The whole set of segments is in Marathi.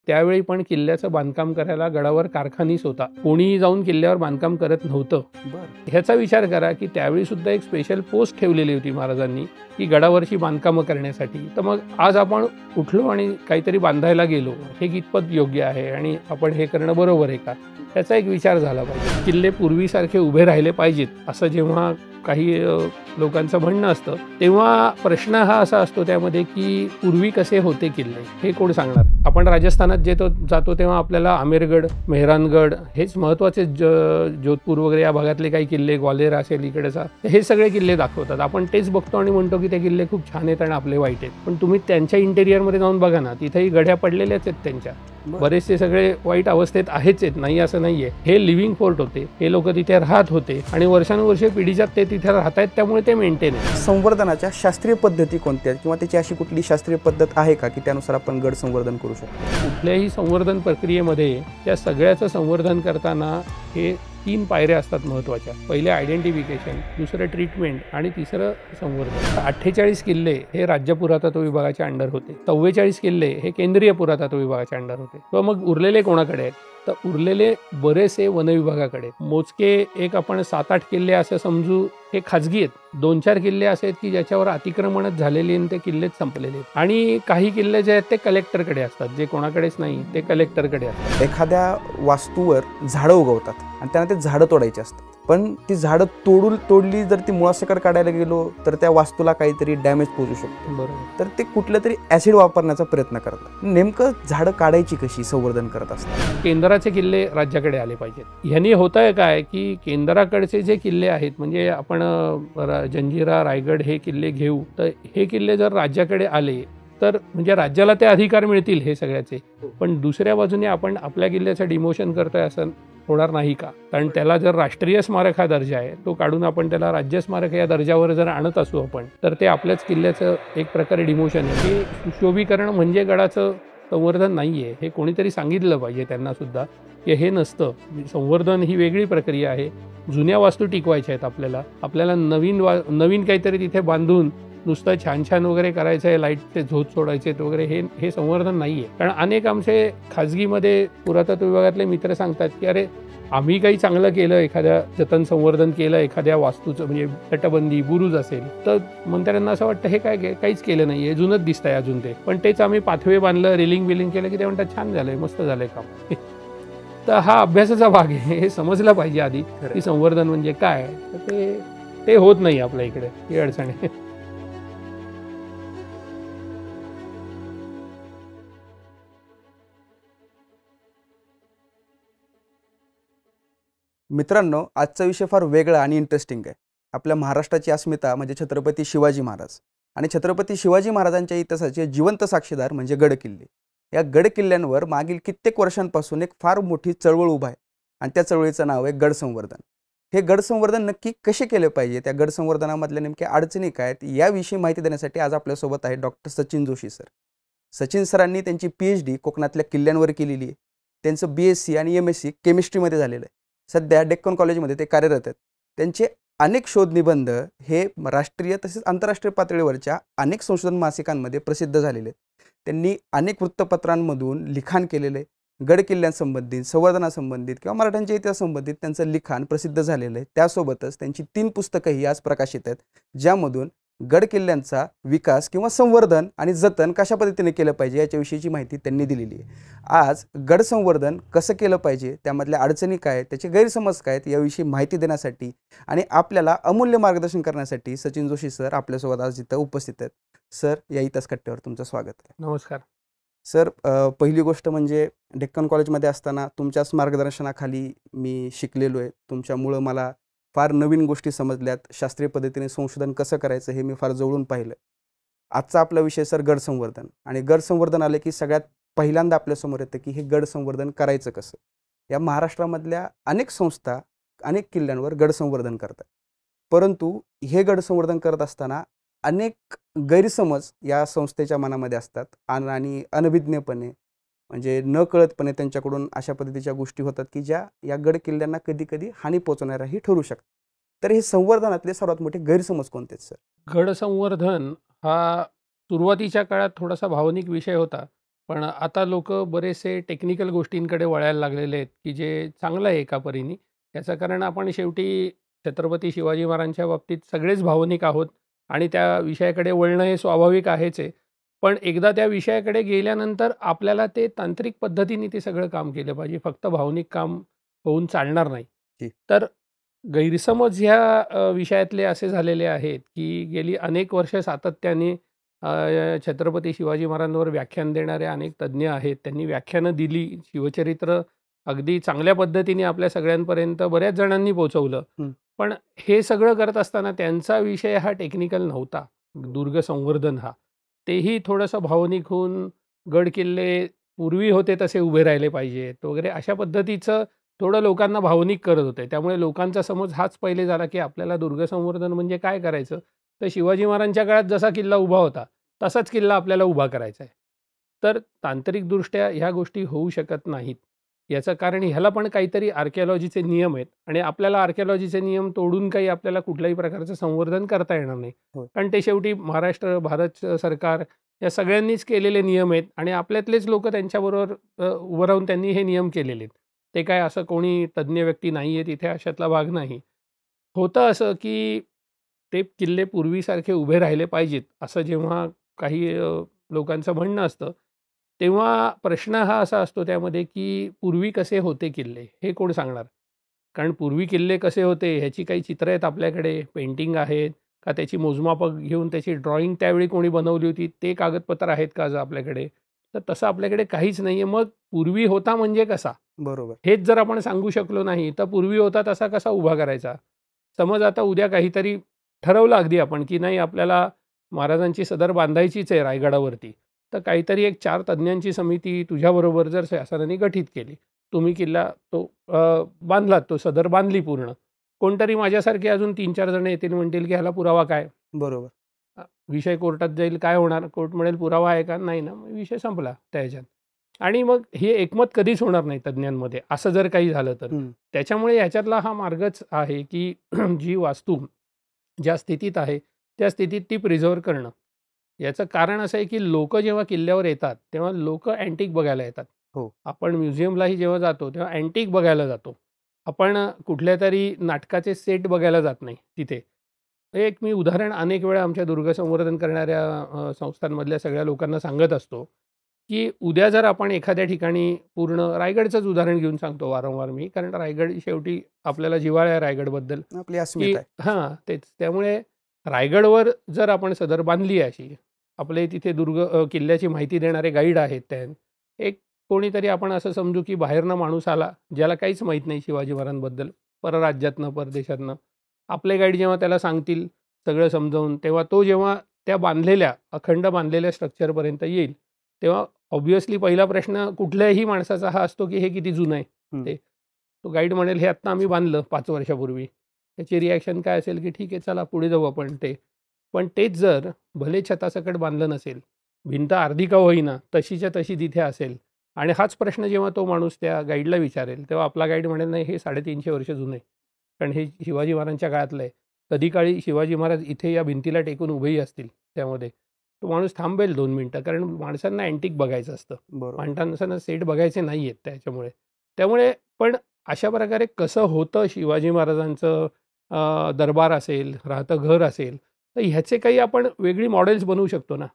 त्यावेळी पण किल्ल्याचं बांधकाम करायला गडावर कारखानीच होता, कोणीही जाऊन किल्ल्यावर बांधकाम करत नव्हतं. ह्याचा विचार करा की त्यावेळी सुद्धा एक स्पेशल पोस्ट ठेवलेली होती महाराजांनी की गडावरची बांधकामं करण्यासाठी. तर मग आज आपण उठलो आणि काहीतरी बांधायला गेलो, हे कितपत योग्य आहे आणि आपण हे करणं बरोबर आहे का, त्याचा एक विचार झाला पाहिजे. किल्ले पूर्वीसारखे उभे राहिले पाहिजेत असं जेव्हा काही लोकांचं म्हणणं असतं, तेव्हा प्रश्न हा असा असतो त्यामध्ये की पूर्वी कसे होते किल्ले हे कोण सांगणार. आपण राजस्थानात जातो तेव्हा आपल्याला आमेरगड, मेहरानगड हेच महत्त्वाचे, जोधपूर वगैरे या भागातले काही किल्ले, ग्वाल्हेर असेल इकडेचा, हे सगळे किल्ले दाखवतात. आपण तेच बघतो आणि म्हणतो की ते किल्ले खूप छान आहेत आणि आपले वाईट आहेत. पण तुम्ही त्यांच्या इंटेरियरमध्ये जाऊन बघा ना, तिथेही गढ्या पडलेल्याच आहेत त्यांच्या, बरेचसे सगळे वाईट अवस्थेत आहेच आहेत, नाही असं नाहीये. हे लिव्हिंग फोर्ट होते, हे लोक तिथे राहत होते आणि वर्षानुवर्षे पिढीजात ते तिथे राहत आहेत, त्यामुळे ते मेंटेन आहे. संवर्धनाच्या शास्त्रीय पद्धती कोणत्या किंवा त्याची अशी कुठली शास्त्रीय पद्धत आहे का की त्यानुसार आपण गड संवर्धन करू शकतो? कुठल्याही संवर्धन प्रक्रियेमध्ये त्या सगळ्याचं संवर्धन करताना हे 3 पायऱ्या असतात महत्त्वाच्या. पहिले आयडेंटिफिकेशन, दुसरं ट्रीटमेंट आणि तिसरं संवर्धन. 48 किल्ले हे राज्य पुरातत्व विभागाच्या अंडर होते, 44 किल्ले हे केंद्रीय पुरातत्व विभागाच्या अंडर होते. तर मग उरलेले कोणाकडे आहेत? तर उरलेले बरेचसे वन विभागाकडे. मोजके एक आपण 7-8 किल्ले असं समजू, हे खाजगी आहेत. 2-4 किल्ले असे आहेत की ज्याच्यावर अतिक्रमणच झालेली आणि ते किल्लेच संपलेले आहेत. आणि काही किल्ले जे आहेत ते कलेक्टरकडे असतात, जे कोणाकडेच नाही ते कलेक्टरकडे असतात. एखाद्या वास्तूवर झाडं उगवतात आणि त्यांना ते झाडं तोडायची असतात, पण ती झाडं तोडली जर ती मुळासकट काढायला गेलो तर त्या वास्तूला काहीतरी डॅमेज पोहोचू शकतो. बरोबर. तर ते कुठलं तरी ॲसिड वापरण्याचा प्रयत्न करतात. नेमकं झाडं काढायची कशी संवर्धन करत असतात? केंद्राचे किल्ले राज्याकडे आले पाहिजेत. ह्यांनी होतंय काय की केंद्राकडचे जे किल्ले आहेत, म्हणजे आपण जंजिरा, रायगड हे किल्ले घेऊ, तर हे किल्ले जर राज्याकडे आले तर म्हणजे राज्याला ते अधिकार मिळतील हे सगळ्याचे. पण दुसऱ्या बाजूने आपण आपल्या किल्ल्याचं डिमोशन करतोय असं होणार नाही का? कारण त्याला जर राष्ट्रीय स्मारक हा दर्जा आहे, तो काढून आपण त्याला राज्य स्मारक या दर्जावर जर आणत असू आपण, तर ते आपल्याच किल्ल्याचं एक प्रकारे डिमोशन आहे. हे सुशोभीकरण म्हणजे गडाचं संवर्धन नाही आहे, हे कोणीतरी सांगितलं पाहिजे त्यांना सुद्धा की हे नसतं. संवर्धन ही वेगळी प्रक्रिया आहे. जुन्या वास्तू टिकवायच्या आहेत आपल्याला नवीन काहीतरी तिथे बांधून नुसतं छान वगैरे करायचं आहे, लाईटचे झोत सोडायचे वगैरे, हे संवर्धन नाही आहे. कारण अनेक आमचे खाजगीमध्ये पुरातत्व विभागातले मित्र सांगतात की अरे आम्ही काही चांगलं केलं, एखाद्या जतन संवर्धन केलं एखाद्या वास्तूचं, म्हणजे तटबंदी, बुरुज असेल, तर मग त्यांना असं वाटतं हे काहीच केलं नाही, हे जुनच दिसतंय अजून ते. पण तेच आम्ही पाथवे बांधलं, रेलिंग केलं की ते म्हणतात छान झालंय, मस्त झालंय काम. तर हा अभ्यासाचा भाग आहे, हे समजलं पाहिजे आधी की संवर्धन म्हणजे काय. तर ते होत नाही आपल्या इकडे, ही अडचण आहे. मित्रांनो, आजचा विषय फार वेगळा आणि इंटरेस्टिंग आहे. आपल्या महाराष्ट्राची अस्मिता म्हणजे छत्रपती शिवाजी महाराज आणि छत्रपती शिवाजी महाराजांच्या इतिहासाचे जिवंत साक्षीदार म्हणजे गडकिल्ले. या गडकिल्ल्यांवर मागील कित्येक वर्षांपासून एक फार मोठी चळवळ उभा आहे आणि त्या चळवळीचं नाव आहे गड संवर्धन. हे गड संवर्धन नक्की कसे केले पाहिजे, त्या गड संवर्धनामधल्या नेमक्या अडचणी काय आहेत, याविषयी माहिती देण्यासाठी आज आपल्यासोबत आहे डॉक्टर सचिन जोशी सर. सचिन सरांनी त्यांची PhD कोकणातल्या किल्ल्यांवर केलेली आहे. त्यांचं BSc आणि MSc केमिस्ट्रीमध्ये झालेलं आहे. सध्या डेक्कन कॉलेजमध्ये ते कार्यरत आहेत. त्यांचे अनेक शोधनिबंध हे राष्ट्रीय तसेच आंतरराष्ट्रीय पातळीवरच्या अनेक संशोधन मासिकांमध्ये प्रसिद्ध झालेले आहेत. त्यांनी अनेक वृत्तपत्रांमधून लिखाण केलेलं आहे. गडकिल्ल्यांसंबंधित, संवर्धनासंबंधित किंवा मराठ्यांच्या इतिहासासंबंधित त्यांचं लिखाण प्रसिद्ध झालेलं आहे. त्यासोबतच त्यांची 3 पुस्तकंही आज प्रकाशित आहेत, ज्यामधून गडकिल्ल्यांचा विकास किंवा संवर्धन आणि जतन कशा पद्धतीने केलं पाहिजे याच्याविषयीची माहिती त्यांनी दिलेली आहे. आज गड संवर्धन कसं केलं पाहिजे, त्यामधल्या अडचणी काय आहेत, त्याचे गैरसमज काय आहेत, याविषयी माहिती देण्यासाठी आणि आपल्याला अमूल्य मार्गदर्शन करण्यासाठी सचिन जोशी सर आपल्यासोबत आज इथं उपस्थित आहेत. सर, या इतिहास कट्ट्यावर तुमचं स्वागत आहे. नमस्कार सर. पहिली गोष्ट म्हणजे डेक्कन कॉलेजमध्ये असताना तुमच्याच मार्गदर्शनाखाली मी शिकलेलो आहे. तुमच्यामुळं मला फार नवीन गोष्टी समजल्यात. शास्त्रीय पद्धतीने संशोधन कसं करायचं हे मी फार जवळून पाहिलं. आजचा आपला विषय सर गड संवर्धन, आणि गड संवर्धन आले की सगळ्यात पहिल्यांदा आपल्यासमोर येतं की हे गड संवर्धन करायचं कसं. या महाराष्ट्रामधल्या अनेक संस्था अनेक किल्ल्यांवर गड संवर्धन करतात, परंतु हे गड संवर्धन करत असताना अनेक गैरसमज या संस्थेच्या मनामध्ये असतात आणि अनभिज्ञपणे म्हणजे न कळतपणे त्यांच्याकडून अशा पद्धतीच्या गोष्टी होतात की ज्या या गड किल्ल्यांना कधी हानी पोहोचवणाऱ्याही ठरू शकतात. तर हे संवर्धनातले सर्वात मोठे गैरसमज कोणते सर? गड संवर्धन हा सुरुवातीच्या काळात थोडासा भावनिक विषय होता, पण आता लोक बरेचसे टेक्निकल गोष्टींकडे वळायला लागलेले आहेत, की जे चांगलं आहे एका परीने. याचं कारण आपण शेवटी छत्रपती शिवाजी महाराजांच्या बाबतीत सगळेच भावनिक आहोत आणि त्या विषयाकडे वळणं हे स्वाभाविक आहेच आहे. पण एकदा त्या विषयाकडे गेल्यानंतर आपल्याला ते तांत्रिक पद्धतीने ते सगळं काम केलं पाहिजे. फक्त भावनिक काम होऊन चालणार नाही. जी. तर गैरसमज ह्या विषयातले असे झालेले आहेत, की गेली अनेक वर्ष सातत्याने छत्रपती शिवाजी महाराजांवर व्याख्यान देणारे अनेक तज्ज्ञ आहेत. त्यांनी व्याख्यानं दिली. शिवचरित्र अगदी चांगल्या पद्धतीने आपल्या सगळ्यांपर्यंत बऱ्याच जणांनी पोहोचवलं. हं. पण हे सगळं करत असताना त्यांचा विषय हा टेक्निकल नव्हता. दुर्ग संवर्धन हा. तेही थोडंसं भावनिक होऊन गड किल्ले पूर्वी होते तसे उभे राहिले पाहिजेत वगैरे अशा पद्धतीचं थोडं लोकांना भावनिक करत होते. त्यामुळे लोकांचा समज हाच पहिले झाला, की आपल्याला दुर्ग संवर्धन म्हणजे काय करायचं? तर शिवाजी महाराजांच्या काळात जसा किल्ला उभा होता, तसाच किल्ला आपल्याला उभा करायचा आहे. तर तांत्रिकदृष्ट्या ह्या गोष्टी होऊ शकत नाहीत. याचं कारण ह्याला पण काहीतरी आर्किओलॉजीचे नियम आहेत आणि आपल्याला आर्किओलॉजीचे नियम तोडून काही आपल्याला कुठल्याही प्रकारचं संवर्धन करता येणार नाही. हो. कारण ते शेवटी महाराष्ट्र, भारत सरकार या सगळ्यांनीच केलेले नियम आहेत आणि आपल्यातलेच लोकं त्यांच्याबरोबर उभं राहून त्यांनी हे नियम केलेले आहेत. ते काय असं कोणी तज्ज्ञ व्यक्ती नाही आहे तिथे, अशातला भाग नाही. होतं असं, की ते किल्ले पूर्वीसारखे उभे राहिले पाहिजेत, असं जेव्हा काही लोकांचं म्हणणं असतं, तेव्हा प्रश्न हा असा असतो त्यामध्ये, की पूर्वी कसे होते किल्ले, हे कोण सांगणार? कारण पूर्वी किल्ले कसे होते ह्याची काही चित्रं आहेत आपल्याकडे, पेंटिंग आहेत का त्याची मोजमापं घेऊन त्याची ड्रॉइंग त्यावेळी कोणी बनवली होती, ते कागदपत्र आहेत का आज आपल्याकडे? तर तसं आपल्याकडे काहीच नाही आहे. मग पूर्वी होता म्हणजे कसा? बरोबर. हेच जर आपण सांगू शकलो नाही, तर पूर्वी होता तसा कसा उभा करायचा? समज आता उद्या काहीतरी ठरवलं अगदी आपण, की नाही आपल्याला महाराजांची सदर बांधायचीच आहे रायगडावरती. तर काहीतरी एक 4 तज्ज्ञांची समिती तुझ्याबरोबर जर शासनाने गठीत केली. तुम्ही किल्ला तो बांधलात, तो सदर बांधली पूर्ण. कोणतरी माझ्यासारखे अजून 3-4 जण येतील म्हणतील, की ह्याला पुरावा काय? बरोबर. विषय कोर्टात जाईल, काय होणार? कोर्ट म्हणेल पुरावा आहे का? नाही ना, मग विषय संपला त्या ह्याच्यात. आणि मग हे एकमत कधीच होणार नाही तज्ज्ञांमध्ये, असं जर काही झालं तर. हं. त्याच्यामुळे ह्याच्यातला हा मार्गच आहे, की जी वास्तू ज्या स्थितीत आहे, त्या स्थितीत ती प्रिझर्व्ह करणं. याचं कारण असं आहे, की लोकं जेव्हा किल्ल्यावर येतात, तेव्हा लोकं अँटिक बघायला येतात. हो. आपण म्युझियमलाही जेव्हा जातो, तेव्हा अँटिक बघायला जातो. आपण कुठल्यातरी नाटकाचे सेट बघायला जात नाही तिथे. हे एक मी उदाहरण अनेक वेळा आमच्या दुर्ग संवर्धन करणाऱ्या संस्थांमधल्या सगळ्या लोकांना सांगत असतो, की उद्या जर आपण एखाद्या ठिकाणी पूर्ण रायगडचंच उदाहरण घेऊन सांगतो वारंवार मी, कारण रायगड शेवटी आपल्याला जिव्हाळा आहे रायगडबद्दल, आपली की अस्मिता आहे. हां, तेच. त्यामुळे रायगडवर जर आपण सदर बांधली आहे अशी, आपले तिथे किल्ल्याची माहिती देणारे गाईड आहेत एक कोणीतरी आपण असं समजू, की बाहेरनं माणूस आला, ज्याला काहीच माहीत नाही शिवाजी महाराजांबद्दल, परराज्यातनं, परदेशातनं. आपले गाईड जेव्हा त्याला सांगतील सगळं समजावून, तेव्हा तो जेव्हा त्या बांधलेल्या, अखंड बांधलेल्या स्ट्रक्चरपर्यंत येईल, तेव्हा ऑब्व्हियसली पहिला प्रश्न कुठल्याही माणसाचा हा असतो, की हे किती जुनं आहे हं. ते. तो गाईड म्हणेल, "हे आत्ता आम्ही बांधलं 5 वर्षापूर्वी." त्याची रिॲक्शन काय असेल, की ठीक आहे चला पुढे जाऊ आपण ते. पण तेच जर भले छतासकट बांधलं नसेल, भिंत अर्धी का होईना तशीच्या तशी तिथे असेल आणि हाच प्रश्न जेव्हा तो माणूस त्या गाईडला विचारेल, तेव्हा आपला गाईड म्हणेल, "नाही, हे 350 वर्ष जुनं आहे." कारण हे शिवाजी महाराजांच्या काळातलं आहे. कधी काळी शिवाजी महाराज इथे या भिंतीला टेकून उभेही असतील त्यामध्ये. तो माणूस थांबेल 2 मिनिटं, कारण माणसांना अँटिक बघायचं असतं. बरोबर. माणसांना सेट बघायचे नाही आहेत त्याच्यामुळे. त्यामुळे पण अशा प्रकारे कसं होतं शिवाजी महाराजांचं दरबार असेल, राहतं घर असेल, तर ह्याचे काही आपण वेगळी मॉडेल्स बनवू शकतो ना.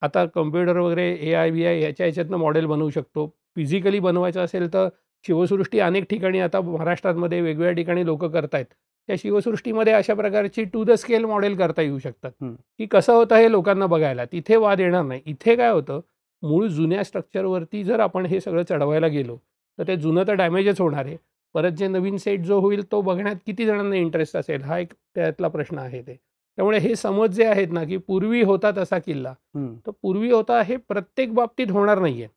आता कॉम्प्युटर वगैरे AI-BI ह्याच्या ह्याच्यातनं मॉडेल बनवू शकतो. फिजिकली बनवायचं असेल तर शिवसृष्टी अनेक ठिकाणी आता महाराष्ट्रामध्ये वेगवेगळ्या ठिकाणी लोकं करतायत. त्या शिवसृष्टीमध्ये अशा प्रकारची टू द स्केल मॉडेल करता येऊ शकतात, हं. की कसं होतं हे लोकांना बघायला. तिथे वाद येणार नाही. इथे काय होतं, मूळ जुन्या स्ट्रक्चरवरती जर आपण हे सगळं चढवायला गेलो, तर ते जुनं तर डॅमेजच होणार आहे. परत जे नवीन सेट जो होईल तो बघण्यात किती जणांना इंटरेस्ट असेल, हा एक त्यातला प्रश्न आहे ते. त्यामुळे हे समज जे आहेत ना, की पूर्वी होता तसा किल्ला, हं. तर पूर्वी होता हे प्रत्येक बाबतीत होणार नाही आहे.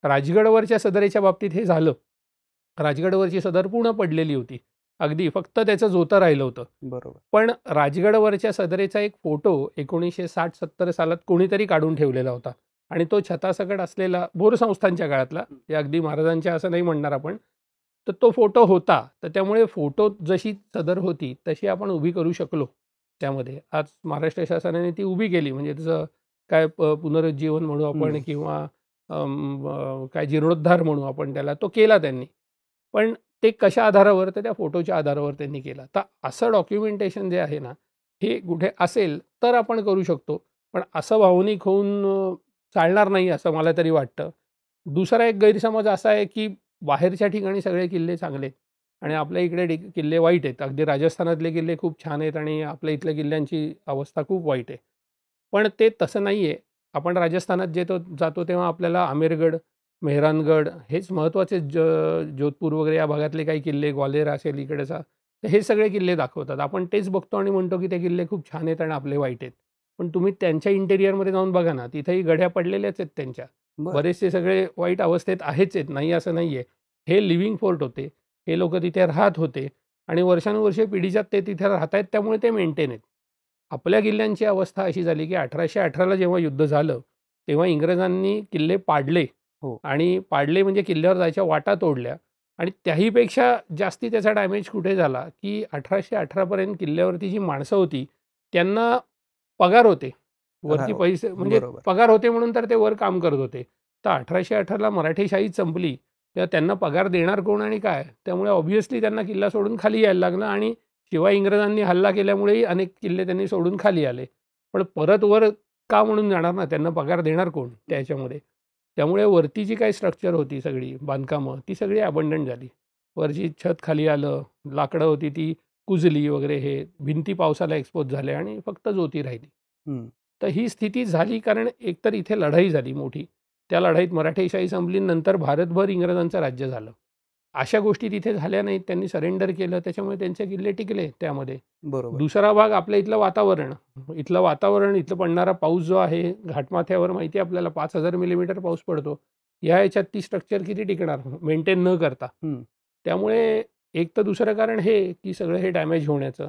राजगडवरच्या सदरेच्या बाबतीत हे झालं. राजगडवरची सदर पूर्ण पडलेली होती. अगदी फक्त त्याचं जोतं राहिलं होतं. बरोबर. पण राजगडवरच्या सदरेचा एक फोटो 1960-70 सालात कोणीतरी काढून ठेवलेला होता आणि तो छतासकट असलेला भोर संस्थांच्या काळातला, हे अगदी महाराजांच्या असं नाही म्हणणार आपण. तर तो फोटो होता. तर त्यामुळे फोटो जशी सदर होती तशी आपण उभी करू शकलो त्यामध्ये. आज महाराष्ट्र शासनाने ती उभी केली म्हणजे त्याचं काय पुनरुज्जीवन म्हणू आपण हं. किंवा काय जीर्णोद्धार म्हणू आपण त्याला, तो केला त्यांनी. पण ते कशा आधारावर, तर त्या फोटोच्या आधारावर त्यांनी केला. तर असं डॉक्युमेंटेशन जे आहे ना, हे कुठे असेल तर आपण करू शकतो. पण असं भावनिक होऊन चालणार नाही असं मला तरी वाटतं. दुसरा एक गैरसमज असा आहे, की बाहेरच्या ठिकाणी सगळे किल्ले चांगले आहेत आणि आपल्या इकडे किल्ले वाईट आहेत. अगदी राजस्थानातले किल्ले खूप छान आहेत आणि आपल्या इथल्या किल्ल्यांची अवस्था खूप वाईट आहे. पण ते तसं नाही आहे. आपण राजस्थानात जातो तेव्हा आपल्याला आमेरगड, मेहरानगड हेच महत्त्वाचे जोधपूर वगैरे या भागातले काही किल्ले, ग्वाल्हेर असेल इकडेचा, तर हे सगळे किल्ले दाखवतात. आपण तेच बघतो आणि म्हणतो की ते किल्ले खूप छान आहेत आणि आपले वाईट आहेत. पण तुम्ही त्यांच्या इंटेरियरमध्ये जाऊन बघा ना, तिथेही गढ्या पडलेल्याच आहेत त्यांच्या. बरं. बरेचसे सगळे वाईट अवस्थेत आहेच आहेत, नाही असं नाही आहे. हे लिव्हिंग फोर्ट होते. हे लोकं तिथे राहत होते आणि वर्षानुवर्षे पिढीजात ते तिथे राहत आहेत, त्यामुळे ते मेंटेन आहेत. आपल्या किल्ल्यांची अवस्था अशी झाली की 1818ला जेव्हा युद्ध झालं, तेव्हा इंग्रजांनी किल्ले पाडले हो. आणि पाडले म्हणजे किल्ल्यावर जायच्या वाटा तोडल्या आणि त्याहीपेक्षा जास्ती त्याचा डॅमेज कुठे झाला, की 1818 पर्यंत किल्ल्यावरती जी माणसं होती, त्यांना पगार होते. वरती राहावं. पैसे म्हणजे बरोबर. पगार होते म्हणून तर ते वर काम करत होते. तर 1818ला मराठेशाही संपली, तेव्हा त्यांना पगार देणार कोण आणि काय? त्यामुळे ऑब्व्हियसली त्यांना किल्ला सोडून खाली यायला लागलं आणि शिवाय इंग्रजांनी हल्ला केल्यामुळेही अनेक किल्ले त्यांनी सोडून खाली आले. पण परत वर का म्हणून जाणार ना? त्यांना पगार देणार कोण त्याच्यामध्ये? त्यामुळे वरती जी काही स्ट्रक्चर होती सगळी बांधकामं, ती सगळी अबंडन झाली. वरची छत खाली आलं, लाकडं होती ती कुजली वगैरे हे, भिंती पावसाला एक्सपोज झाल्या आणि फक्त जोती राहिली. हं. तर ही स्थिती झाली कारण एकतर इथे लढाई झाली मोठी. त्या लढाईत मराठेशाही संपली, नंतर भारतभर इंग्रजांचं राज्य झालं. अशा गोष्टी तिथे झाल्या नाहीत. त्यांनी सरेंडर केलं, त्याच्यामुळे त्यांचे किल्ले टिकले त्यामध्ये. बरोबर. दुसरा भाग आपल्या इथलं वातावरण. इथलं पडणारा पाऊस जो आहे घाटमाथ्यावर माहिती आहे आपल्याला 5000 मिलीमीटर पाऊस पडतो. या ह्याच्यात ती स्ट्रक्चर किती टिकणार मेंटेन न करता. हं. त्यामुळे एक तर दुसरं कारण हे, की सगळं हे डॅमेज होण्याचं.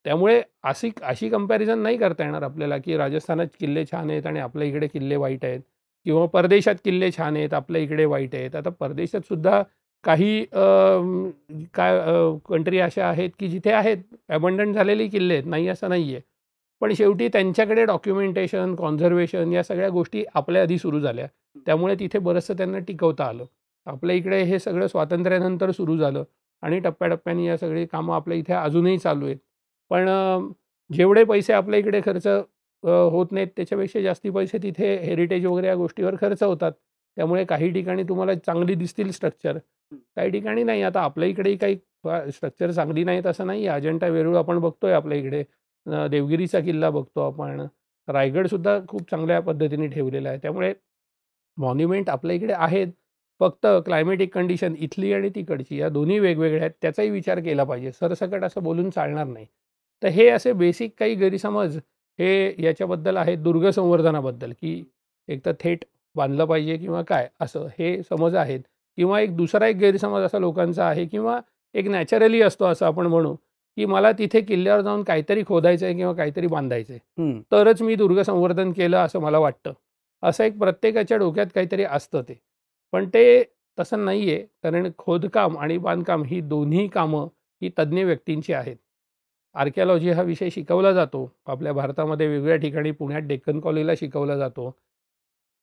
त्यामुळे अशी कंपॅरिझन नाही करता येणार आपल्याला, की राजस्थानात किल्ले छान आहेत आणि आपल्या इकडे किल्ले वाईट आहेत किंवा परदेशात किल्ले छान आहेत, आपल्या इकडे वाईट आहेत. आता परदेशात सुद्धा काही कंट्री अशा आहेत, की जिथे आहेत अबंडंट झालेले किल्ले आहेत, नाही असं नाही आहे. पण शेवटी त्यांच्याकडे डॉक्युमेंटेशन, कॉन्झर्वेशन या सगळ्या गोष्टी आपल्या आधी सुरू झाल्या. त्यामुळे तिथे बरंचसं त्यांना टिकवता आलं. आपल्या इकडे हे सगळं स्वातंत्र्यानंतर सुरू झालं आणि टप्प्याटप्प्याने या सगळी कामं आपल्या इथे अजूनही चालू आहेत. पण जेवढे पैसे आपल्या इकडे खर्च होत नाहीत, त्याच्यापेक्षा जास्ती पैसे तिथे हेरिटेज वगैरे या गोष्टीवर खर्च होतात. त्यामुळे काही ठिकाणी तुम्हाला चांगली दिसतील स्ट्रक्चर, काही ठिकाणी नाही. आता आपल्या इकडेही काही स्ट्रक्चर चांगली नाहीत असं नाही आहे. अजंठा वेरूळ आपण बघतोय आपल्या इकडे. देवगिरीचा किल्ला बघतो आपण. रायगडसुद्धा खूप चांगल्या पद्धतीने ठेवलेला आहे. त्यामुळे मॉन्युमेंट आपल्या इकडे आहेत. फक्त क्लायमेटिक कंडिशन इथली आणि तिकडची या दोन्ही वेगवेगळ्या आहेत. त्याचाही विचार केला पाहिजे. सरसकट असं बोलून चालणार नाही. तर हे असे बेसिक काही गैरसमज हे याच्याबद्दल आहेत दुर्ग संवर्धनाबद्दल, की एक तर थेट बांधलं पाहिजे किंवा काय असं हे समज आहेत. किंवा एक दुसरा एक गैरसमज असा लोकांचा आहे किंवा एक नॅचरली असतो असं आपण म्हणू, की मला तिथे किल्ल्यावर जाऊन काहीतरी खोदायचं आहे किंवा काहीतरी बांधायचं आहे. हं. तरच मी दुर्ग संवर्धन केलं असं मला वाटतं. असं एक प्रत्येकाच्या डोक्यात काहीतरी असतं ते. पण ते तसं नाही आहे. कारण खोदकाम आणि बांधकाम ही दोन्ही कामं ही तज्ञ व्यक्तींची आहेत. आर्किओलॉजी हा विषय शिकवला जातो. आपल्या भारतामध्ये वेगवेगळ्या ठिकाणी पुण्यात डेक्कन कॉलेजला शिकवला जातो.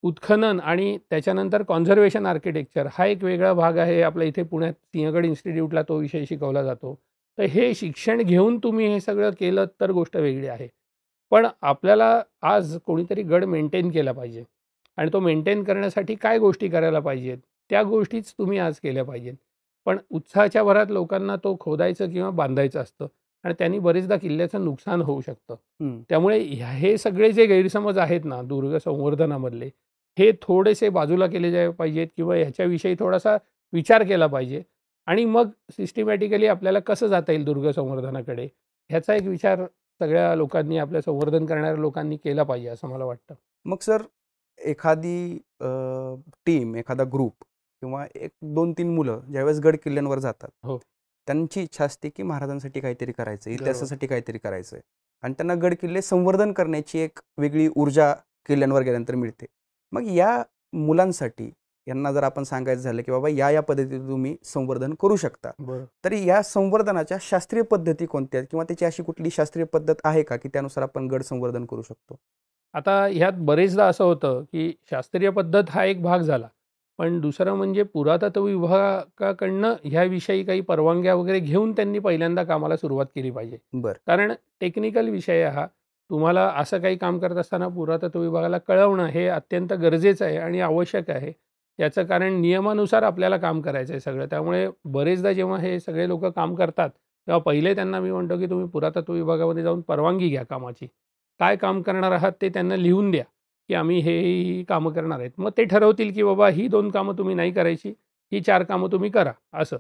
उत्खनन आणि त्याच्यानंतर कॉन्झर्वेशन आर्किटेक्चर हा एक वेगळा भाग आहे. आपल्या इथे पुण्यात सिंहगड इन्स्टिट्यूटला तो विषय शिकवला जातो. तर हे शिक्षण घेऊन तुम्ही हे सगळं केलं तर गोष्ट वेगळी आहे. पण आपल्याला आज कोणीतरी गड मेंटेन केला पाहिजे आणि तो मेंटेन करण्यासाठी काय गोष्टी करायला पाहिजेत, त्या गोष्टीच तुम्ही आज केल्या पाहिजेत. पण उत्साहाच्या भरात लोकांना तो खोदायचं किंवा बांधायचं असतं आणि त्यांनी बरेचदा किल्ल्याचं नुकसान होऊ शकतं. हं. त्यामुळे हे सगळे जे गैरसमज आहेत ना दुर्ग संवर्धनामधले, हे थोडेसे बाजूला केले पाहिजेत किंवा ह्याच्याविषयी थोडासा विचार केला पाहिजे आणि मग सिस्टमॅटिकली आपल्याला कसं जाता येईल दुर्ग संवर्धनाकडे, ह्याचा एक विचार सगळ्या लोकांनी, आपल्या संवर्धन करणाऱ्या लोकांनी केला पाहिजे असं मला वाटतं. मग सर, एखादी टीम, एखादा ग्रुप किंवा 1-2-3 मुलं ज्यावेळेस गड किल्ल्यांवर जातात, हो. त्यांची इच्छा असते की महाराजांसाठी काहीतरी करायचं, बरोबर. इतिहासासाठी काहीतरी करायचं आहे आणि त्यांना गड किल्ले संवर्धन करण्याची एक वेगळी ऊर्जा किल्ल्यांवर गेल्यानंतर मिळते. मग या मुलांसाठी यांना जर आपण सांगायचं झालं की बाबा या पद्धतीने तुम्ही संवर्धन करू शकता, बरं. तर या संवर्धनाच्या शास्त्रीय पद्धती कोणत्या आहेत किंवा त्याची अशी कुठली शास्त्रीय पद्धत आहे का की त्यानुसार आपण गड संवर्धन करू शकतो? आता ह्यात बरेचदा असं होतं की शास्त्रीय पद्धत हा एक भाग झाला, पण दुसरं म्हणजे पुरातत्व विभागाकडनं ह्याविषयी काही परवानग्या वगैरे घेऊन त्यांनी पहिल्यांदा कामाला सुरुवात केली पाहिजे. बरं. कारण टेक्निकल विषय हा तुम्हाला असं काही काम करत असताना पुरातत्व विभागाला कळवणं हे अत्यंत गरजेचं आहे आणि आवश्यक आहे. याचं कारण नियमानुसार आपल्याला काम करायचं आहे सगळं. त्यामुळे बरेचदा जेव्हा हे सगळे लोकं काम करतात, तेव्हा पहिले त्यांना मी म्हणतो की तुम्ही पुरातत्व विभागामध्ये जाऊन परवानगी घ्या कामाची. काय काम करणार आहात ते त्यांना लिहून द्या, की आम्ही ही कामं करणार आहेत. मग ते ठरवतील की बाबा ही 2 कामं तुम्ही नाही करायची, ही 4 कामं तुम्ही करा असं.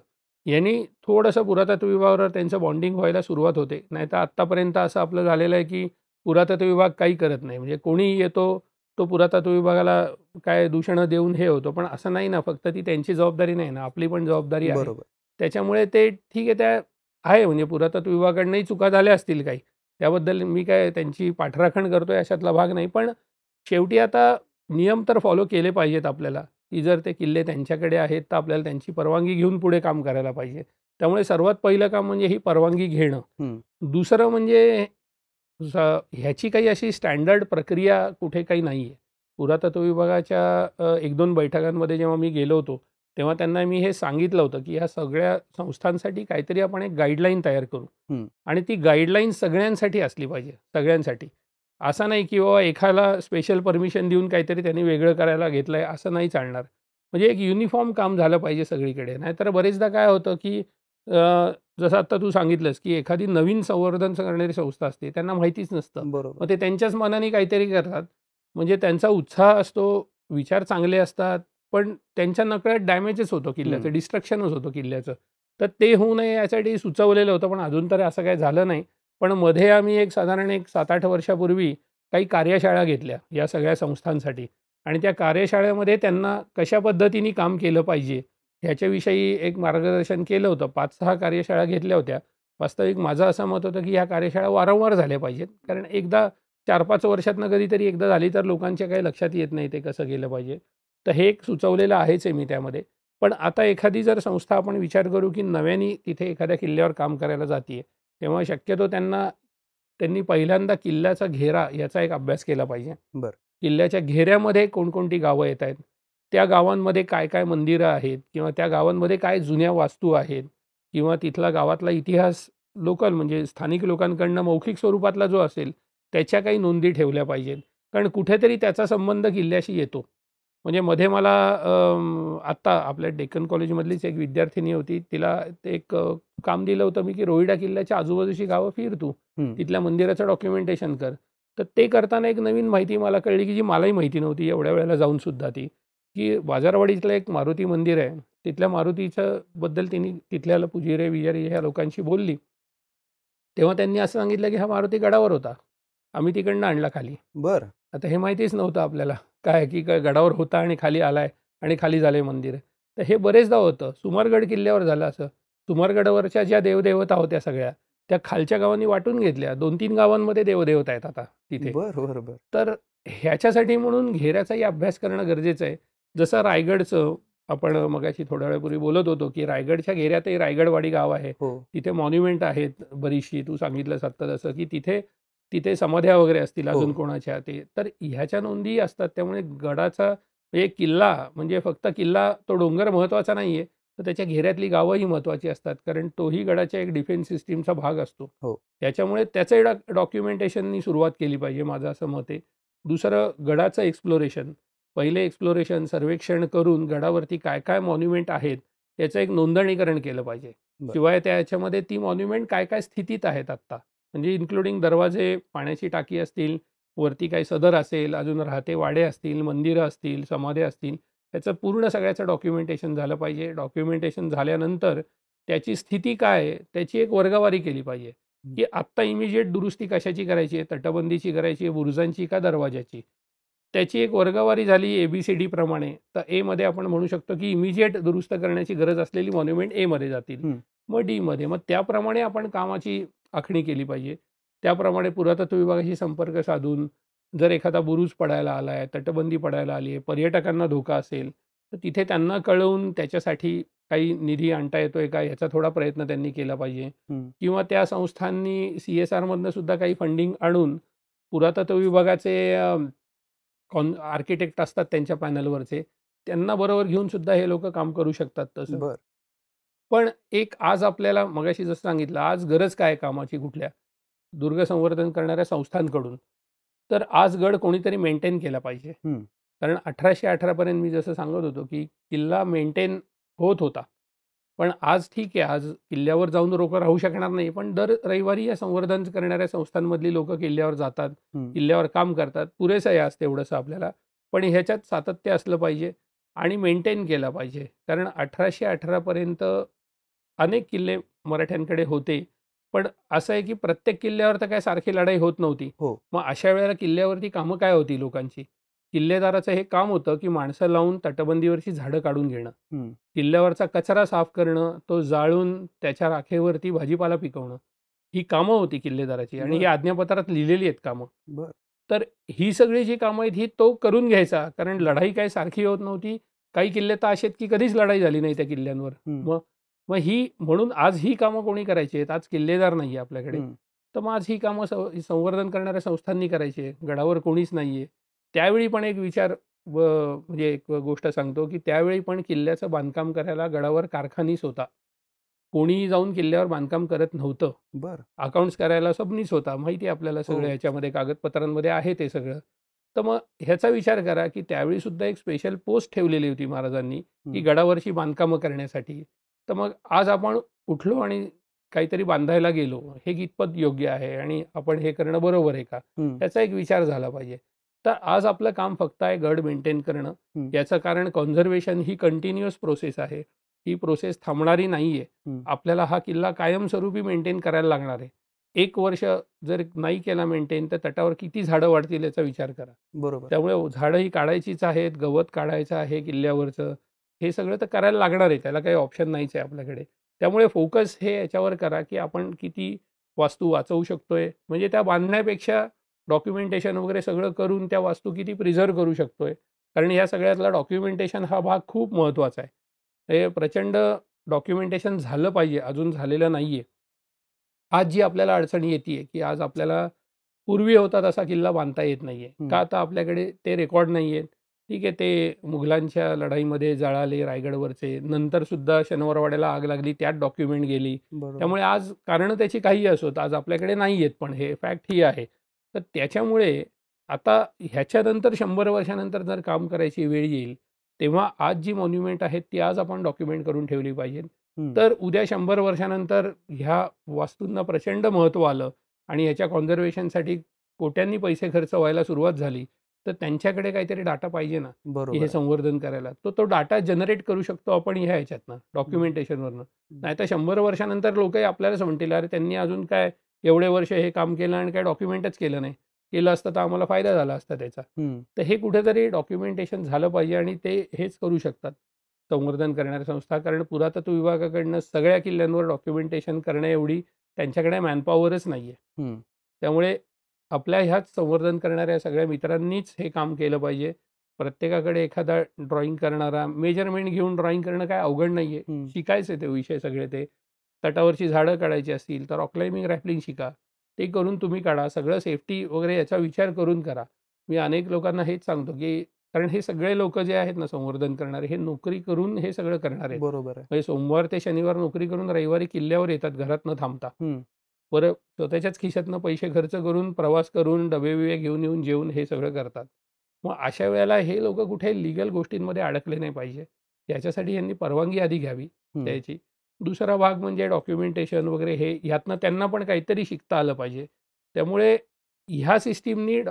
यांनी थोडंसं पुरातत्व विभागावर त्यांचं बॉन्डिंग व्हायला सुरुवात होते. नाहीतर आत्तापर्यंत असं आपलं झालेलं आहे की पुरातत्व विभाग काही करत नाही. म्हणजे कोणीही येतो, तो पुरातत्व विभागाला काय दूषणं देऊन हे होतं. पण असं नाही ना, फक्त ती त्यांची जबाबदारी नाही ना, आपली पण जबाबदारी आहे. बरोबर. त्याच्यामुळे ते ठीक आहे, त्या आहे म्हणजे पुरातत्व विभागाकडनंही चुका झाल्या असतील काही. त्याबद्दल मी काय त्यांची पाठराखण करतोय अशातला भाग नाही. पण शेवटी आता नियम तर फॉलो केले पाहिजेत आपल्याला, की जर ते किल्ले त्यांच्याकडे आहेत, तर आपल्याला त्यांची परवानगी घेऊन पुढे काम करायला पाहिजे. त्यामुळे सर्वात पहिलं काम म्हणजे ही परवानगी घेणं. हं. दुसरं म्हणजे ह्याची काही अशी स्टँडर्ड प्रक्रिया कुठे काही नाही आहे. पुरातत्व विभागाच्या 1-2 बैठकांमध्ये जेव्हा मी गेलो होतो, तेव्हा त्यांना मी हे सांगितलं होतं, की ह्या सगळ्या संस्थांसाठी काहीतरी आपण एक गाईडलाईन तयार करू. हं. आणि ती गाईडलाईन सगळ्यांसाठी असली पाहिजे, सगळ्यांसाठी. असं नाही की बाबा एखादा स्पेशल परमिशन देऊन काहीतरी त्यांनी वेगळं करायला घेतलं आहे, असं नाही चालणार. म्हणजे एक युनिफॉर्म काम झालं पाहिजे सगळीकडे. नाहीतर बरेचदा काय होतं, की जसं आत्ता तू सांगितलंस, की एखादी नवीन संवर्धन करणारी संस्था असते, त्यांना माहितीच नसतं. बरोबर. मग ते त्यांच्याच मनाने काहीतरी करतात. म्हणजे त्यांचा उत्साह असतो, विचार चांगले असतात, पण त्यांच्या नकळत डॅमेजच होतो किल्ल्याचं, डिस्ट्रक्शनच होतं किल्ल्याचं. तर ते होऊ नये यासाठी सुचवलेलं होतं, पण अजून तरी असं काही झालं नाही. पण मध्ये आम्ही साधारण 7-8 वर्षापूर्वी काही कार्यशाळा घेतल्या या सगळ्या संस्थांसाठी आणि त्या कार्यशाळेमध्ये त्यांना कशा पद्धतीने काम केलं पाहिजे ह्याच्याविषयी एक मार्गदर्शन केलं होतं. 5-6 कार्यशाळा घेतल्या होत्या. वास्तविक माझं असं मत होतं, की ह्या कार्यशाळा वारंवार झाल्या पाहिजेत. कारण एकदा 4-5 वर्षातनं कधीतरी एकदा झाली तर लोकांच्या काही लक्षात येत नाही ते कसं केलं पाहिजे. तर हे एक सुचवलेलं आहेच आहे मी त्यामध्ये. पण आता एखादी जर संस्था आपण विचार करू, की नव्याने तिथे एखाद्या किल्ल्यावर काम करायला जाते आहे, तेव्हा शक्यतो त्यांनी पहिल्यांदा किल्ल्याचा घेरा याचा एक अभ्यास केला पाहिजे. बरं. किल्ल्याच्या घेऱ्यामध्ये कोणकोणती गावं येत आहेत, त्या गावांमध्ये काय काय मंदिरं आहेत किंवा त्या गावांमध्ये काय जुन्या वास्तू आहेत किंवा तिथला गावातला इतिहास लोकल म्हणजे स्थानिक लोकांकडनं मौखिक स्वरूपातला जो असेल त्याच्या काही नोंदी ठेवल्या पाहिजेत. कारण कुठेतरी त्याचा संबंध किल्ल्याशी येतो. म्हणजे मध्ये मला आत्ता आपल्या डेक्कन कॉलेजमधलीच एक विद्यार्थिनी होती. तिला ते एक काम दिलं होतं मी, की रोहिडा किल्ल्याच्या आजूबाजूची गावं फिर तू. हं. तिथल्या मंदिराचं डॉक्युमेंटेशन कर. तर ते करताना एक नवीन माहिती मला कळली, की जी मलाही माहिती नव्हती एवढ्या वेळेला जाऊनसुद्धा ती, की बाजारवाडीतलं एक मारुती मंदिर आहे. तिथल्या मारुतीच्या बद्दल तिने तिथल्या पुजारी-बिजारी ह्या लोकांशी बोलली. तेव्हा त्यांनी असं सांगितलं, की हा मारुती गडावर होता. आम्ही तिकडनं आणला खाली. बरं. आता हे माहितीच नव्हतं आपल्याला काय, की काय गडावर होता आणि खाली आलाय आणि खाली झालंय मंदिर. तर हे बरेचदा होतं. सुमारगड किल्ल्यावर झालं असं. सुमारगडावरच्या ज्या देवदेवता होत्या सगळ्या, त्या खालच्या गावांनी वाटून घेतल्या. 2-3 गावांमध्ये देवदेवता आहेत आता तिथे. बरं, बरं, बरं. तर ह्याच्यासाठी म्हणून घेऱ्याचाही अभ्यास करणं गरजेचं आहे. जसं रायगडचं आपण मगाशी थोड्या वेळापूर्वी बोलत होतो, की रायगडच्या घेऱ्यातही रायगडवाडी गाव आहे. हो. तिथे मॉन्युमेंट आहेत बरीचशी. तू सांगितलंस आत्ता तसं, की तिथे तिथे समाध्या वगैरे असतील हो. अजून कोणाच्या ते. तर ह्याच्या नोंदी असतात. त्यामुळे गडाचा म्हणजे किल्ला म्हणजे फक्त किल्ला तो डोंगर महत्त्वाचा नाही आहे, तर त्याच्या घेऱ्यातली गावंही महत्त्वाची असतात. कारण तोही गडाच्या एक डिफेन्स सिस्टीमचा भाग असतो. हो. त्याच्यामुळे त्याचंही डॉक्युमेंटेशननी सुरुवात केली पाहिजे माझं असं मत आहे. दुसरं गडाचं एक्सप्लोरेशन. पहिले एक्सप्लोरेशन, सर्वेक्षण करून गडावरती काय काय मॉन्युमेंट आहेत, याचं एक नोंदणीकरण केलं पाहिजे. बरं. शिवाय त्याच्यामध्ये ती मॉन्युमेंट काय काय स्थितीत आहेत आत्ता. म्हणजे इन्क्लुडिंग दरवाजे, पाण्याची टाकी असतील, वरती काही सदर असेल, अजून राहते वाडे असतील, मंदिरं असतील, समाध्या असतील, त्याचं पूर्ण सगळ्याचं डॉक्युमेंटेशन झालं पाहिजे. डॉक्युमेंटेशन झाल्यानंतर त्याची स्थिती काय आहे, त्याची एक वर्गवारी केली पाहिजे, की आत्ता इमिजिएट दुरुस्ती कशाची करायची आहे, तटबंदीची करायची आहे, बुरुजांची का दरवाजाची. त्याची एक वर्गवारी झाली ABCD प्रमाणे. तर Aमध्ये आपण म्हणू शकतो, की इमिजिएट दुरुस्त करण्याची गरज असलेली मॉन्युमेंट Aमध्ये जातील. हं. मग Dमध्ये. मग त्याप्रमाणे आपण कामाची आखणी केली पाहिजे. त्याप्रमाणे पुरातत्व विभागाशी संपर्क साधून जर एखादा बुरुज पडायला आला आहे, तटबंदी पडायला आली आहे, पर्यटकांना धोका असेल, तर तिथे त्यांना कळवून त्याच्यासाठी काही निधी आणता येतोय का, याचा थोडा प्रयत्न त्यांनी केला पाहिजे. हं. किंवा त्या संस्थांनी CSRमधनं सुद्धा काही फंडिंग आणून पुरातत्व विभागाचे आर्किटेक्ट असतात त्यांच्या पॅनलवरचे, त्यांना बरोबर घेऊन सुद्धा हे लोक काम करू शकतात तसं. बर पण एक आज आपल्याला मगाशी जसं सांगितलं, आज गरज काय कामाची कुठल्या दुर्ग संवर्धन करणाऱ्या संस्थांकडून, तर आज गड कोणीतरी मेंटेन केला पाहिजे. हम्म. कारण 1818 पर्यंत मी जसं सांगत होतो की किल्ला मेंटेन होत होता. पण आज ठीक आहे, आज किल्ल्यावर जाऊन लोक राहू शकणार नाही, पण दर रविवारी या संवर्धन करणाऱ्या संस्थांमधली लोक किल्ल्यावर जातात, हम्म. किल्ल्यावर काम करतात. पुरेसं आहे आज तेवढंसं आपल्याला, पण ह्याच्यात सातत्य असलं पाहिजे आणि मेंटेन केला पाहिजे. कारण 1818 पर्यंत अनेक किल्ले मराठ्यांकडे होते, पण असं आहे की प्रत्येक किल्ल्यावर तर काय सारखी लढाई होत नव्हती. हो. मग अशा वेळेला किल्ल्यावरती कामं काय होती लोकांची? किल्लेदाराचं हे काम होतं की माणसं लावून तटबंदीवरची झाडं काढून घेणं, हम्म. किल्ल्यावरचा कचरा साफ करणं, तो जाळून त्याच्या राखेवरती भाजीपाला पिकवणं, ही कामं होती किल्लेदाराची आणि ही बरं. आज्ञापत्रात लिहिलेली आहेत कामं. बर तर ही सगळी जी कामं आहेत ही तो करून घ्यायचा, कारण लढाई काय सारखी होत नव्हती. काही किल्ले तर असे आहेत की कधीच लढाई झाली नाही त्या किल्ल्यांवर. हम्म. मग मग ही म्हणून आज ही कामं कोणी करायची आहेत? आज किल्लेदार नाही आहे आपल्याकडे. हम्म. तर मग आज ही कामं संवर्धन करणाऱ्या संस्थांनी करायची आहे. गडावर कोणीच नाही आहे. त्यावेळी पण एक विचार म्हणजे एक गोष्ट सांगतो की त्यावेळी पण किल्ल्याचं बांधकाम करायला गडावर कारखानीच होता. कोणीही जाऊन किल्ल्यावर बांधकाम करत नव्हतं. बर अकाउंट्स करायला सबनीच होता. माहिती आहे आपल्याला सगळं, हो. ह्याच्यामध्ये कागदपत्रांमध्ये आहे ते सगळं. तर मग ह्याचा विचार करा की त्यावेळी सुद्धा एक स्पेशल पोस्ट ठेवलेली होती महाराजांनी की हम्म. गडावरची बांधकामं करण्यासाठी. तर मग आज आपण उठलो आणि काहीतरी बांधायला गेलो, हे कितपत योग्य आहे आणि आपण हे करणं बरोबर आहे का, हम्म. याचा एक विचार झाला पाहिजे. तर आज आपलं काम फक्त आहे गड मेंटेन करणं. हम्म. याचं कारण कॉन्झर्वेशन ही कंटिन्युअस प्रोसेस आहे. ही प्रोसेस थांबणारी नाही आहे. हम्म. आपल्याला हा किल्ला कायमस्वरूपी मेंटेन करायला लागणार आहे. 1 वर्ष जर नाही केला मेंटेन, तर तटावर किती झाडं वाढतील याचा विचार करा. बरोबर त्यामुळे झाडं ही काढायचीच आहेत, गवत काढायचं आहे किल्ल्यावरचं, हे सगळं तर करायला लागणार आहे. त्याला काही ऑप्शन नाहीच आहे आपल्याकडे. त्यामुळे फोकस हे याच्यावर करा की आपण किती वास्तू वाचवू शकतोय, म्हणजे त्या बांधण्यापेक्षा डॉक्युमेंटेशन वगैरे सगळं करून त्या वास्तू किती प्रिझर्व्ह करू शकतोय. कारण ह्या सगळ्यातला डॉक्युमेंटेशन हा भाग खूप महत्त्वाचा आहे. हे प्रचंड डॉक्युमेंटेशन झालं पाहिजे, अजून झालेलं नाही आहे. आज जी आपल्याला अडचण येते आहे की आज आपल्याला पूर्वी होता तसा किल्ला बांधता येत नाही आहे. का? तर आपल्याकडे ते रेकॉर्ड नाही आहेत. ठीक आहे, ते मुघलांच्या लढाईमध्ये जळाले रायगडवरचे, नंतरसुद्धा शनिवारवाड्याला आग लागली, त्यात डॉक्युमेंट गेली. बरोबर त्यामुळे आज कारणं त्याची काहीही असोत, आज आपल्याकडे नाही आहेत, पण हे फॅक्ट ही आहे. तर त्याच्यामुळे आता ह्याच्यानंतर 100 वर्षानंतर जर काम करायची वेळ येईल, तेव्हा आज जी मॉन्युमेंट आहेत ती आज आपण डॉक्युमेंट करून ठेवली पाहिजेत. हम्म. तर उद्या 100 वर्षानंतर ह्या वास्तूंना प्रचंड महत्त्व आलं आणि ह्याच्या कॉन्झर्वेशनसाठी कोट्यांनी पैसे खर्च व्हायला सुरुवात झाली, तर त्यांच्याकडे काहीतरी डाटा पाहिजे ना, की बरोबर हे आहे. संवर्धन करायला. तो डाटा जनरेट करू शकतो आपण ह्या ह्याच्यातनं, डॉक्युमेंटेशनवरनं. नाहीतर 100 वर्षानंतर लोकही आपल्यालाच म्हणतील, "अरे, त्यांनी अजून काय एवढे वर्ष हे काम केलं आणि काय डॉक्युमेंटच केलं नाही. केलं असतं तर आम्हाला फायदा झाला असता त्याचा." हम्म. तर हे कुठेतरी डॉक्युमेंटेशन झालं पाहिजे आणि ते हेच करू शकतात संवर्धन करणाऱ्या संस्था. कारण पुरातत्व विभागाकडनं सगळ्या किल्ल्यांवर डॉक्युमेंटेशन करण्याएवढी त्यांच्याकडे मॅनपॉवरच नाही आहे. हम्म. त्यामुळे आपल्या ह्याच संवर्धन करणाऱ्या सगळ्या मित्रांनीच हे काम केलं पाहिजे. प्रत्येकाकडे एखादा ड्रॉइंग करणारा, मेजरमेंट घेऊन ड्रॉइंग करणं काय अवघड नाही आहे. हम्म. शिकायचे ते विषय सगळे. ते तटावरची झाडं काढायची असतील तर रॉक क्लाइम्बिंग, रॅपलिंग शिका. ते करून तुम्ही काढा. सगळं सेफ्टी वगैरे याचा विचार करून करा. मी अनेक लोकांना हेच सांगतो की कारण हे सगळे लोकं जे आहेत ना संवर्धन करणारे, हे नोकरी करून हे सगळं करणार आहेत. बरोबर आहे. म्हणजे सोमवार ते शनिवार नोकरी करून रविवारी किल्ल्यावर येतात घरात न थांबता. हम्म. बरं, स्वतःच्याच खिशातनं पैसे खर्च करून, प्रवास करून, डबे-बिबे घेऊन येऊन जेवून हे सगळं करतात. मग अशा वेळेला हे लोकं कुठे लीगल गोष्टींमध्ये अडकले नाही पाहिजे. याच्यासाठी यांनी परवानगी आधी घ्यावी हम्म. त्याची. दुसरा भाग म्हणजे डॉक्युमेंटेशन वगैरे हे ह्यातनं त्यांना पण काहीतरी शिकता आलं पाहिजे. त्यामुळे ह्या सिस्टीमनी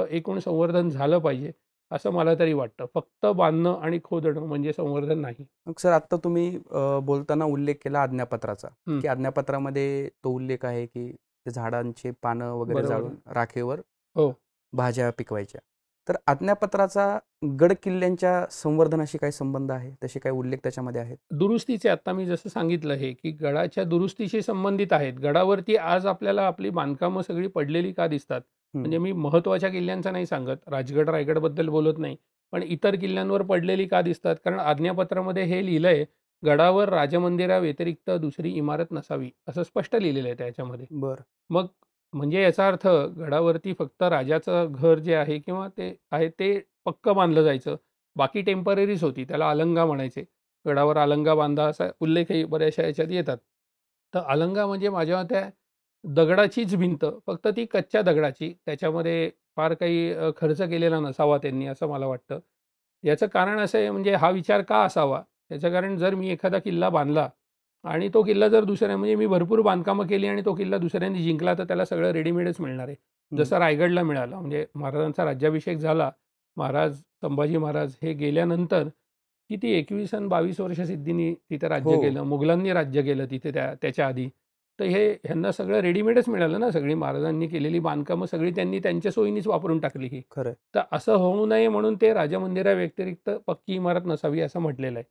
एकूण संवर्धन झालं पाहिजे, असं मला तरी वाटतं. फक्त बांधणं आणि खोदणं म्हणजे संवर्धन नाही. मग सर, आत्ता तुम्ही बोलताना उल्लेख केला आज्ञापत्राचा, हं. की आज्ञापत्रामध्ये तो उल्लेख आहे की ते झाडांचे पानं वगैरे बरोबर. जाळून राखेवर हो. भाज्या पिकवायच्या. तर आज्ञापत्राचा गड किल्ल्यांच्या संवर्धनाशी काय संबंध आहे? तसे काही उल्लेख त्याच्यामध्ये आहेत? दुरुस्तीचे आत्ता मी जसं सांगितलं हे, की गडाच्या दुरुस्तीशी संबंधित आहेत. गडावरती आज आपल्याला आपली बांधकामं सगळी पडलेली का दिसतात? म्हणजे मी महत्त्वाच्या किल्ल्यांचं नाही सांगत, राजगड, रायगडबद्दल बोलत नाही. पण इतर किल्ल्यांवर पडलेली का दिसतात? कारण आज्ञापत्रामध्ये हे लिहिलंय, गडावर राजमंदिराव्यतिरिक्त दुसरी इमारत नसावी, असं स्पष्ट लिहिलेलं आहे त्याच्यामध्ये. बरं. मग म्हणजे याचा अर्थ गडावरती फक्त राजाचं घर जे आहे किंवा ते आहे ते पक्क बांधलं जायचं, बाकी टेम्पररीच होती. त्याला अलंगा म्हणायचे. गडावर अलंगा बांधा असा उल्लेखही बऱ्याचशा याच्यात येतात. तर अलंगा म्हणजे माझ्या मते दगडाचीच भिंत, फक्त ती कच्च्या दगडाची. त्याच्यामध्ये फार काही खर्च केलेला नसावा त्यांनी, असं मला वाटतं. याचं कारण असं आहे, म्हणजे हा विचार का असावा? याचं कारण, जर मी एखादा किल्ला बांधला आणि तो किल्ला जर दुसऱ्या, म्हणजे मी भरपूर बांधकामं केली आणि तो किल्ला दुसऱ्यांनी जिंकला, तर त्याला सगळं रेडीमेडच मिळणार आहे. जसं रायगडला मिळालं. म्हणजे महाराजांचा राज्याभिषेक झाला, महाराज संभाजी महाराज हे गेल्यानंतर किती 21 आणि 22 वर्ष सिद्धींनी तिथे राज्य हो. केलं. मुघलांनी राज्य केलं तिथे त्याच्या आधी. तर ह्यांना सगळं रेडीमेडच मिळालं ना. सगळी महाराजांनी केलेली बांधकामं सगळी त्यांनी त्यांच्या सोयीनीच वापरून टाकली ही. खरं. तर असं होऊ नये म्हणून ते राजमंदिराव्यतिरिक्त पक्की इमारत नसावी असं म्हटलेलं आहे.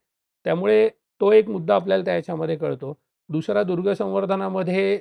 त्यामुळे तो एक मुद्दा आपल्याला त्याच्यामध्ये कळतो. दुसरा, दुर्ग संवर्धनामध्ये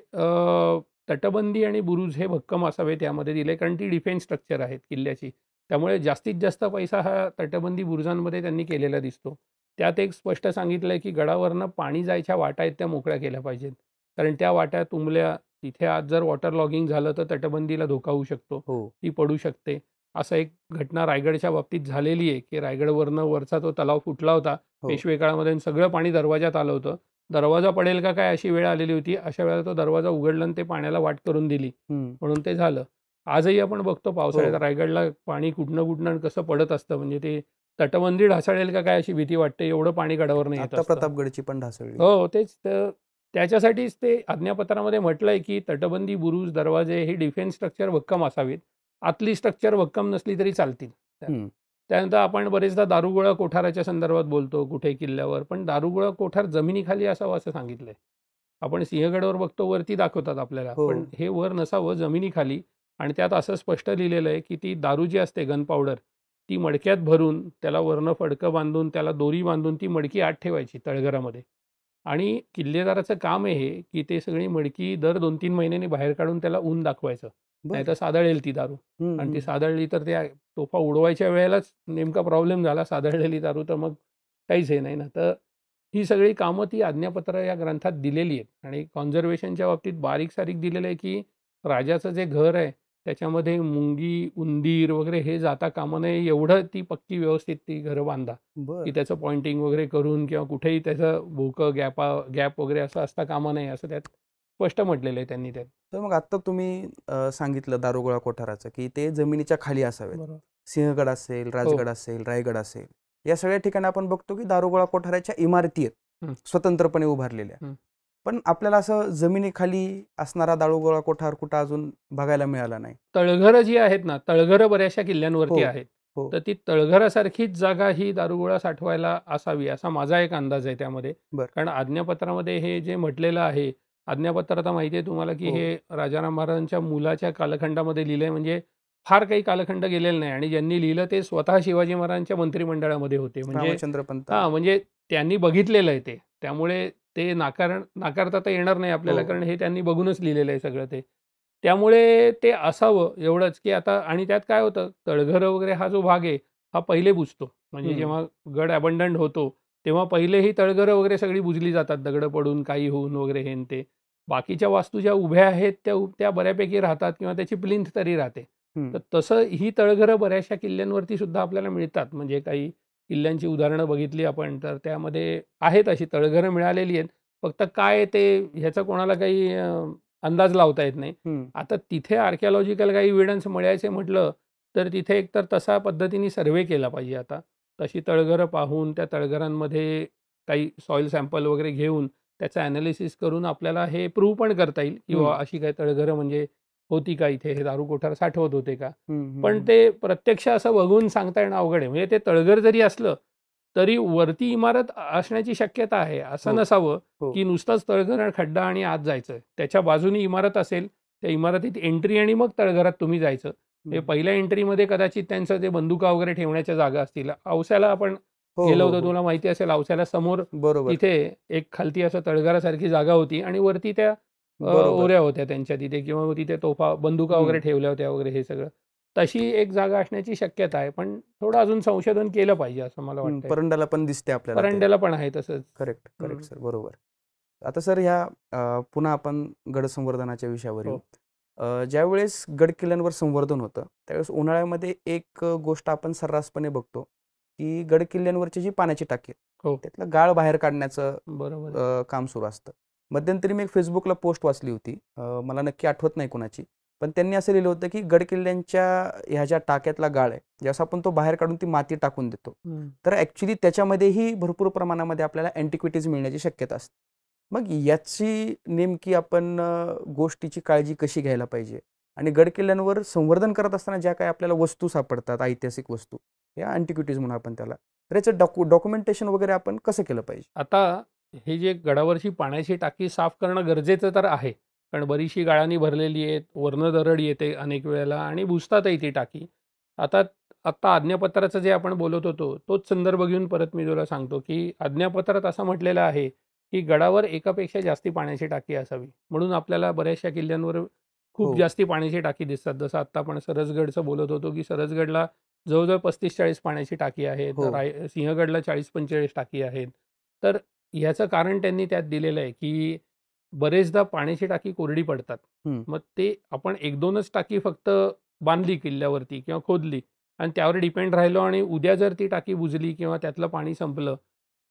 तटबंदी आणि बुरुज हे भक्कम असावेत यामध्ये दिले, कारण ती डिफेन्स स्ट्रक्चर आहेत किल्ल्याची. त्यामुळे जास्तीत जास्त पैसा हा तटबंदी बुरुजांमध्ये त्यांनी केलेला दिसतो. त्यात एक स्पष्ट सांगितलं आहे की गडावरनं पाणी जायच्या वाटा आहेत त्या मोकळ्या केल्या पाहिजेत, कारण त्या वाट्या तुंबल्या, तिथे आज जर वॉटर लॉगिंग झालं तर तटबंदीला धोका होऊ शकतो, हो. ती पडू शकते. असं एक घटना रायगडच्या बाबतीत झालेली आहे की रायगडवरनं वरचा तो तलाव फुटला होता हो. पेशवे काळामध्ये आणि सगळं पाणी दरवाजात आलं होतं. दरवाजा पडेल का काय अशी वेळ आलेली होती. अशा वेळेला तो दरवाजा उघडला आणि ते पाण्याला वाट करून दिली, म्हणून ते झालं. आजही आपण बघतो पावसाळ्यात हो. रायगडला पाणी कुठनं कुठनं आणि कसं पडत असतं. म्हणजे ते तटबंदी ढासळेल का काय अशी भीती वाटते, एवढं पाणी गडावरनं येत आता असतं. प्रतापगडची पण ढासळली. हो, तेच तर. त्याच्यासाठीच ते आज्ञापत्रामध्ये म्हटलंय की तटबंदी, बुरुज, दरवाजे हे डिफेन्स स्ट्रक्चर भक्कम असावीत. आतली स्ट्रक्चर भक्कम नसली तरी चालतील. हं. त्यानंतर आपण बरेचदा दारुगोळा कोठाराच्या संदर्भात बोलतो कुठे किल्ल्यावर, पण दारुगोळा कोठार जमिनीखाली असावं असं सांगितलंय. आपण सिंहगडावर बघतो वरती दाखवतात आपल्याला, हो. पण हे वर नसावं, जमिनीखाली. आणि त्यात असं स्पष्ट लिहिलेलं आहे की ती दारू जी असते, गन पावडर, ती मडक्यात भरून त्याला वरनं फडकं बांधून त्याला दोरी बांधून ती मडकी आत ठेवायची तळघरामध्ये. आणि किल्लेदाराचं काम आहे हे, की ते सगळी मडकी दर 2-3 महिन्यांनी बाहेर काढून त्याला ऊन दाखवायचं. नाहीतर सादळेल ती दारू. आणि ती सादळली तर त्या तोफा उडवायच्या वेळेलाच नेमका प्रॉब्लेम झाला. सादळलेली दारू तर मग काहीच हे नाही ना. तर ही सगळी कामं ती आज्ञापत्र या ग्रंथात दिलेली आहेत. आणि कॉन्झर्वेशनच्या बाबतीत बारीक-सारीक दिलेलं आहे की राजाचं जे घर आहे त्याच्यामध्ये मुंगी, उंदीर वगैरे हे जाता कामा नये, एवढं ती पक्की व्यवस्थित ती घरं बांधा, की त्याचं पॉइंटिंग वगैरे करून किंवा कुठेही त्याचं भोकं गॅप वगैरे असं असता कामा नये, असं त्यात स्पष्ट म्हटलेलं आहे त्यांनी त्यात. तर मग आता तुम्ही सांगितलं दारुगोळा कोठाराचं की ते जमिनीच्या खाली असावेत. बरोबर. सिंहगड असेल, राजगड असेल, रायगड असेल, या सगळ्या ठिकाणी आपण बघतो की दारुगोळा कोठाराच्या इमारती आहेत स्वतंत्रपणे उभारलेल्या. पण आपल्याला असं जमिनीखाली असणारा दारुगोळा कोठार कुठं अजून बघायला मिळाला नाही. तळघरं जी आहेत ना, तळघरं बऱ्याचशा किल्ल्यांवरती आहेत. हो. तर ती तळघरासारखीच जागा ही दारुगोळा साठवायला असावी असा माझा एक अंदाज आहे त्यामध्ये. बरं. कारण आज्ञापत्रामध्ये हे जे म्हटलेलं आहे, आज्ञापत्र आता माहिती आहे तुम्हाला की हे राजाराम महाराजांच्या मुलाच्या कालखंडामध्ये लिहिलंय. म्हणजे फार काही कालखंड गेलेला नाही. आणि ज्यांनी लिहिलं ते स्वतः शिवाजी महाराजांच्या मंत्रिमंडळामध्ये होते. म्हणजे रामचंद्र पंत. म्हणजे त्यांनी बघितलेलं आहे ते. त्यामुळे ते नाकारता तर येणार नाही आपल्याला, कारण हे त्यांनी बघूनच लिहिलेलं आहे सगळं ते. त्यामुळे ते असावं एवढंच, की आता. आणि त्यात काय होतं, तळघरं वगैरे हा जो भाग आहे हा पहिले बुजतो. म्हणजे जेव्हा गड अबंडंट होतो तेव्हा पहिले ही तळघरं वगैरे सगळी बुजली जातात, दगडं पडून काही होऊन वगैरे हे ते. बाकीच्या वास्तू ज्या उभ्या आहेत त्या बऱ्यापैकी राहतात किंवा त्याची प्लिंथ तरी राहते. तर तसं ही तळघरं बऱ्याचशा किल्ल्यांवरती सुद्धा आपल्याला मिळतात. म्हणजे काही किल्ल्यांची उदाहरणं बघितली आपण तर त्यामध्ये आहेत अशी तळघरं मिळालेली आहेत. फक्त काय ते ह्याचा कोणाला काही अंदाज लावता येत नाही. आता तिथे आर्किओलॉजिकल काही एव्हिडन्स मिळायचे म्हटलं तर तिथे एकतर तसा पद्धतीने सर्व्हे केला पाहिजे. आता तशी तळघरं पाहून त्या तळघरांमध्ये काही सॉईल सॅम्पल वगैरे घेऊन त्याचं ॲनालिसिस करून आपल्याला हे प्रूव्ह पण करता येईल की अशी काही तळघरं म्हणजे होती का इथे, हे दारू कोठार साठवत होते का. पण ते प्रत्यक्ष असं बघून सांगता येणं अवघड आहे. म्हणजे ते तळघर जरी असलं तरी वरती इमारत असण्याची शक्यता आहे. असं नसावं की नुसतंच तळघर, खड्डा आणि आत जायचं. त्याच्या बाजूनी इमारत असेल, त्या इमारतीत एंट्री आणि मग तळघरात तुम्ही जायचं. म्हणजे पहिल्या एंट्रीमध्ये कदाचित त्यांचं ते बंदुका वगैरे ठेवण्याच्या जागा असतील. औस्याला आपण गेलो होतो, तुला माहिती असेल, औस्याला समोर तिथे एक खालती असं तळघरासारखी जागा होती आणि वरती त्या ओऱ्या होत्या त्यांच्या तिथे, किंवा तिथे तोफा, बंदुका वगैरे ठेवल्या होत्या वगैरे हे सगळं. तशी एक जागा असण्याची शक्यता आहे. पण थोडं अजून संशोधन केलं पाहिजे असं मला वाटतं. परंड्याला पण दिसते आपल्याला. परंड्याला पण आहे तसंच. करेक्ट सर, बरोबर. आता सर ह्या पुन्हा आपण गड संवर्धनाच्या विषयावर येऊ. ज्यावेळेस गड किल्ल्यांवर संवर्धन होतं त्यावेळेस उन्हाळ्यामध्ये एक गोष्ट आपण सर्रासपणे बघतो की गड किल्ल्यांवरची जी पाण्याची टाकी आहे, हो त्यातलं गाळ बाहेर काढण्याचं बरोबर आहे. काम सुरू असतं. मध्यंतरी मी एक फेसबुकला पोस्ट वाचली होती, मला नक्की आठवत नाही कुणाची, पण त्यांनी असं लिहिलं होतं की गड किल्ल्यांच्या ह्या ज्या टाक्यातला गाळ आहे, जसं आपण तो बाहेर काढून ती माती टाकून देतो, हम्म. तर ॲक्च्युली त्याच्यामध्येही भरपूर प्रमाणामध्ये आपल्याला अँटिक्विटीज मिळण्याची शक्यता असते. मग याची नेमकी आपण गोष्टीची काळजी कशी घ्यायला पाहिजे आणि गड किल्ल्यांवर संवर्धन करत असताना ज्या काही आपल्याला वस्तू सापडतात, ऐतिहासिक वस्तू, या अँटिक्विटीज म्हणून आपण त्याला, तर याचं डॉक्युमेंटेशन वगैरे आपण कसं केलं पाहिजे? आता हे जे गडावरची पाण्याची टाकी साफ करणं गरजेचं तर आहे, कारण बरीचशी गाळानी भरलेली आहेत, वरनं दरड येते अनेक वेळेला आणि बुजतातही ती टाकी. आता आत्ता आज्ञापत्राचं जे आपण बोलत होतो तोच संदर्भ घेऊन परत मी तुला सांगतो की आज्ञापत्रात असं म्हटलेलं आहे की गडावर एकापेक्षा जास्ती पाण्याची टाकी असावी, म्हणून आपल्याला बऱ्याचशा किल्ल्यांवर खूप हो. जास्ती पाण्याची टाकी दिसतात. जसं आत्ता आपण सरसगडचं बोलत होतो की सरसगडला जवळजवळ 35-40 पाण्याची टाकी आहे, हो. तर सिंहगडला 40-45 टाकी आहेत. तर ह्याचं कारण त्यांनी त्यात दिलेलं आहे की बरेचदा पाण्याची टाकी कोरडी पडतात. हं. मग ते आपण 1-2च टाकी फक्त बांधली किल्ल्यावरती किंवा खोदली आणि त्यावर डिपेंड राहिलो आणि उद्या जर ती टाकी बुजली किंवा त्यातलं पाणी संपलं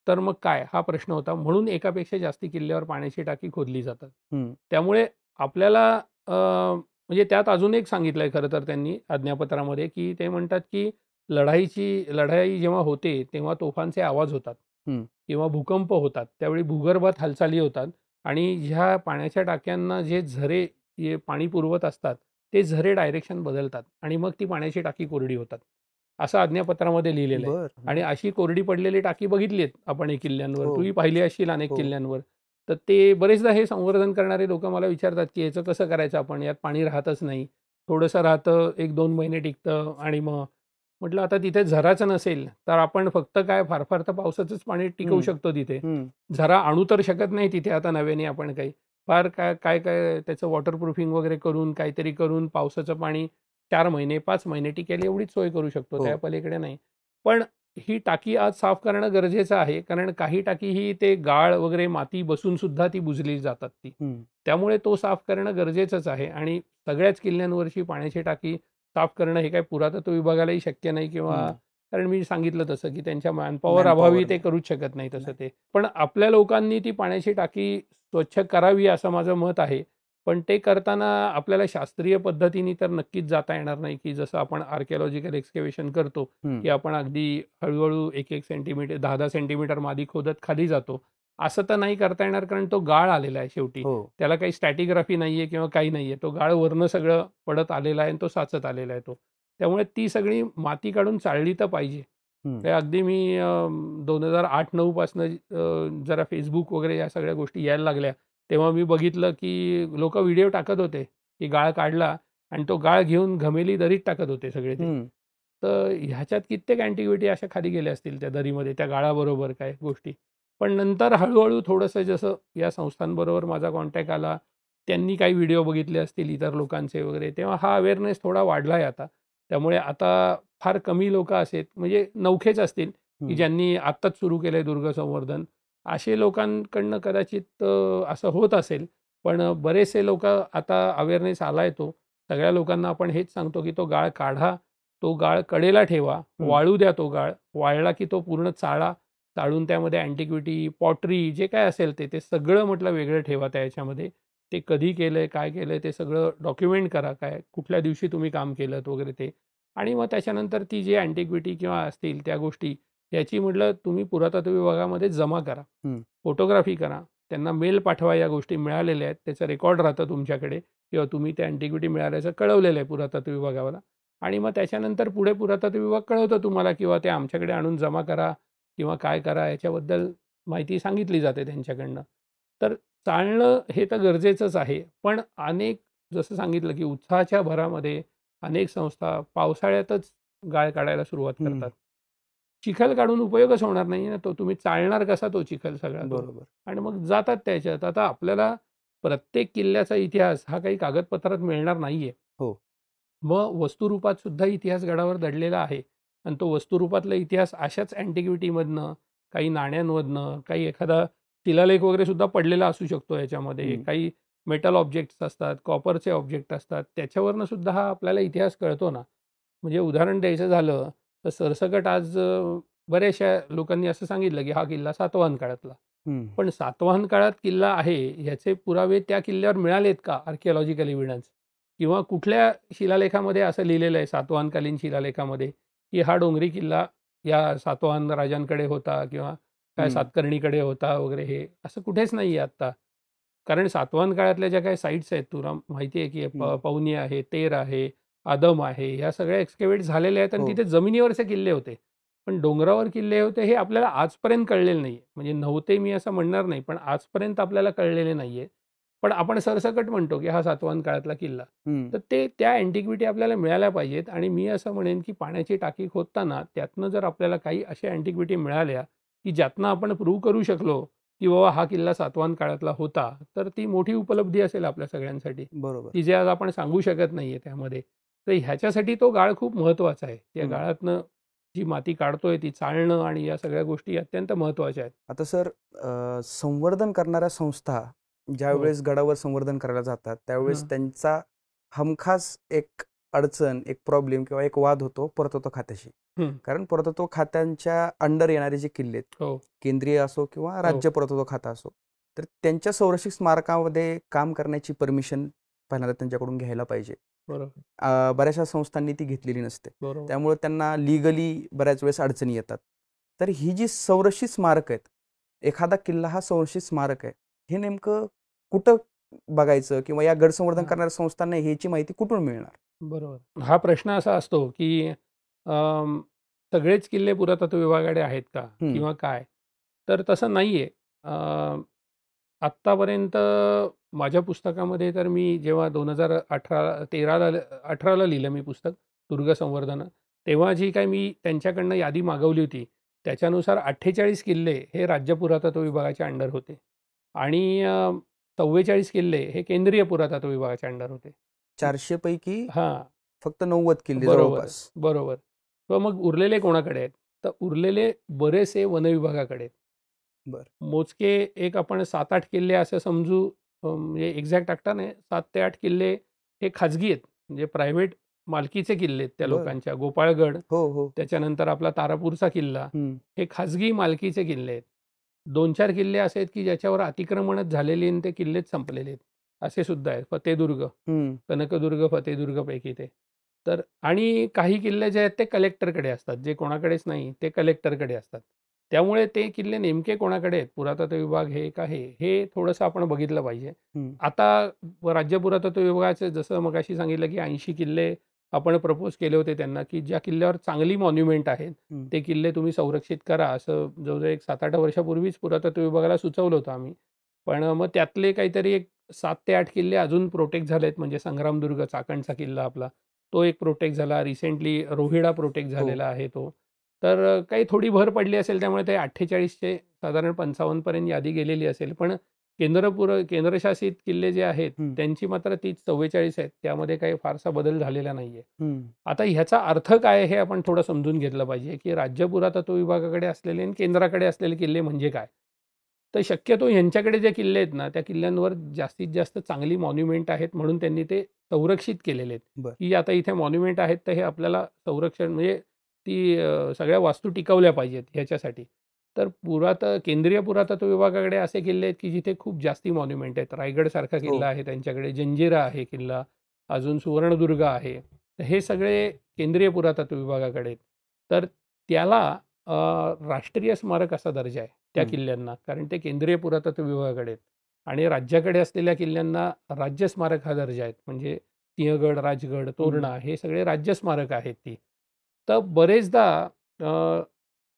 तर मग काय, हा प्रश्न होता. म्हणून एकापेक्षा जास्ती किल्ल्यावर पाण्याची टाकी खोदली जातात. हं. त्यामुळे आपल्याला म्हणजे त्यात अजून एक सांगितलं आहे खरं तर त्यांनी आज्ञापत्रामध्ये की ते म्हणतात की लढाई जेव्हा होते तेव्हा तोफांचे आवाज होतात हं. किंवा भूकंप होतात, त्यावेळी भूगर्भात हालचाली होतात आणि ह्या पाण्याच्या टाक्यांना जे झरे जे पाणी पुरवत असतात ते झरे डायरेक्शन बदलतात आणि मग ती पाण्याची टाकी कोरडी होतात, असं आज्ञापत्रामध्ये लिहिलेलं आहे. बरं. आणि अशी कोरडी पडलेली टाकी बघितली आहेत आपण हे किल्ल्यांवर, हो. तूही पाहिली असशील अनेक हो. किल्ल्यांवर. तर ते बरेचदा हे संवर्धन करणारे लोक मला विचारतात की याचं कसं करायचं आपण, यात पाणी राहतच नाही, थोडंसं राहतं, 1-2 महिने टिकतं आणि मग म्हटलं आता तिथे झराचं नसेल तर आपण फक्त काय फार फार तर पावसाचंच पाणी टिकवू हं. शकतो तिथे. हं. झरा आणू तर शकत नाही तिथे आता नव्याने आपण काही. फार काय काय काय त्याचं वॉटरप्रूफिंग वगैरे करून काहीतरी करून पावसाचं पाणी 4 महिने 5 महिने टिकेल एवढीच सोय करू शकतो, त्या हो. पलीकडे नाही. पण ही टाकी आज साफ करणं गरजेचं आहे, कारण काही टाकी ही ते गाळ वगैरे माती बसून सुद्धा ती बुजली जातात ती. हं. त्यामुळे तो साफ करणं गरजेचंच आहे आणि सगळ्याच किल्ल्यांवरची पाण्याची टाकी साफ करणं हे काही पुरातत्व विभागालाही शक्य नाही किंवा हं. कारण मी सांगितलं तसं की त्यांच्या मॅनपॉवर अभावी ते करूच शकत नाही तसं ते. पण आपल्या लोकांनी ती पाण्याची टाकी स्वच्छ करावी असं माझं मत आहे. पण ते करताना आपल्याला शास्त्रीय पद्धतीने तर नक्कीच जाता येणार नाही की जसं आपण आर्किओलॉजिकल एक्सकेव्हेशन करतो हं. की आपण अगदी हळूहळू 1-1 सेंटीमीटर 10-10 सेंटीमीटर माती खोदत खाली जातो. असं तर नाही करता येणार, कारण तो गाळ आलेला आहे शेवटी. हो. त्याला काही स्टॅटिग्राफी नाही आहे किंवा काही नाही आहे. तो गाळ वरनं सगळं पडत आलेला आहे आणि तो साचत आलेला आहे तो. त्यामुळे ती सगळी माती काढून चाळली तर पाहिजे. हं. ते अगदी मी 2008-9 पासनं जरा फेसबुक वगैरे या सगळ्या गोष्टी यायला लागल्या, तेव्हा मी बघितलं की लोकं व्हिडिओ टाकत होते की गाळ काढला आणि तो गाळ घेऊन घमेली दरीत टाकत होते सगळे ते. हं. तर ह्याच्यात कित्येक अँटिग्विटी अशा खाली गेल्या असतील त्या दरीमध्ये, त्या गाळाबरोबर काय गोष्टी. पण नंतर हळूहळू थोडंसं जसं या संस्थांबरोबर माझा कॉन्टॅक्ट आला, त्यांनी काही व्हिडिओ बघितले असतील इतर लोकांचे वगैरे, तेव्हा हा अवेअरनेस थोडा वाढला आहे आता. त्यामुळे आता फार कमी लोकं असे म्हणजे नवखेच असतील की हं. ज्यांनी आत्ताच सुरू केलं आहे दुर्ग संवर्धन. असे लोकांकडनं कदाचित असं होत असेल. पण बरेचसे लोकं आता अवेअरनेस आला आहे तो. सगळ्या लोकांना आपण हेच सांगतो की तो गाळ काढा, तो गाळ कडेला ठेवा, हं. वाळू द्या तो गाळ. वाळला की तो पूर्ण चाळा. चाळून त्यामध्ये अँटिक्विटी, पॉटरी जे काय असेल ते सगळं म्हटलं वेगळं ठेवा त्या ह्याच्यामध्ये. ते कधी केलंय, काय केलंय ते सगळं डॉक्युमेंट करा. काय कुठल्या दिवशी तुम्ही काम केलंत वगैरे ते. आणि मग त्याच्यानंतर ती जी अँटिक्विटी किंवा असतील त्या गोष्टी, याची म्हटलं तुम्ही पुरातत्व विभागामध्ये जमा करा. हं. फोटोग्राफी करा. त्यांना मेल पाठवा, या गोष्टी मिळालेल्या आहेत. त्याचं रेकॉर्ड राहतं तुमच्याकडे किंवा तुम्ही त्या अँटिक्विटी मिळाल्याचं कळवलेलं आहे पुरातत्व विभागाला. आणि मग त्याच्यानंतर पुढे पुरातत्व विभाग कळवतं तुम्हाला किंवा ते आमच्याकडे आणून जमा करा किंवा काय करा याच्याबद्दल माहिती सांगितली जाते त्यांच्याकडनं. तर चालणं हे तर गरजेचंच आहे. पण अनेक जसं सांगितलं की उत्साहाच्या भरामध्ये अनेक संस्था पावसाळ्यातच गाळ काढायला सुरुवात हं. करतात. चिखल काढून उपयोगच होणार नाही ना, तो तुम्ही चालणार कसा तो चिखल सगळा तो? बरोबर. आणि मग जातात त्याच्यात. आता आपल्याला प्रत्येक किल्ल्याचा इतिहास हा काही कागदपत्रात मिळणार नाहीये. हो. मग वस्तुरूपात सुद्धा इतिहास गडावर दडलेला आहे आणि तो वस्तुरूपातला इतिहास अशाच अँटिक्विटीमधनं, काही नाण्यांमधनं, काही एखादा शिलालेख वगैरे सुद्धा पडलेला असू शकतो याच्यामध्ये. हं. काही मेटल ऑब्जेक्ट्स असतात, कॉपरचे ऑब्जेक्ट असतात, त्याच्यावरनं सुद्धा हा आपल्याला इतिहास कळतो ना. म्हणजे उदाहरण द्यायचं झालं तर सरसकट आज बऱ्याचशा लोकांनी असं सांगितलं की हा किल्ला सातवाहन काळातला. हम्म. पण सातवाहन काळात किल्ला आहे ह्याचे पुरावे त्या किल्ल्यावर मिळालेत का आर्किओलॉजिकल एव्हिडन्स? किंवा कुठल्या शिलालेखामध्ये असं लिहिलेलं आहे सातवाहनकालीन शिलालेखामध्ये की हा डोंगरी किल्ला या सातवाहन राजांकडे होता किंवा काय हम्म. सातकर्णीकडे होता वगैरे, हे असं कुठेच नाही आहे आत्ता. कारण सातवाहन काळातल्या ज्या काही साईट्स आहेत तुला माहिती आहे की हम्म. पवनी आहे, तेर आहे, आदम आहे, ह्या सगळ्या एक्सकेवेट झालेल्या आहेत आणि हो. तिथे जमिनीवरचे किल्ले होते. पण डोंगरावर किल्ले होते हे आपल्याला आजपर्यंत कळलेलं नाही. म्हणजे नव्हते मी असं म्हणणार नाही, पण आजपर्यंत आपल्याला कळलेले नाही आहे. पण आपण सरसकट म्हणतो की हा सातवाहन काळातला किल्ला. हम्म. तर ते त्या अँटिक्विटी आपल्याला मिळाल्या पाहिजेत आणि मी असं म्हणेन की पाण्याची टाकी खोदताना त्यातनं जर आपल्याला काही अशा अँटिक्विटी मिळाल्या की ज्यातनं आपण प्रूव्ह करू शकलो की बाबा हा किल्ला सातवाहन काळातला होता, तर ती मोठी उपलब्धी असेल आपल्या सगळ्यांसाठी, बरोबर. की जे आज आपण सांगू शकत नाहीये त्यामध्ये. तर ह्याच्यासाठी तो गाळ खूप महत्त्वाचा आहे. त्या हम्म. गाळातनं जी माती काढतोय ती चाळणं आणि या सगळ्या गोष्टी अत्यंत महत्त्वाच्या आहेत. आता सर, संवर्धन करणाऱ्या संस्था हो. ज्यावेळेस गडावर संवर्धन करायला जातात त्यावेळेस हं. त्यांचा हमखास एक अडचण, एक प्रॉब्लेम किंवा एक वाद होतो पुरातत्व खात्याशी. हं. कारण पुरातत्व खात्यांच्या अंडर येणारे जे किल्ले आहेत, हो. केंद्रीय असो किंवा राज्य पुरातत्व खाता असो, तर त्यांच्या संरक्षित स्मारकामध्ये काम करण्याची परमिशन पहिल्यांदा त्यांच्याकडून घ्यायला पाहिजे. बरोबर. बऱ्याचशा संस्थांनी ती घेतलेली नसते. बरोबर. त्यामुळे त्यांना लिगली बऱ्याच वेळेस अडचणी येतात. तर ही जी संरक्षित स्मारक आहेत, एखादा किल्ला हा संरक्षित स्मारक आहे, हे नेमकं कुठं बघायचं किंवा या गड संवर्धन हां. करणाऱ्या संस्थांना ह्याची माहिती कुठून मिळणार? बरोबर. हा प्रश्न असा असतो की अम, सगळेच किल्ले पुरातत्व विभागाकडे आहेत का हं. किंवा काय? तर तसं नाहीये. आत्तापर्यंत माझ्या पुस्तकामध्ये तर मी जेव्हा 2018ला लिहिलं मी पुस्तक दुर्ग संवर्धन, तेव्हा जी काही मी त्यांच्याकडनं यादी मागवली होती त्याच्यानुसार 48 किल्ले हे राज्य पुरातत्व विभागाच्या अंडर होते आणि 44 किल्ले हे केंद्रीय पुरातत्व विभागाच्या अंडर होते. 400 पैकी हां. फक्त 90 किल्ले बरोबर, जवळपास. बरोबर. तर मग उरलेले कोणाकडे आहेत? तर उरलेले बरेचसे वनविभागाकडे आहेत. बरं. मोजके एक आपण 7-8 किल्ले असं समजू, म्हणजे एक्झॅक्ट आकडा नाही, 7 ते 8 किल्ले हे खाजगी आहेत. म्हणजे प्रायव्हेट मालकीचे किल्ले आहेत त्या बरं. लोकांच्या. गोपाळगड, हो, हो. त्याच्यानंतर आपला तारापूरचा किल्ला, हं. हे खाजगी मालकीचे किल्ले आहेत. 2-4 किल्ले असे आहेत की ज्याच्यावर अतिक्रमणच झालेली आणि ते किल्लेच संपलेले आहेत. असे सुद्धा आहेत. फतेदुर्ग, हं. कनकदुर्ग, फतेदुर्गपैकी ते. तर आणि काही किल्ले जे आहेत ते कलेक्टरकडे असतात. जे कोणाकडेच नाही ते कलेक्टरकडे असतात. त्यामुळे ते किल्ले नेमके कोणाकडे आहेत, पुरातत्व विभाग हे का हे थोडंसं आपण बघितलं पाहिजे. हं. आता राज्य पुरातत्व विभागाचे जसं मगाशी सांगितलं की 80 किल्ले आपण प्रपोज केले होते त्यांना, की ज्या किल्ल्यावर चांगली मॉन्युमेंट आहेत, हं. ते किल्ले तुम्ही संरक्षित करा, असं जवळजवळ एक 7-8 वर्षापूर्वीच पुरातत्व विभागाला सुचवलं होतं आम्ही. पण मग त्यातले काहीतरी एक 7 ते 8 किल्ले अजून प्रोटेक्ट झालेत. म्हणजे संग्रामदुर्ग, चाकणचा किल्ला आपला, तो एक प्रोटेक्ट झाला. रिसेंटली रोहिडा प्रोटेक्ट झालेला आहे तो. तर काही थोडी भर पडली असेल त्यामुळे ते 48चे साधारण 55पर्यंत यादी गेलेली असेल. पण केंद्रशासित किल्ले जे आहेत हं. त्यांची मात्र तीच 44 आहेत. त्यामध्ये काही फारसा बदल झालेला नाहीये. हं. आता ह्याचा अर्थ काय हे आपण थोडं समजून घेतलं पाहिजे, की राज्य पुरातत्व विभागाकडे असलेले आणि केंद्राकडे असलेले किल्ले म्हणजे काय? तर शक्यतो ह्यांच्याकडे जे किल्ले आहेत ना, त्या किल्ल्यांवर जास्तीत जास्त चांगली मॉन्युमेंट आहेत म्हणून त्यांनी ते संरक्षित केलेले आहेत. बरं. की आता इथे मॉन्युमेंट आहेत तर हे आपल्याला संरक्षण म्हणजे ती सगळ्या वास्तू टिकवल्या पाहिजेत ह्याच्यासाठी. तर केंद्रीय पुरातत्व विभागाकडे असे किल्ले आहेत की जिथे खूप जास्ती मॉन्युमेंट आहेत. रायगडसारखा हो. किल्ला आहे त्यांच्याकडे, जंजिरा आहे किल्ला, अजून सुवर्णदुर्ग आहे. तर हे सगळे केंद्रीय पुरातत्व विभागाकडे आहेत. तर त्याला राष्ट्रीय स्मारक असा दर्जा आहे त्या हं. किल्ल्यांना, कारण ते केंद्रीय पुरातत्व विभागाकडे आहेत. आणि राज्याकडे असलेल्या किल्ल्यांना राज्य स्मारक हा दर्जा आहे. म्हणजे सिंहगड, राजगड, तोरणा हे सगळे राज्य स्मारक आहेत ती. तर बरेचदा अ,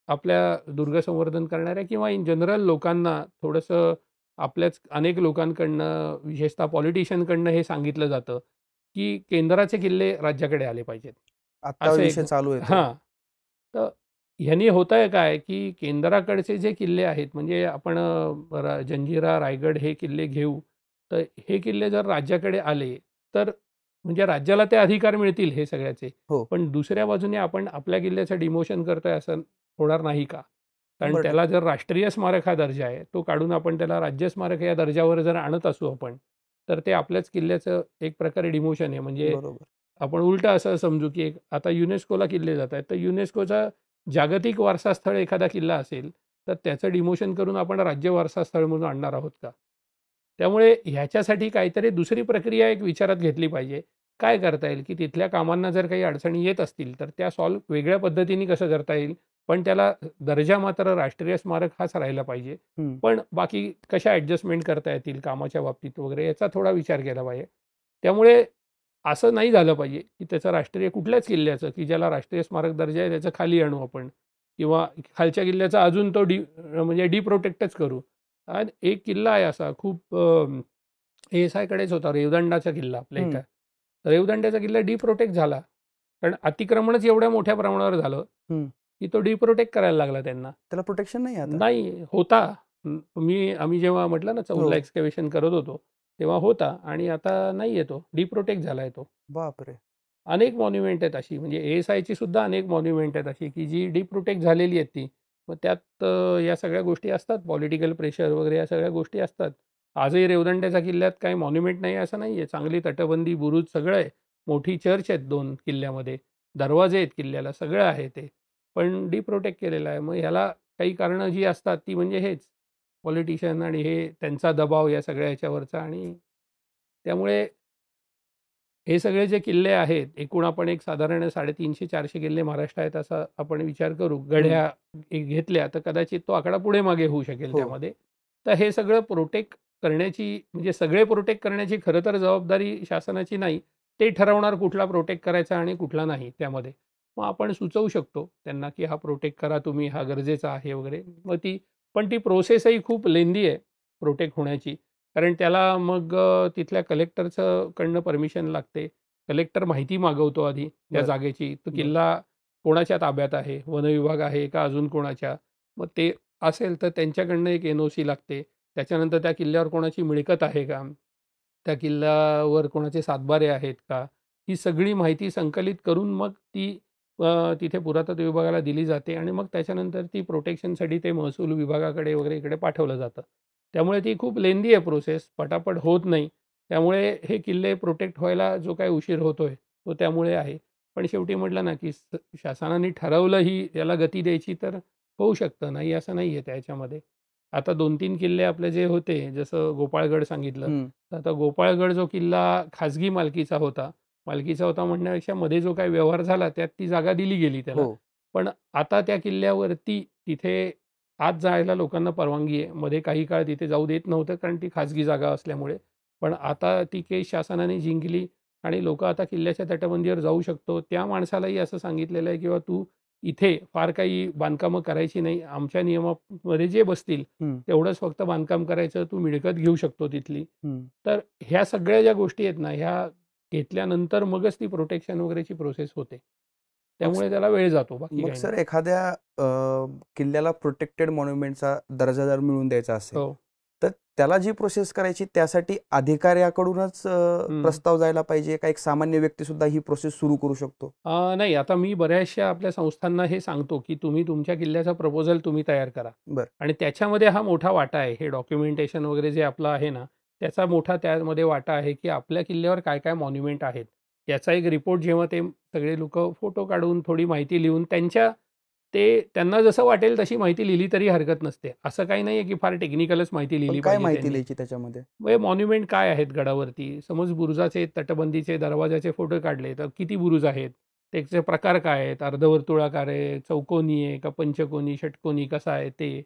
आपल्या दुर्ग संवर्धन करणाऱ्या किंवा इन जनरल लोकांना थोडंसं आपल्याच अनेक लोकांकडनं, विशेषतः पॉलिटिशियनकडनं हे सांगितलं जातं, की केंद्राचे किल्ले राज्याकडे आले पाहिजेत. आत्ता असं एक विषय चालू आहे तो. हां. तर ह्यानी होतंय काय, की केंद्राकडचे जे किल्ले आहेत म्हणजे आपण जंजिरा, रायगड हे किल्ले घेऊ, तर हे किल्ले जर राज्याकडे आले, तर म्हणजे राज्याला ते अधिकार मिळतील हे सगळ्याचे. हो. पण दुसऱ्या बाजूने आपण आपल्या किल्ल्याचं डिमोशन करतोय असं होणार नाही का? कारण 100% त्याला जर राष्ट्रीय स्मारक हा दर्जा आहे, तो काढून आपण त्याला राज्य स्मारक या दर्जावर जर आणत असू आपण, तर ते आपल्याच किल्ल्याचं एक प्रकारे डिमोशन आहे. म्हणजे बरोबर. आपण उलटं असं समजू की आता युनेस्कोला किल्ले जात आहेत, तर युनेस्कोचा जागतिक वारसा स्थळ एखादा किल्ला असेल, तर त्याचं डिमोशन करून आपण राज्य वारसा स्थळ म्हणून आणणार आहोत का? त्यामुळे ह्याच्यासाठी काहीतरी दुसरी प्रक्रिया एक विचारात घेतली पाहिजे. काय करता येईल, की तिथल्या कामांना जर काही अडचणी येत असतील, तर त्या सॉल्व्ह वेगळ्या पद्धतीने कसं करता येईल? पण त्याला दर्जा मात्र राष्ट्रीय स्मारक हाच राहिला पाहिजे. हं. पण बाकी कशा ॲडजस्टमेंट करता येतील कामाच्या बाबतीत वगैरे याचा थोडा विचार केला पाहिजे. त्यामुळे असं नाही झालं पाहिजे, की त्याचं राष्ट्रीय कुठल्याच किल्ल्याचं, की ज्याला राष्ट्रीय स्मारक दर्जा आहे त्याचं खाली आणू आपण किंवा खालच्या किल्ल्याचा अजून तो म्हणजे डिप्रोटेक्टच करू. आणि एक किल्ला आहे असा खूप एएसआयकडेच होता रेवदंडाचा किल्ला आपल्या हं. इथं. रेवदंड्याचा किल्ला डिप्रोटेक्ट झाला. कारण अतिक्रमणच एवढ्या मोठ्या प्रमाणावर झालं, हं. की तो डिप्रोटेक्ट करायला लागला त्यांना. त्याला प्रोटेक्शन नाही आता? नाही होता. आम्ही जेव्हा म्हटलं ना हो. 14ला एक्स्कॅव्हेशन करत होतो, तेव्हा होता आणि आता नाही आहे तो. डिप्रोटेक्ट झाला तो. बापरे! अनेक मॉन्युमेंट आहेत अशी म्हणजे एएसआयची सुद्धा अनेक मॉन्युमेंट आहेत अशी, की जी डिप्रोटेक्ट झालेली आहेत ती. मग त्यात या सगळ्या गोष्टी असतात पॉलिटिकल प्रेशर वगैरे या सगळ्या गोष्टी असतात. आजही रेवदंड्याच्या किल्ल्यात काही मॉन्युमेंट नाही आहे असं नाही आहे. चांगली तटबंदी, बुरुज सगळं आहे. मोठी चर्च आहेत 2 किल्ल्यामध्ये. दरवाजे आहेत किल्ल्याला, सगळं आहे ते. पण डिप्रोटेक्ट केलेलं आहे. मग ह्याला काही कारणं जी असतात ती म्हणजे हेच पॉलिटिशियन आणि हे त्यांचा दबाव या सगळ्या ह्याच्यावरचा आणि त्यामुळे हे सगळे जे किल्ले आहेत, एकूण आपण एक साधारण 350-400 किल्ले महाराष्ट्र आहेत असा आपण विचार करू. गढ्या घेतल्या तर कदाचित तो आकडा पुढे मागे होऊ शकेल हो. त्यामध्ये. तर हे सगळं प्रोटेक्ट करण्याची म्हणजे सगळे प्रोटेक्ट करण्याची खरं तर जबाबदारी शासनाची नाही. ते ठरवणार कुठला प्रोटेक्ट करायचा आणि कुठला नाही त्यामध्ये. मग आपण सुचवू शकतो त्यांना, की हा प्रोटेक्ट करा तुम्ही, हा गरजेचा आहे वगैरे. पण ती प्रोसेसही खूप लेंदी आहे प्रोटेक्ट होण्याची. कारण त्याला मग तिथल्या कडनं परमिशन लागते. कलेक्टर माहिती मागवतो आधी त्या बरं. जागेची. तो बरं. किल्ला कोणाच्या ताब्यात आहे? वनविभाग आहे का अजून कोणाच्या? मग ते असेल तर त्यांच्याकडनं एक एन-ओ-सी लागते. त्याच्यानंतर त्या किल्ल्यावर कोणाची मिळकत आहे का? त्या किल्ल्यावर कोणाचे सातबारे आहेत का? ही सगळी माहिती संकलित करून मग ती तिथे पुरातत्व विभागाला दिली जाते आणि मग त्याच्यानंतर ती प्रोटेक्शनसाठी ते महसूल विभागाकडे वगैरे इकडे पाठवलं जातं. त्यामुळे ती खूप लेंदी आहे प्रोसेस, पटापट होत नाही. त्यामुळे हे किल्ले प्रोटेक्ट व्हायला जो काही उशीर होतोय, तो त्यामुळे आहे. पण शेवटी म्हटलं ना, की शासनाने ठरवलं ही याला गती द्यायची तर होऊ शकतं, नाही असं नाही आहे त्याच्यामध्ये. आता 2-3 किल्ले आपले जे होते, जसं गोपाळगड सांगितलं. हं. तर आता गोपाळगड जो किल्ला खाजगी मालकीचा होता म्हणण्यापेक्षा मध्ये जो काही व्यवहार झाला, त्यात ती जागा दिली गेली त्याला. हो. पण आता त्या किल्ल्यावरती तिथे आत जायला लोकांना परवानगी आहे. मध्ये काही काळ तिथे जाऊ देत नव्हतं, कारण ती खाजगी जागा असल्यामुळे. पण आता ती केस शासनाने जिंकली आणि लोकं आता किल्ल्याच्या तटबंदीवर जाऊ शकतो. त्या माणसालाही असं सांगितलेलं आहे, किंवा तू इथे फार काही बांधकामं करायची नाही. आमच्या नियमामध्ये जे बसतील हं. तेवढंच फक्त बांधकाम करायचं. तू मिळकत घेऊ शकतो तिथली. हं. तर ह्या सगळ्या ज्या गोष्टी आहेत ना, ह्या घेतल्यानंतर मगच ती प्रोटेक्शन वगैरेची प्रोसेस होते. मग त्यामुळे त्याला वेळ जातो, बाकी मग काही सर नाही. एखाद्या किल्ल्याला प्रोटेक्टेड मॉन्युमेंटचा दर्जा जर मिळवून द्यायचा असेल, हो. तर त्याला जी प्रोसेस करायची त्यासाठी अधिकाऱ्याकडूनच प्रस्ताव जायला पाहिजे का एक सामान्य व्यक्तीसुद्धा ही प्रोसेस सुरू करू शकतो? नाही, आता मी बऱ्याचशा आपल्या संस्थांना हे सांगतो, की तुम्ही तुमच्या किल्ल्याचा प्रपोजल तुम्ही तयार करा बरं. आणि त्याच्यामध्ये हा मोठा वाटा आहे. हे डॉक्युमेंटेशन वगैरे जे आपलं आहे ना, त्याचा मोठा त्यामध्ये वाटा आहे, की आपल्या किल्ल्यावर काय-काय मॉन्युमेंट आहेत. याचा एक रिपोर्ट जेव्हा ते सगळे लोकं फोटो काढून, थोडी माहिती लिहून त्यांना जसं वाटेल तशी माहिती लिहिली तरी हरकत नसते. असं काही नाहीये, की फार टेक्निकलच माहिती पण लिहिली काय पाहिजे माहिती त्यांनी. लिहायची त्याच्यामध्ये? म्हणजे मॉन्युमेंट काय आहेत गडावरती? समज बुरुजाचे, तटबंदीचे, दरवाजाचे फोटो काढले, तर किती बुरुज आहेत? त्याचे प्रकार काय आहेत? अर्धवर्तुळाकार आहे, चौकोनी आहे का पंचकोनी, षटकोनी कसा आहे ते?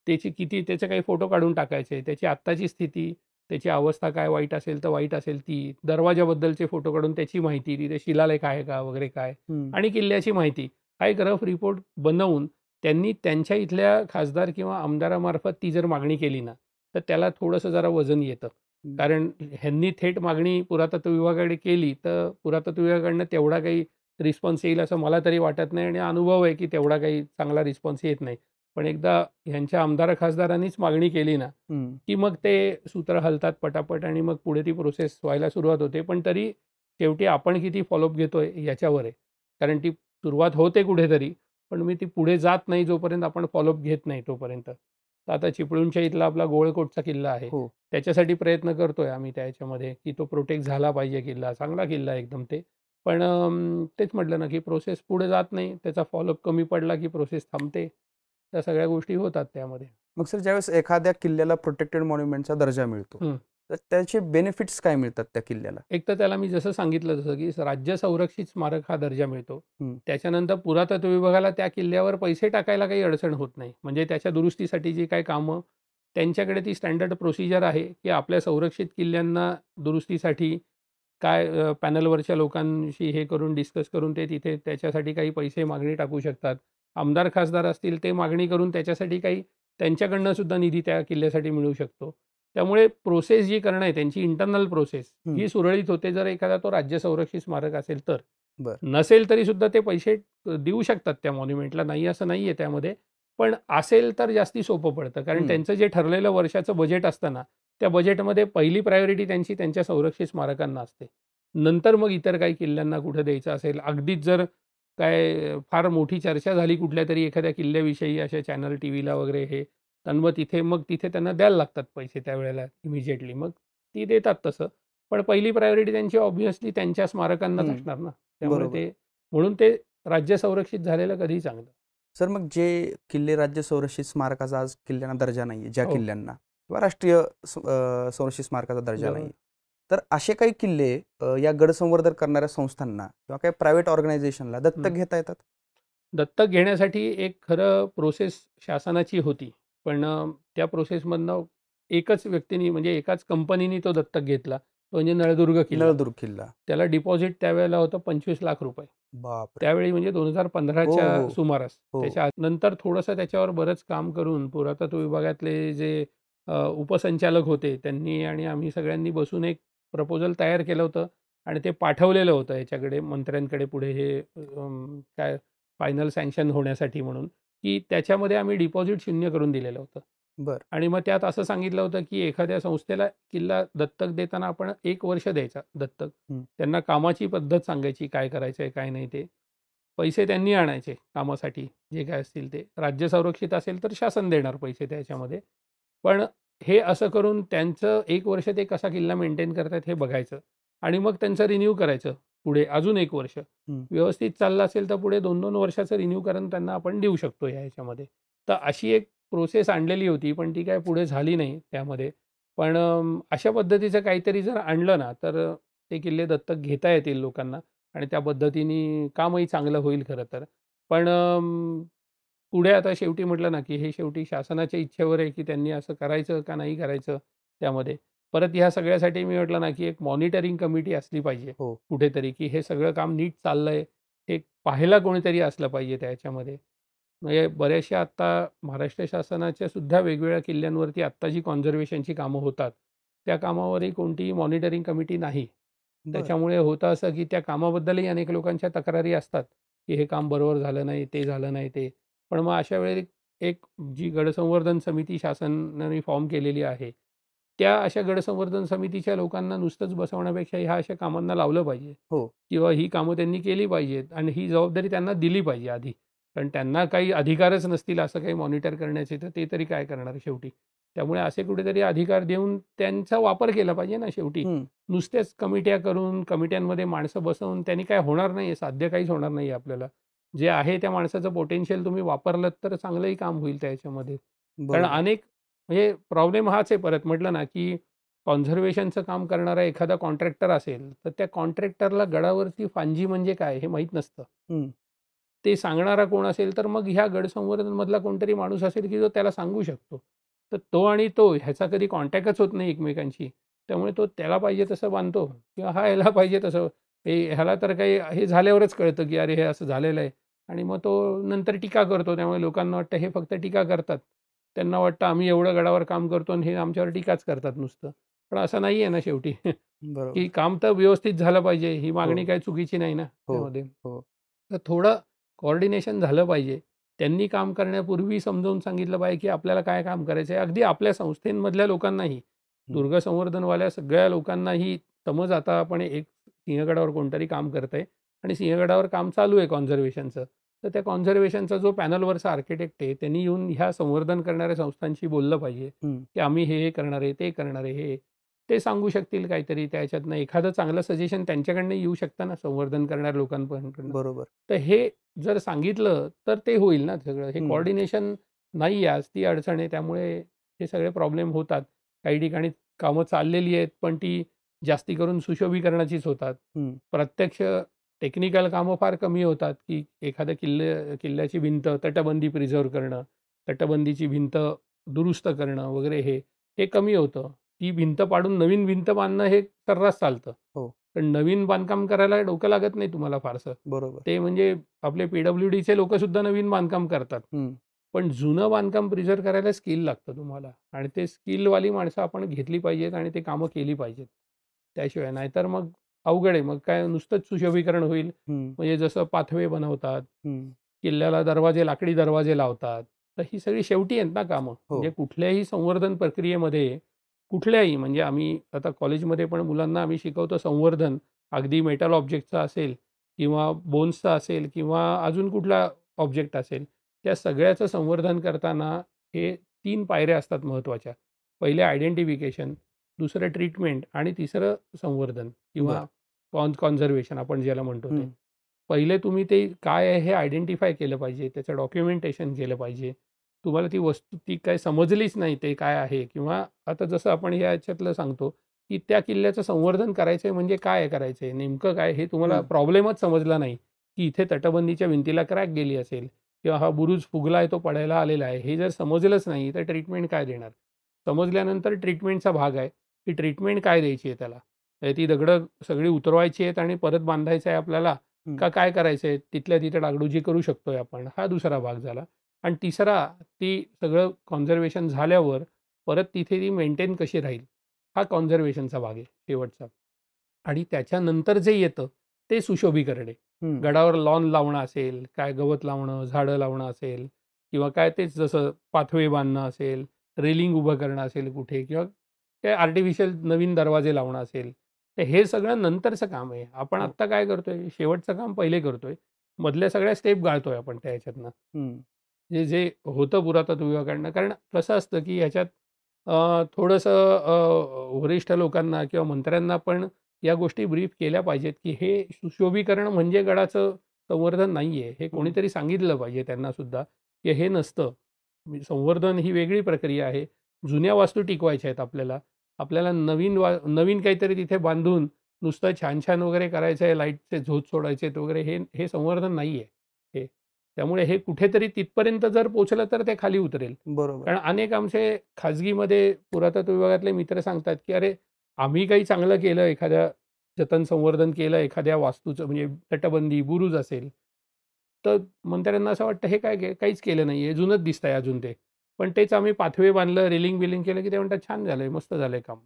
त्याचे काही फोटो काढून टाकायचे. त्याची आत्ताची स्थिती, त्याची अवस्था काय वाईट असेल तर वाईट असेल ती. दरवाजाबद्दलचे फोटो काढून त्याची माहिती, तिथे शिलालेख आहे का वगैरे काय? हं. आणि किल्ल्याची माहिती. हा एक रफ रिपोर्ट बनवून त्यांनी त्यांच्या इथल्या खासदार किंवा आमदारामार्फत ती जर मागणी केली ना, तर त्याला थोडंसं जरा वजन येतं. कारण ह्यांनी थेट मागणी पुरातत्व विभागाकडे केली, तर पुरातत्व विभागाकडनं तेवढा काही रिस्पॉन्स येईल असं मला तरी वाटत नाही आणि अनुभव आहे, की तेवढा काही चांगला रिस्पॉन्स येत नाही. पण एकदा ह्यांच्या आमदार-खासदारांनीच मागणी केली ना, हं. की मग ते सूत्र हलतात पटापट आणि मग पुढे ती प्रोसेस व्हायला सुरुवात होते. पण तरी शेवटी आपण किती फॉलोअप घेतोय याच्यावर आहे. कारण ती सुरुवात होते कुठेतरी, पण मी ती पुढे जात नाही जोपर्यंत आपण फॉलोअप घेत नाही तोपर्यंत. तर आता चिपळूणच्या इथला आपला गोळकोटचा किल्ला आहे, हो. त्याच्यासाठी प्रयत्न करतोय आम्ही त्याच्यामध्ये, की तो प्रोटेक्ट झाला पाहिजे किल्ला. चांगला किल्ला आहे एकदम ते. पण तेच म्हटलं ना, की प्रोसेस पुढे जात नाही. त्याचा फॉलोअप कमी पडला, की प्रोसेस थांबते. त्या सगळ्या गोष्टी होतात त्यामध्ये. मग सर ज्यावेळेस एखाद्या किल्ल्याला प्रोटेक्टेड मॉन्युमेंटचा दर्जा मिळतो, हं. तर त्याचे बेनिफिट्स काय मिळतात त्या किल्ल्याला? एक तर त्याला मी जसं सांगितलं तसं, की राज्य संरक्षित स्मारक हा दर्जा मिळतो. हं. त्याच्यानंतर पुरातत्व विभागाला त्या किल्ल्यावर पैसे टाकायला काही अडचण होत नाही. म्हणजे त्याच्या दुरुस्तीसाठी जी काही कामं, त्यांच्याकडे ती स्टँडर्ड प्रोसिजर आहे, की आपल्या संरक्षित किल्ल्यांना दुरुस्तीसाठी काय पॅनलवरच्या लोकांशी हे करून डिस्कस करून ते तिथे त्याच्यासाठी काही पैसे मागणी टाकू शकतात. आमदार, खासदार असतील ते मागणी करून त्याच्यासाठी काही त्यांच्याकडनं सुद्धा निधी त्या किल्ल्यासाठी मिळू शकतो. त्यामुळे प्रोसेस जी करणं आहे त्यांची इंटरनल प्रोसेस ही सुरळीत होते जर एखादा तो राज्य संरक्षित स्मारक असेल तर. बरं. नसेल तरी सुद्धा ते पैसे देऊ शकतात त्या मॉन्युमेंटला, नाही असं नाही आहे त्यामध्ये. पण असेल तर जास्ती सोपं पडतं. कारण त्यांचं जे ठरलेलं वर्षाचं बजेट असतं ना, त्या बजेटमध्ये पहिली प्रायोरिटी त्यांची त्यांच्या संरक्षित स्मारकांना असते. नंतर मग इतर काही किल्ल्यांना कुठं द्यायचं असेल, अगदीच जर काय फार मोठी चर्चा झाली कुठल्यातरी एखाद्या किल्ल्याविषयी अशा चॅनल टीव्हीला वगैरे हे, तर मग तिथे त्यांना द्यायला लागतात पैसे त्यावेळेला इमिजिएटली. मग ती देतात तसं. पण पहिली प्रायोरिटी त्यांची ऑब्व्हियसली त्यांच्या स्मारकांनाच असणार ना. त्यामुळे बरोबर. म्हणून ते राज्य संरक्षित झालेलं कधीही चांगलं. सर मग जे किल्ले राज्य संरक्षित स्मारकाचा आज किल्ल्यांना दर्जा नाहीये, ज्या हो. किल्ल्यांना किंवा राष्ट्रीय संरक्षित स्मारकाचा दर्जा बरोबर. नाही, तर असे काही किल्ले या गड संवर्धन करणाऱ्या संस्थांना किंवा काही प्रायव्हेट ऑर्गनायझेशनला दत्तक घेता येतात? दत्तक घेण्यासाठी एक खरं प्रोसेस शासनाची होती. पण त्या प्रोसेसमधनं एकच व्यक्तीनी म्हणजे एकाच कंपनीने तो दत्तक घेतला. तो म्हणजे नळदुर्ग किल्ला. नळदुर्ग किल्ला. त्याला डिपॉझिट त्यावेळेला होतं ₹25,00,000. बापरे! त्यावेळी म्हणजे हो, 2015च्या हो. सुमारास. हो. त्याच्या नंतर थोडंसं त्याच्यावर बरंच काम करून पुरातत्व विभागातले जे उपसंचालक होते त्यांनी आणि आम्ही सगळ्यांनी बसून एक प्रपोजल तयार केलं होतं आणि ते पाठवलेलं होतं याच्याकडे मंत्र्यांकडे पुढे हे काय फायनल सँक्शन होण्यासाठी म्हणून, की त्याच्यामध्ये आम्ही डिपॉझिट शून्य करून दिलेलं होतं. बरं. आणि मग त्यात असं सांगितलं होतं, की एखाद्या संस्थेला किल्ला दत्तक देताना आपण 1 वर्ष द्यायचा दत्तक. हं. त्यांना कामाची पद्धत सांगायची, काय करायचं आहे, काय नाही ते. पैसे त्यांनी आणायचे कामासाठी, जे काय असतील ते. राज्य संरक्षित असेल तर शासन देणार पैसे त्याच्यामध्ये. पण हे असं करून त्यांचं 1 वर्ष ते कसा किल्ला मेंटेन करतायत हे बघायचं आणि मग त्यांचं रिन्यू करायचं पुढे अजून 1 वर्ष. व्यवस्थित चाललं असेल तर पुढे 2-2 वर्षाचं रिन्यू करून त्यांना आपण देऊ शकतो या ह्याच्यामध्ये. तर अशी एक प्रोसेस आणलेली होती, पण ती काही पुढे झाली नाही त्यामध्ये. पण अशा पद्धतीचं काहीतरी जर आणलं ना, तर ते किल्ले दत्तक घेता येतील लोकांना आणि त्या पद्धतीने कामही चांगलं होईल खरं तर. पण पुढे आता शेवटी म्हटलं ना, की हे शेवटी शासनाच्या इच्छेवर आहे, की त्यांनी असं करायचं का नाही करायचं त्यामध्ये. परत ह्या सगळ्यासाठी मी म्हटलं ना, की एक मॉनिटरिंग कमिटी असली पाहिजे हो. कुठेतरी, की हे सगळं काम नीट चाललंय, हे पाहायला कोणीतरी असलं पाहिजे त्याच्यामध्ये. म्हणजे बऱ्याचशा आत्ता महाराष्ट्र शासनाच्या सुद्धा वेगवेगळ्या किल्ल्यांवरती आत्ता जी कॉन्झर्वेशनची कामं होतात, त्या कामावरही कोणतीही मॉनिटरिंग कमिटी नाही. बरं. त्याच्यामुळे होतं असं, की त्या कामाबद्दलही अनेक लोकांच्या तक्रारी असतात, की हे काम बरोबर झालं नाही, ते झालं नाही ते. पण मग अशा वेळी एक जी गडसंवर्धन समिती शासनाने फॉर्म केलेली आहे, त्या अशा गडसंवर्धन समितीच्या लोकांना नुसतंच बसवण्यापेक्षा ह्या अशा कामांना लावलं पाहिजे हो. किंवा ही कामं त्यांनी केली पाहिजेत आणि ही जबाबदारी त्यांना दिली पाहिजे आधी. कारण त्यांना काही अधिकारच नसतील असं काही मॉनिटर करण्याचे, तर ते तरी काय करणार शेवटी. त्यामुळे असे कुठेतरी अधिकार देऊन त्यांचा वापर केला पाहिजे ना शेवटी. नुसत्याच कमिट्या करून, कमिट्यांमध्ये माणसं बसवून त्यांनी काय होणार नाही आहे, साध्य काहीच होणार नाही आहे आपल्याला. जे आहे त्या माणसाचं पोटेन्शियल तुम्ही वापरलत तर चांगलंही काम होईल त्याच्यामध्ये. कारण बरोबर. अनेक म्हणजे प्रॉब्लेम हाच आहे परत म्हटलं ना, की कॉन्झर्वेशनचं काम करणारा एखादा कॉन्ट्रॅक्टर असेल, तर त्या कॉन्ट्रॅक्टरला गडावरती फांजी म्हणजे काय हे माहीत नसतं. ते सांगणारा कोण असेल, तर मग ह्या गडसंवर्धनमधला कोणतरी माणूस असेल, की जो त्याला सांगू शकतो. तर तो आणि तो ह्याचा कधी कॉन्टॅक्टच होत नाही एकमेकांशी. त्यामुळे तो त्याला पाहिजे तसं बांधतो किंवा हा ह्याला पाहिजे तसं. ह्याला तर काही हे झाल्यावरच कळतं, की अरे हे असं झालेलं आहे आणि मग तो नंतर टीका करतो. त्यामुळे लोकांना वाटतं हे फक्त टीका करतात. त्यांना वाटतं आम्ही एवढं गडावर काम करतो आणि हे आमच्यावर टीकाच करतात नुसतं. पण असं नाही आहे ना शेवटी, बरोबर. की काम तर व्यवस्थित झालं पाहिजे. ही मागणी हो. काही चुकीची नाही ना हो. त्यामध्ये. हो. तर थोडं कोऑर्डिनेशन झालं पाहिजे. त्यांनी काम करण्यापूर्वी समजावून सांगितलं पाहिजे, की आपल्याला काय काम करायचं आहे. अगदी आपल्या संस्थेमधल्या लोकांनाही, दुर्ग संवर्धनवाल्या सगळ्या लोकांनाही समज आता आपण एक सिंहगडावर कोणतरी काम करतंय आणि सिंहगडावर काम चालू आहे कॉन्झर्वेशनचं. तर त्या कॉन्झर्वेशनचा जो पॅनलवरचा आर्किटेक्ट आहे त्यांनी येऊन ह्या संवर्धन करणाऱ्या संस्थांशी बोललं पाहिजे की आम्ही हे करणार आहे, ते करणार आहे, हे ते सांगू शकतील काहीतरी. त्याच्यातनं एखादं चांगलं सजेशन त्यांच्याकडनं येऊ शकतं ना संवर्धन करणाऱ्या लोकांकडनं. बरोबर. तर हे जर सांगितलं तर ते होईल ना सगळं. हे कोऑर्डिनेशन नाही आज ती अडचण आहे. त्यामुळे हे सगळे प्रॉब्लेम होतात. काही ठिकाणी कामं चाललेली आहेत पण ती जास्ती करून सुशोभीकरणाचीच होतात. प्रत्यक्ष टेक्निकल कामं फार कमी होतात की एखाद्या किल्ल्याची भिंत तटबंदी प्रिझर्व्ह करणं, तटबंदीची भिंत दुरुस्त करणं वगैरे हे कमी होतं. ती भिंत पाडून नवीन भिंत बांधणं हे सर्रास चालतं. हो. पण नवीन बांधकाम करायला डोकं लागत नाही तुम्हाला फारसं. बरोबर. ते म्हणजे आपले PWDचे लोकसुद्धा नवीन बांधकाम करतात. पण जुनं बांधकाम प्रिझर्व्ह करायला स्किल लागतं तुम्हाला आणि ते स्किलवाली माणसं आपण घेतली पाहिजेत आणि ते कामं केली पाहिजेत. त्याशिवाय नाहीतर मग अवघड आहे. मग काय नुसतंच सुशोभीकरण होईल. म्हणजे जसं पाथवे बनवतात, किल्ल्याला दरवाजे, लाकडी दरवाजे लावतात. तर ही सगळी शेवटी आहेत ना कामं. म्हणजे कुठल्याही संवर्धन प्रक्रियेमध्ये कुठल्याही म्हणजे आम्ही आता कॉलेजमध्ये पण मुलांना आम्ही शिकवतो संवर्धन. अगदी मेटल ऑब्जेक्टचं असेल किंवा बोन्सचा असेल किंवा अजून कुठला ऑब्जेक्ट असेल. त्या सगळ्याचं संवर्धन करताना हे 3 पायऱ्या असतात महत्त्वाच्या. पहिले आयडेंटिफिकेशन, दुसरं ट्रीटमेंट आणि तिसरं संवर्धन किंवा कॉन्झर्वेशन आपण ज्याला म्हणतो ते. पहिले तुम्ही ते काय आहे हे आयडेंटिफाय केलं पाहिजे. त्याचं डॉक्युमेंटेशन केलं पाहिजे. तुम्हाला ती वस्तू ती काय समजलीच नाही ते काय आहे किंवा आता जसं आपण याच्यातलं सांगतो की त्या किल्ल्याचं संवर्धन करायचं आहे म्हणजे काय करायचं आहे, नेमकं काय हे तुम्हाला प्रॉब्लेमच समजला नाही की इथे तटबंदीच्या भिंतीला क्रॅक गेली असेल किंवा हा बुरुज फुगला आहे, तो पडायला आलेला आहे. हे जर समजलंच नाही तर ट्रीटमेंट काय देणार? समजल्यानंतर ट्रीटमेंटचा भाग आहे की ट्रीटमेंट काय द्यायची आहे त्याला. ती दगडं सगळी उतरवायची आहेत आणि परत बांधायचं आहे आपल्याला का काय करायचं आहे? तिथल्या तिथे डागडुजी करू शकतोय आपण. हा दुसरा भाग झाला. आणि तिसरा ती सगळं कॉन्झर्वेशन झाल्यावर परत तिथे ती मेंटेन कशी राहील, हा कॉन्झर्वेशनचा भाग आहे शेवटचा. आणि त्याच्यानंतर जे येतं ते सुशोभीकरण आहे. गडावर लॉन लावणं असेल, काय गवत लावणं, झाडं लावणं असेल किंवा काय तेच जसं पाथवे बांधणं असेल, रेलिंग उभं करणं असेल कुठे किंवा काय आर्टिफिशियल नवीन दरवाजे लावणं असेल. तर हे सगळं नंतरचं काम आहे. आपण आत्ता काय करतोय, शेवटचं काम पहिले करतोय. मधल्या सगळ्या स्टेप गाळतोय आपण त्या ह्याच्यातनं. जे होतं पुरातत्व विभागाकडनं. कारण कसं असतं की ह्याच्यात थोडंसं वरिष्ठ लोकांना किंवा मंत्र्यांना पण या गोष्टी ब्रीफ केल्या पाहिजेत की हे सुशोभीकरण म्हणजे गडाचं संवर्धन नाही आहे. हे कोणीतरी सांगितलं पाहिजे त्यांनासुद्धा की हे नसतं. संवर्धन ही वेगळी प्रक्रिया आहे. जुन्या वास्तू टिकवायच्या आहेत आपल्याला. आपल्याला नवीन काहीतरी तिथे बांधून नुसतं छान-छान वगैरे करायचं आहे, लाईटचे झोत सोडायचे आहेत वगैरे हे संवर्धन नाही आहे हे. त्यामुळे हे कुठेतरी तिथपर्यंत जर पोहोचलं तर ते खाली उतरेल. बरोबर. कारण अनेक आमचे खाजगीमध्ये पुरातत्व विभागातले मित्र सांगतात की अरे आम्ही काही चांगलं केलं, एखाद्या जतन संवर्धन केलं एखाद्या वास्तूचं म्हणजे तटबंदी, बुरुज असेल. तर मंत्र्यांना असं वाटतं हे काय काहीच केलं नाही आहे, जुनंच दिसतंय अजून ते. पण तेच आम्ही पाथवे बांधलं, रेलिंग-बिलिंग केलं की ते म्हणतात छान झालंय, मस्त झालंय काम.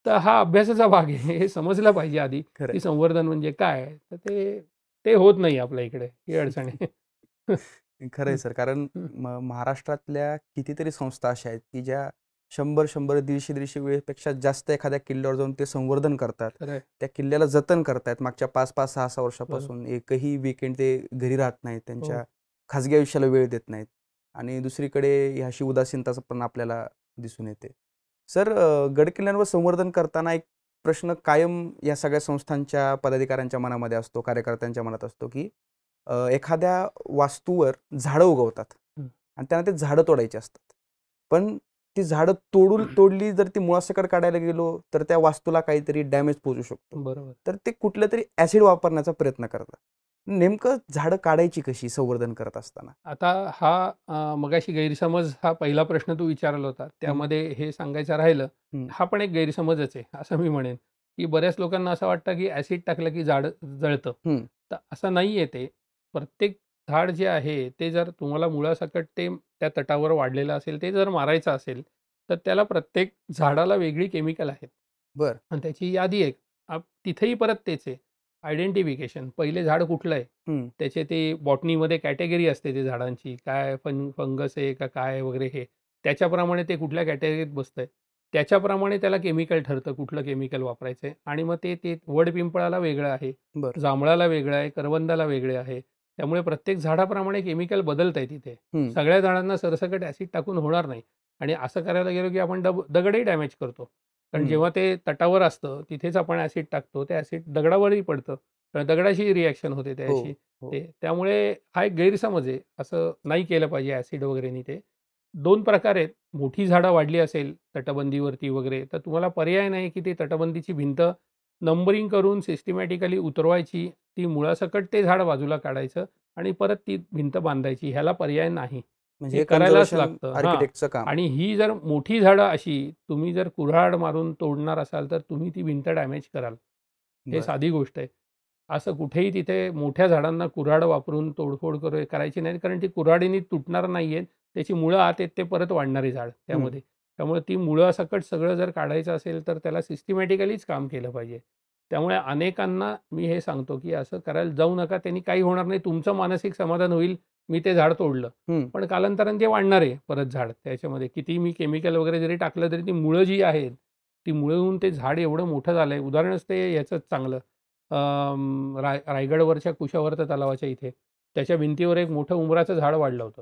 तर हा अभ्यासाचा भाग आहे. हे समजलं पाहिजे आधी की संवर्धन म्हणजे काय? तर ते होत नाही आपल्या इकडे. ही अडचण आहे. खरं आहे सर. कारण महाराष्ट्रातल्या कितीतरी संस्था अशा आहेत की ज्या 100-100, 150-150 वेळेपेक्षा जास्त एखाद्या किल्ल्यावर जाऊन ते संवर्धन करतात. त्या किल्ल्याला जतन करतायत मागच्या 5-5, 6-6 वर्षापासून. एकही वीकेंड ते घरी राहत नाहीत. त्यांच्या खाजगी आयुष्याला वेळ देत नाहीत. आणि दुसरीकडे ह्याशी उदासीनताचं पण आपल्याला दिसून येते. सर, गडकिल्ल्यांवर संवर्धन करताना एक प्रश्न कायम या सगळ्या संस्थांच्या पदाधिकाऱ्यांच्या मनामध्ये असतो, कार्यकर्त्यांच्या मनात असतो की एखाद्या वास्तूवर झाडं उगवतात आणि त्यांना ते झाडं तोडायची असतात. पण ती झाडं तोडली जर ती मुळासकट काढायला गेलो तर त्या वास्तूला काहीतरी डॅमेज पोहोचू शकतो. बरोबर. तर ते कुठलं तरी ॲसिड वापरण्याचा प्रयत्न करतात. नेमकं झाडं काढायची कशी संवर्धन करत असताना? आता हा मगाशी गैरसमज हा पहिला प्रश्न तू विचारला होता. त्यामध्ये हे सांगायचं राहिलं. हा पण एक गैरसमजच आहे असं मी म्हणेन, की बऱ्याच लोकांना असं वाटतं की ॲसिड टाकलं की झाड जळतं. तर असं नाही आहे ते. प्रत्येक झाड जे आहे ते जर तुम्हाला मुळासकट ते त्या तटावर वाढलेलं असेल, ते जर मारायचं असेल, तर त्याला प्रत्येक झाडाला वेगळी केमिकल आहेत. बरं. आणि त्याची यादी आहे. तिथेही परत तेच आहे. आयडेंटिफिकेशन. पहिले झाड कुठलं आहे? त्याचे ते बॉटनीमध्ये कॅटेगरी असते ते झाडांची. काय फंगस आहे का काय वगैरे हे. त्याच्याप्रमाणे ते कुठल्या कॅटेगरीत बसतंय. त्याच्याप्रमाणे त्याला केमिकल ठरतं, कुठलं केमिकल वापरायचं आहे. आणि मग ते वडपिंपळाला वेगळं आहे, बरं. जांभळाला वेगळं आहे, करवंदाला वेगळे आहे. त्यामुळे प्रत्येक झाडाप्रमाणे केमिकल बदलत आहे तिथे. हम्म. सगळ्या झाडांना सरसकट ॲसिड टाकून होणार नाही. आणि असं करायला गेलो की आपण दगडही डॅमेज करतो. कारण हम्म. जेव्हा ते तटावर असतं तिथेच आपण ॲसिड टाकतो, ते ॲसिड दगडावरही पडतं. कारण दगडाची रिॲक्शन होते हो त्याशी. हो त्यामुळे हा एक गैरसमज आहे. असं नाही केलं पाहिजे ॲसिड वगैरेनी ते. 2 प्रकार आहेत. मोठी झाडं वाढली असेल तटबंदीवरती वगैरे, तर तुम्हाला पर्याय नाही की ती तटबंदीची भिंत नंबरिंग करून सिस्टमॅटिकली उतरवायची. ती मुळासकट ते झाड बाजूला काढायचं आणि परत ती भिंत बांधायची. ह्याला पर्याय नाही. म्हणजे हे हे करायलाच कन्झर्वेशन लागतं. आर्किटेक्टचं काम. आणि ही जर मोठी झाडं अशी तुम्ही जर कुऱ्हाड मारून तोडणार असाल, तर तुम्ही ती भिंत डॅमेज कराल. हे बरं. साधी गोष्ट आहे. असं कुठेही तिथे मोठ्या झाडांना कुऱ्हाड वापरून तोडफोड करायची नाही, कारण ती कुऱ्हाडीने तुटणार नाहीये. त्याची मुळं आत आहेत, ते परत वाढणारे झाड त्यामध्ये. त्यामुळे ती मुळासकट सगळं जर काढायचं असेल, तर त्याला सिस्टमॅटिकलीच काम केलं पाहिजे. त्यामुळे अनेकांना मी हे सांगतो, की असं करायला जाऊ नका. त्यांनी काही होणार नाही. तुमचं मानसिक समाधान होईल, मी ते झाड तोडलं. हम्म. पण कालांतराने ते वाढणार आहे परत झाड. त्याच्यामध्ये किती मी केमिकल वगैरे जरी टाकलं, तरी ती मुळं जी आहेत, ती मुळं येऊन ते झाड एवढं मोठं झालंय. उदाहरणच ते याचंच चांगलं, रायगडवरच्या कुशावर्त तलावाच्या इथे त्याच्या भिंतीवर एक मोठं उंबराचं झाड वाढलं होतं.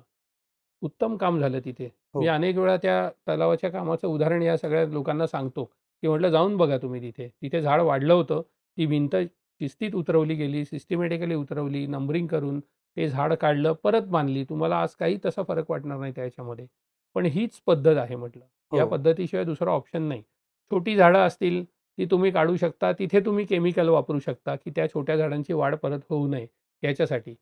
उत्तम काम झालं तिथे. हो. मी अनेक वेळा त्या तलावाच्या कामाचं उदाहरण या सगळ्या लोकांना सांगतो, की म्हटलं जाऊन बघा तुम्ही तिथे. तिथे झाड वाढलं होतं. ती भिंत शिस्तीत उतरवली गेली, सिस्टमॅटिकली उतरवली, नंबरिंग करून ते झाड काढलं, परत बांधली. तुम्हाला आज काही तसा फरक वाटणार नाही त्याच्यामध्ये. पण हीच पद्धत आहे म्हटलं. या हो. पद्धतीशिवाय दुसरा ऑप्शन नाही. छोटी झाडं असतील ती तुम्ही काढू शकता. तिथे तुम्ही केमिकल वापरू शकता, की त्या छोट्या झाडांची वाढ परत होऊ नये याच्यासाठी.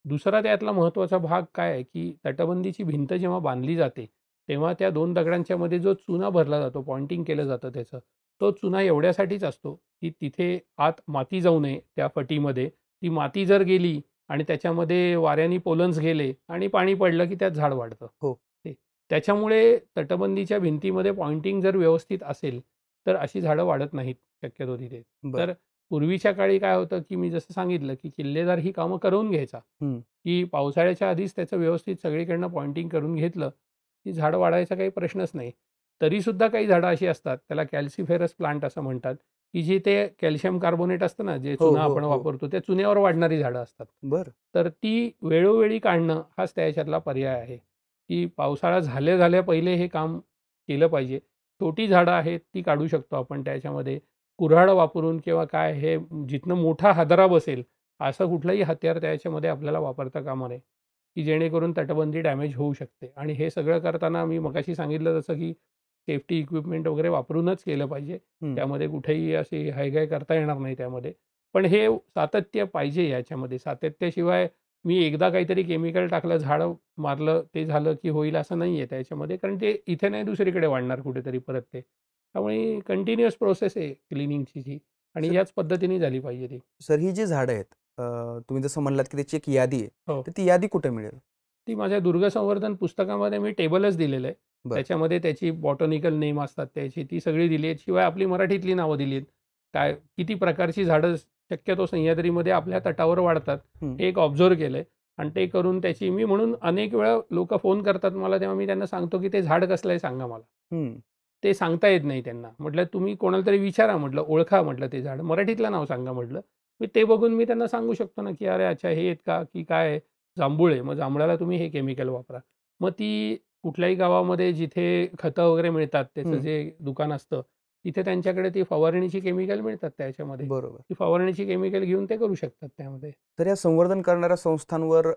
दुसरा त्यातला महत्त्वाचा भाग काय आहे, की तटबंदीची भिंत जेव्हा बांधली जाते, तेव्हा त्या 2 दगडांच्या मध्ये जो चुना भरला जातो, पॉइंटिंग केलं जातं त्याचं, तो चुना एवढ्यासाठीच असतो, की तिथे आत माती जाऊ नये त्या फटीमध्ये. ती माती जर गेली आणि त्याच्यामध्ये वाऱ्याने पोलन्स गेले आणि पाणी पडलं, की त्यात झाड वाढतं. हो. त्याच्यामुळे तटबंदीच्या भिंतीमध्ये पॉइंटिंग जर व्यवस्थित असेल, तर अशी झाडं वाढत नाहीत शक्यतो तिथे. बरं. तर पूर्वीच्या काळी काय होतं, की मी जसं सांगितलं, की किल्लेदार ही कामं करून घ्यायचा, हम्म. की पावसाळ्याच्या आधीच त्याचं व्यवस्थित सगळीकडनं पॉइंटिंग करून घेतलं, की झाडं वाढायचा काही प्रश्नच नाही. तरीसुद्धा काही झाडं अशी असतात, त्याला कॅल्सिफेरस प्लांट असं म्हणतात, की जे ते कॅल्शियम कार्बोनेट असतं ना, जे हो चुना हो आपण हो. वापरतो, त्या चुन्यावर वाढणारी झाडं असतात. बरं. तर ती वेळोवेळी काढणं हाच त्याच्यातला पर्याय आहे, की पावसाळा झाल्या पहिले हे काम केलं पाहिजे. छोटी झाडं आहेत ती काढू शकतो आपण त्याच्यामध्ये. कुऱ्हाड वापरून किंवा काय हे जिथनं मोठा हादरा बसेल, असं कुठलंही हत्यार त्याच्यामध्ये आपल्याला वापरता कामा नये, की जेणेकरून तटबंदी डॅमेज होऊ शकते. आणि हे सगळं करताना मी मगाशी सांगितलं जसं, की सेफ्टी इक्विपमेंट वगैरे वापरूनच केलं पाहिजे. हम्म. त्यामध्ये कुठेही अशी हायगाय करता येणार नाही त्यामध्ये. पण हे सातत्य पाहिजे याच्यामध्ये. सातत्याशिवाय मी एकदा काहीतरी केमिकल टाकलं, झाडं मारलं, ते झालं की होईल असं नाही आहे त्याच्यामध्ये. कारण ते इथे नाही दुसरीकडे वाढणार कुठेतरी परत ते. त्यामुळे कंटिन्युअस प्रोसेस आहे क्लिनिंगची ती आणि याच पद्धतीने झाली पाहिजे ती. सर ही जी झाडं आहेत, तुम्ही जसं म्हणलात की त्याची एक यादी आहे, हो. तर ती यादी कुठे मिळेल? ती माझ्या दुर्ग संवर्धन पुस्तकामध्ये मी टेबलच दिलेलं आहे. बरं. त्याच्यामध्ये त्याची बॉटॅनिकल नेम असतात त्याची, ती सगळी दिली आहेत. शिवाय आपली मराठीतली नावं दिली आहेत. काय किती प्रकारची झाडं शक्यतो सह्याद्रीमध्ये आपल्या तटावर वाढतात, हम्म. हे एक ऑब्झर्व्ह केलं आहे. आणि ते करून त्याची मी म्हणून अनेक वेळा लोकं फोन करतात मला, तेव्हा मी त्यांना सांगतो, की ते झाड कसलं आहे सांगा मला. हम्म. ते सांगता येत नाही त्यांना. म्हटलं तुम्ही कोणाला तरी विचारा म्हटलं, ओळखा म्हटलं ते झाड. मराठीतलं नाव सांगा म्हटलं. मी ते बघून मी त्यांना सांगू शकतो ना, की अरे अच्छा हे आहेत का, की काय आहे? जांभूळ आहे. मग जांभळाला तुम्ही हे केमिकल वापरा. मग ती कुठल्याही गावामध्ये जिथे खतं वगैरे मिळतात, त्याचं हम्म. जे दुकान असतं, तिथे त्यांच्याकडे ती फवारणीची केमिकल मिळतात त्याच्यामध्ये. बरोबर. ती फवारणीची केमिकल घेऊन ते करू शकतात त्यामध्ये. तर या संवर्धन करणाऱ्या संस्थांवर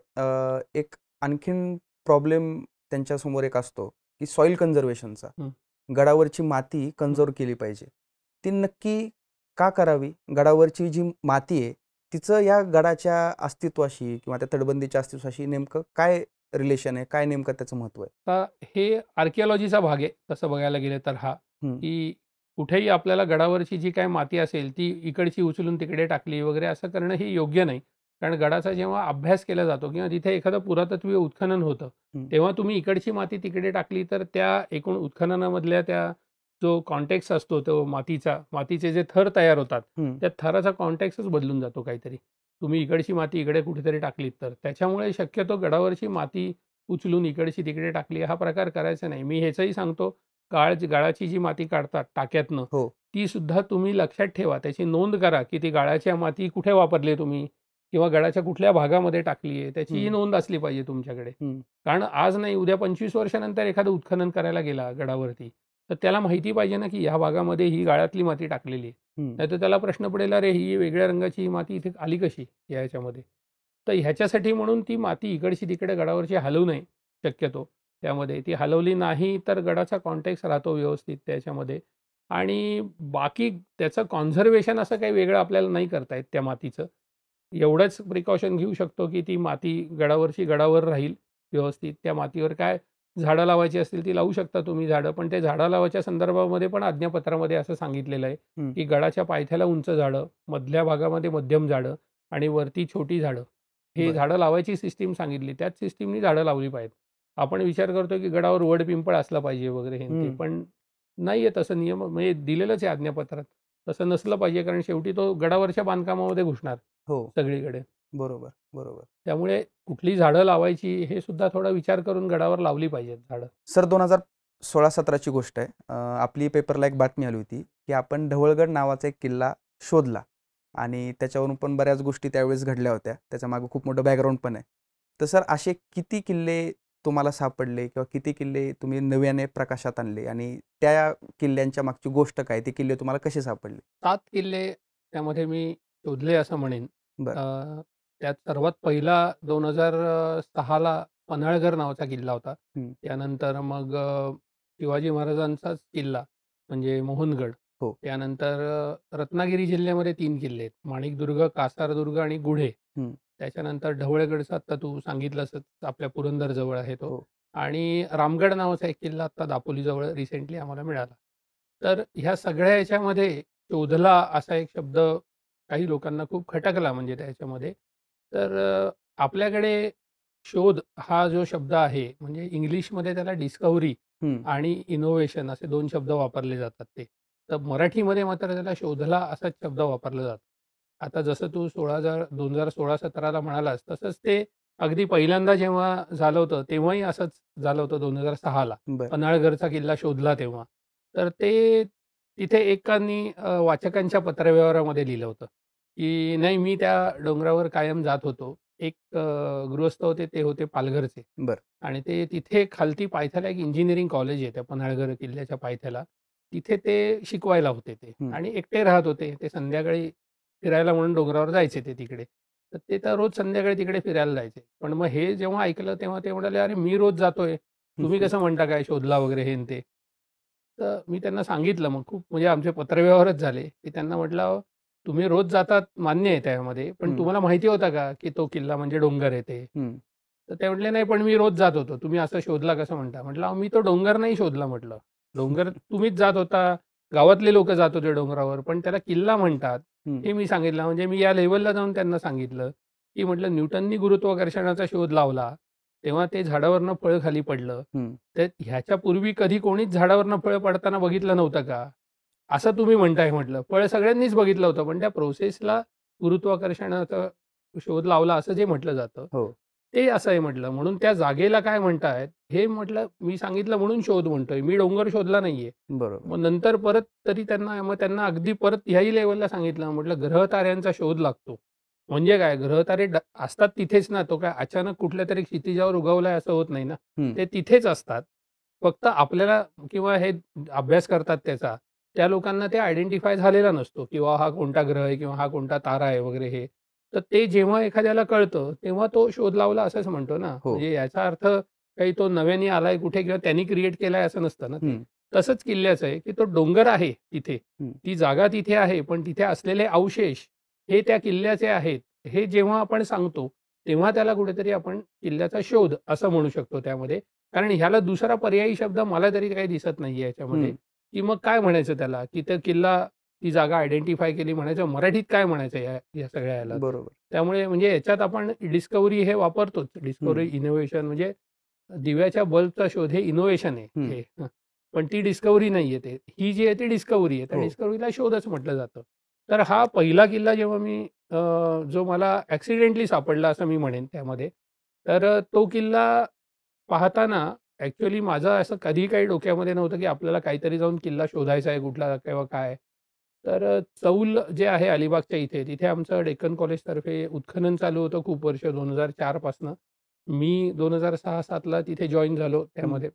एक आणखीन प्रॉब्लेम त्यांच्यासमोर एक असतो, की सॉईल कन्झर्वेशनचा. हं. गडावरची माती कन्झर्व केली पाहिजे. ती नक्की का करावी? गडावरची जी माती आहे, तिचं या गडाच्या अस्तित्वाशी किंवा त्या तटबंदीच्या अस्तित्वाशी नेमकं काय रिलेशन आहे? काय नेमकं त्याचं महत्त्व आहे? आता हे आर्किओलॉजीचा भाग आहे तसं बघायला गेलं तर हा, हं. की कुठेही आपल्याला गडावरची जी काही माती असेल ती इकडची उचलून तिकडे टाकली वगैरे असं करणं हे योग्य नाही. कारण गडाचा जेव्हा अभ्यास केला जातो किंवा तिथे एखादं पुरातत्वीय उत्खनन होतं, हं. तेव्हा तुम्ही इकडची माती तिकडे टाकली तर त्या एकूण उत्खननामधल्या त्या जो कॉन्टेक्स्ट असतो तो मातीचे जे थर तयार होतात, हं. त्या थराचा कॉन्टेक्स्टच बदलून जातो काहीतरी. तुम्ही इकडची माती इकडे कुठेतरी टाकलीत तर. त्याच्यामुळे शक्यतो गडावरची माती उचलून इकडची तिकडे टाकली हा प्रकार करायचा नाही. मी ह्याचंही सांगतो, गाळाची जी माती काढतात टाक्यातनं, हो. ती सुद्धा तुम्ही लक्षात ठेवा. त्याची नोंद करा, की ती गाळाची माती कुठे वापरली तुम्ही, किंवा गडाच्या कुठल्या भागामध्ये टाकली आहे त्याचीही नोंद असली पाहिजे तुमच्याकडे. कारण आज नाही उद्या 25 वर्षानंतर एखादं उत्खनन करायला गेला गडावरती, तर त्याला माहिती पाहिजे ना की ह्या भागामध्ये ही गाळातली माती टाकलेली आहे. नाहीतर त्याला प्रश्न पडेल, अरे ही वेगळ्या रंगाची ही माती इथे आली कशी या ह्याच्यामध्ये. तर ह्याच्यासाठी म्हणून ती माती इकडची तिकडे गडावरची हलवू नये शक्यतो. त्यामध्ये ती हलवली नाही तर गडाचा कॉन्टेक्स्ट राहतो व्यवस्थित त्याच्यामध्ये. आणि बाकी त्याचं कॉन्झर्वेशन असं काही वेगळं आपल्याला नाही करता येत त्या मातीचं. एवढंच प्रिकॉशन घेऊ शकतो की ती माती गडावरची गडावर राहील व्यवस्थित. त्या मातीवर काय झाडं लावायची असतील ती लावू शकता तुम्ही झाडं, पण ते झाडं लावायच्या संदर्भामध्ये पण आज्ञापत्रामध्ये असं सांगितलेलं आहे की गडाच्या पायथ्याला उंच झाडं, मधल्या भागामध्ये मध्यम झाडं आणि वरती छोटी झाडं, हे झाडं लावायची सिस्टीम सांगितली. त्याच सिस्टीमनी झाडं लावली पाहिजेत. आपण विचार करतो की गडावर वड पिंपळ असला पाहिजे वगैरे हे ते, पण नाही आहे तसं नियम, म्हणजे दिलेलंच आहे आज्ञापत्रात. तसं नसलं पाहिजे, कारण शेवटी तो गडावरच्या बांधकामामध्ये घुसणार सगळीकडे. बरोबर बरोबर. त्यामुळे कुठली झाडं लावायची हे सुद्धा थोडा विचार करून गडावर लावली पाहिजेत झाडं. सर 2016-17ची गोष्ट आहे. आपली पेपरला एक बातमी आली होती की आपण ढवळगड नावाचा एक किल्ला शोधला आणि त्याच्यावरून पण बऱ्याच गोष्टी त्यावेळेस घडल्या होत्या. त्याच्या मागे खूप मोठं बॅकग्राऊंड पण आहे. तर सर असे किती किल्ले तुम्हाला सापडले किंवा किती किल्ले तुम्ही नव्याने प्रकाशात आणले आणि त्या किल्ल्यांच्या मागची गोष्ट काय, ते किल्ले तुम्हाला कसे सापडले? 7 किल्ले त्यामध्ये मी शोधले असं म्हणेन. त्यात सर्वात पहिला 2006ला पन्हाळघर नावाचा किल्ला होता. त्यानंतर मग शिवाजी महाराजांचाच किल्ला म्हणजे मोहनगड. त्यानंतर रत्नागिरी जिल्ह्यामध्ये 3 किल्ले आहेत, माणिकदुर्ग, कासारदुर्ग आणि गुढे. त्याच्यानंतर ढवळगडचा आत्ता तू सांगितलंस आपल्या पुरंदरजवळ आहे तो, आणि रामगड नावाचा एक किल्ला आत्ता दापोलीजवळ रिसेंटली आम्हाला मिळाला. तर ह्या सगळ्या याच्यामध्ये शोधला असा एक शब्द काही लोकांना खूप खटकला म्हणजे त्याच्यामध्ये. तर आपल्याकडे शोध हा जो शब्द आहे, म्हणजे इंग्लिशमध्ये त्याला डिस्कव्हरी आणि इनोव्हेशन असे 2 शब्द वापरले जातात ते. तर मराठीमध्ये मात्र त्याला शोधला असाच शब्द वापरला जातो. आता जसं तू 2016-17ला म्हणालास, तसंच ते अगदी पहिल्यांदा जेव्हा झालं होतं तेव्हाही असंच झालं होतं 2006ला. पन्हाळगडचा किल्ला शोधला तेव्हा. तर ते तिथे एकानी वाचकांच्या पत्रव्यवहारामध्ये लिहिलं होतं की नाही, मी त्या डोंगरावर कायम जात होतो. एक गृहस्थ होते, ते होते पालघरचे. आणि ते तिथे खालती पायथ्याला एक इंजिनिअरिंग कॉलेज आहे त्या पन्हाळगड किल्ल्याच्या पायथ्याला. तिथे ते शिकवायला होते ते, आणि एकटे राहत होते. ते संध्याकाळी फिरायला म्हणून डोंगरावर जायचे ते तिकडे. तर ते तर रोज संध्याकाळी तिकडे फिरायला जायचे. पण मग हे जेव्हा ऐकलं तेव्हा ते म्हणाले, अरे मी रोज जातोय, तुम्ही कसं म्हणता काय शोधला वगैरे हे ते. तर मी त्यांना सांगितलं, मग खूप म्हणजे आमचे पत्रव्यवहारच झाले की त्यांना म्हटलं, तुम्ही रोज जातात मान्य आहे त्यामध्ये, पण तुम्हाला माहिती होता का की तो किल्ला म्हणजे डोंगर आहे ते? तर ते म्हटले, नाही पण मी रोज जात होतो, तुम्ही असं शोधला कसं म्हणता? म्हटलं, मी तो डोंगर नाही शोधला. म्हटलं, डोंगर तुम्हीच जात होता, गावातले लोक जात होते डोंगरावर, पण त्याला किल्ला म्हणतात हे मी सांगितलं. म्हणजे मी या लेवलला जाऊन त्यांना सांगितलं की म्हटलं, न्यूटननी गुरुत्वाकर्षणाचा शोध लावला तेव्हा ते झाडावरनं फळ खाली पडलं. तर ह्याच्यापूर्वी कधी कोणीच झाडावरनं फळ पडताना बघितलं नव्हतं का, असं तुम्ही म्हणताय? म्हटलं, फळ सगळ्यांनीच बघितलं होतं, पण त्या प्रोसेसला गुरुत्वाकर्षणाचा शोध लावला असं जे म्हटलं जातं ते असं आहे. म्हटलं, म्हणून त्या जागेला काय म्हणतायत हे म्हटलं मी सांगितलं म्हणून शोध म्हणतोय, मी डोंगर शोधला नाहीये. मग नंतर परत तरी त्यांना अगदी परत ह्याही लेवलला सांगितलं. म्हटलं, ग्रहताऱ्यांचा शोध लागतो. म्हणजे काय, ग्रहतारे असतात तिथेच ना, तो काय अचानक कुठल्या तरी क्षितिजावर उगवलाय असं होत नाही ना, ते तिथेच असतात. फक्त आपल्याला किंवा हे अभ्यास करतात त्याचा, त्या लोकांना ते आयडेंटिफाय झालेला नसतो किंवा हा कोणता ग्रह आहे किंवा हा कोणता तारा आहे वगैरे हे. तर ते जेव्हा एखाद्याला कळतं तेव्हा तो शोध लावला असंच म्हणतो ना. म्हणजे याचा अर्थ काही तो नव्याने आलाय कुठे किंवा त्यांनी क्रिएट केलाय असं नसतं ना. तसंच किल्ल्याचं आहे की तो डोंगर आहे तिथे, ती जागा तिथे आहे, पण तिथे असलेले अवशेष हे त्या किल्ल्याचे आहेत हे जेव्हा आपण सांगतो तेव्हा त्याला कुठेतरी आपण किल्ल्याचा शोध असं म्हणू शकतो त्यामध्ये. कारण ह्याला दुसरा पर्यायी शब्द मला तरी काही दिसत नाहीये याच्यामध्ये, की मग काय म्हणायचं त्याला, की त्या किल्ला ती जागा आयडेंटिफाय केली म्हणायचं, मराठीत काय म्हणायचं या सगळ्या याला. बरोबर. त्यामुळे म्हणजे याच्यात आपण डिस्कव्हरी हे वापरतोच. डिस्कव्हरी, इनोव्हेशन, म्हणजे दिव्याच्या बल्बचा शोध हे इनोव्हेशन आहे हे, पण ती डिस्कव्हरी नाहीये. ते ही जी आहे ती डिस्कव्हरी आहे. त्या डिस्कव्हरीला शोधच म्हटलं जातं. तर हा पहिला किल्ला जेव्हा मी जो मला ॲक्सिडेंटली सापडला असं मी म्हणेन त्यामध्ये, तर तो किल्ला पाहताना ॲक्च्युअली माझं असं कधी काही डोक्यामध्ये नव्हतं की आपल्याला काहीतरी जाऊन किल्ला शोधायचा आहे कुठला किंवा काय. चौल जे आहे अलिबागच्या इथे, तिथे आमचं डेक्कन कॉलेजतर्फे उत्खनन चालू होतं खूप वर्ष 2004 पासनं. मी 2006-07ला तिथे जॉइन झालो त्यामध्ये.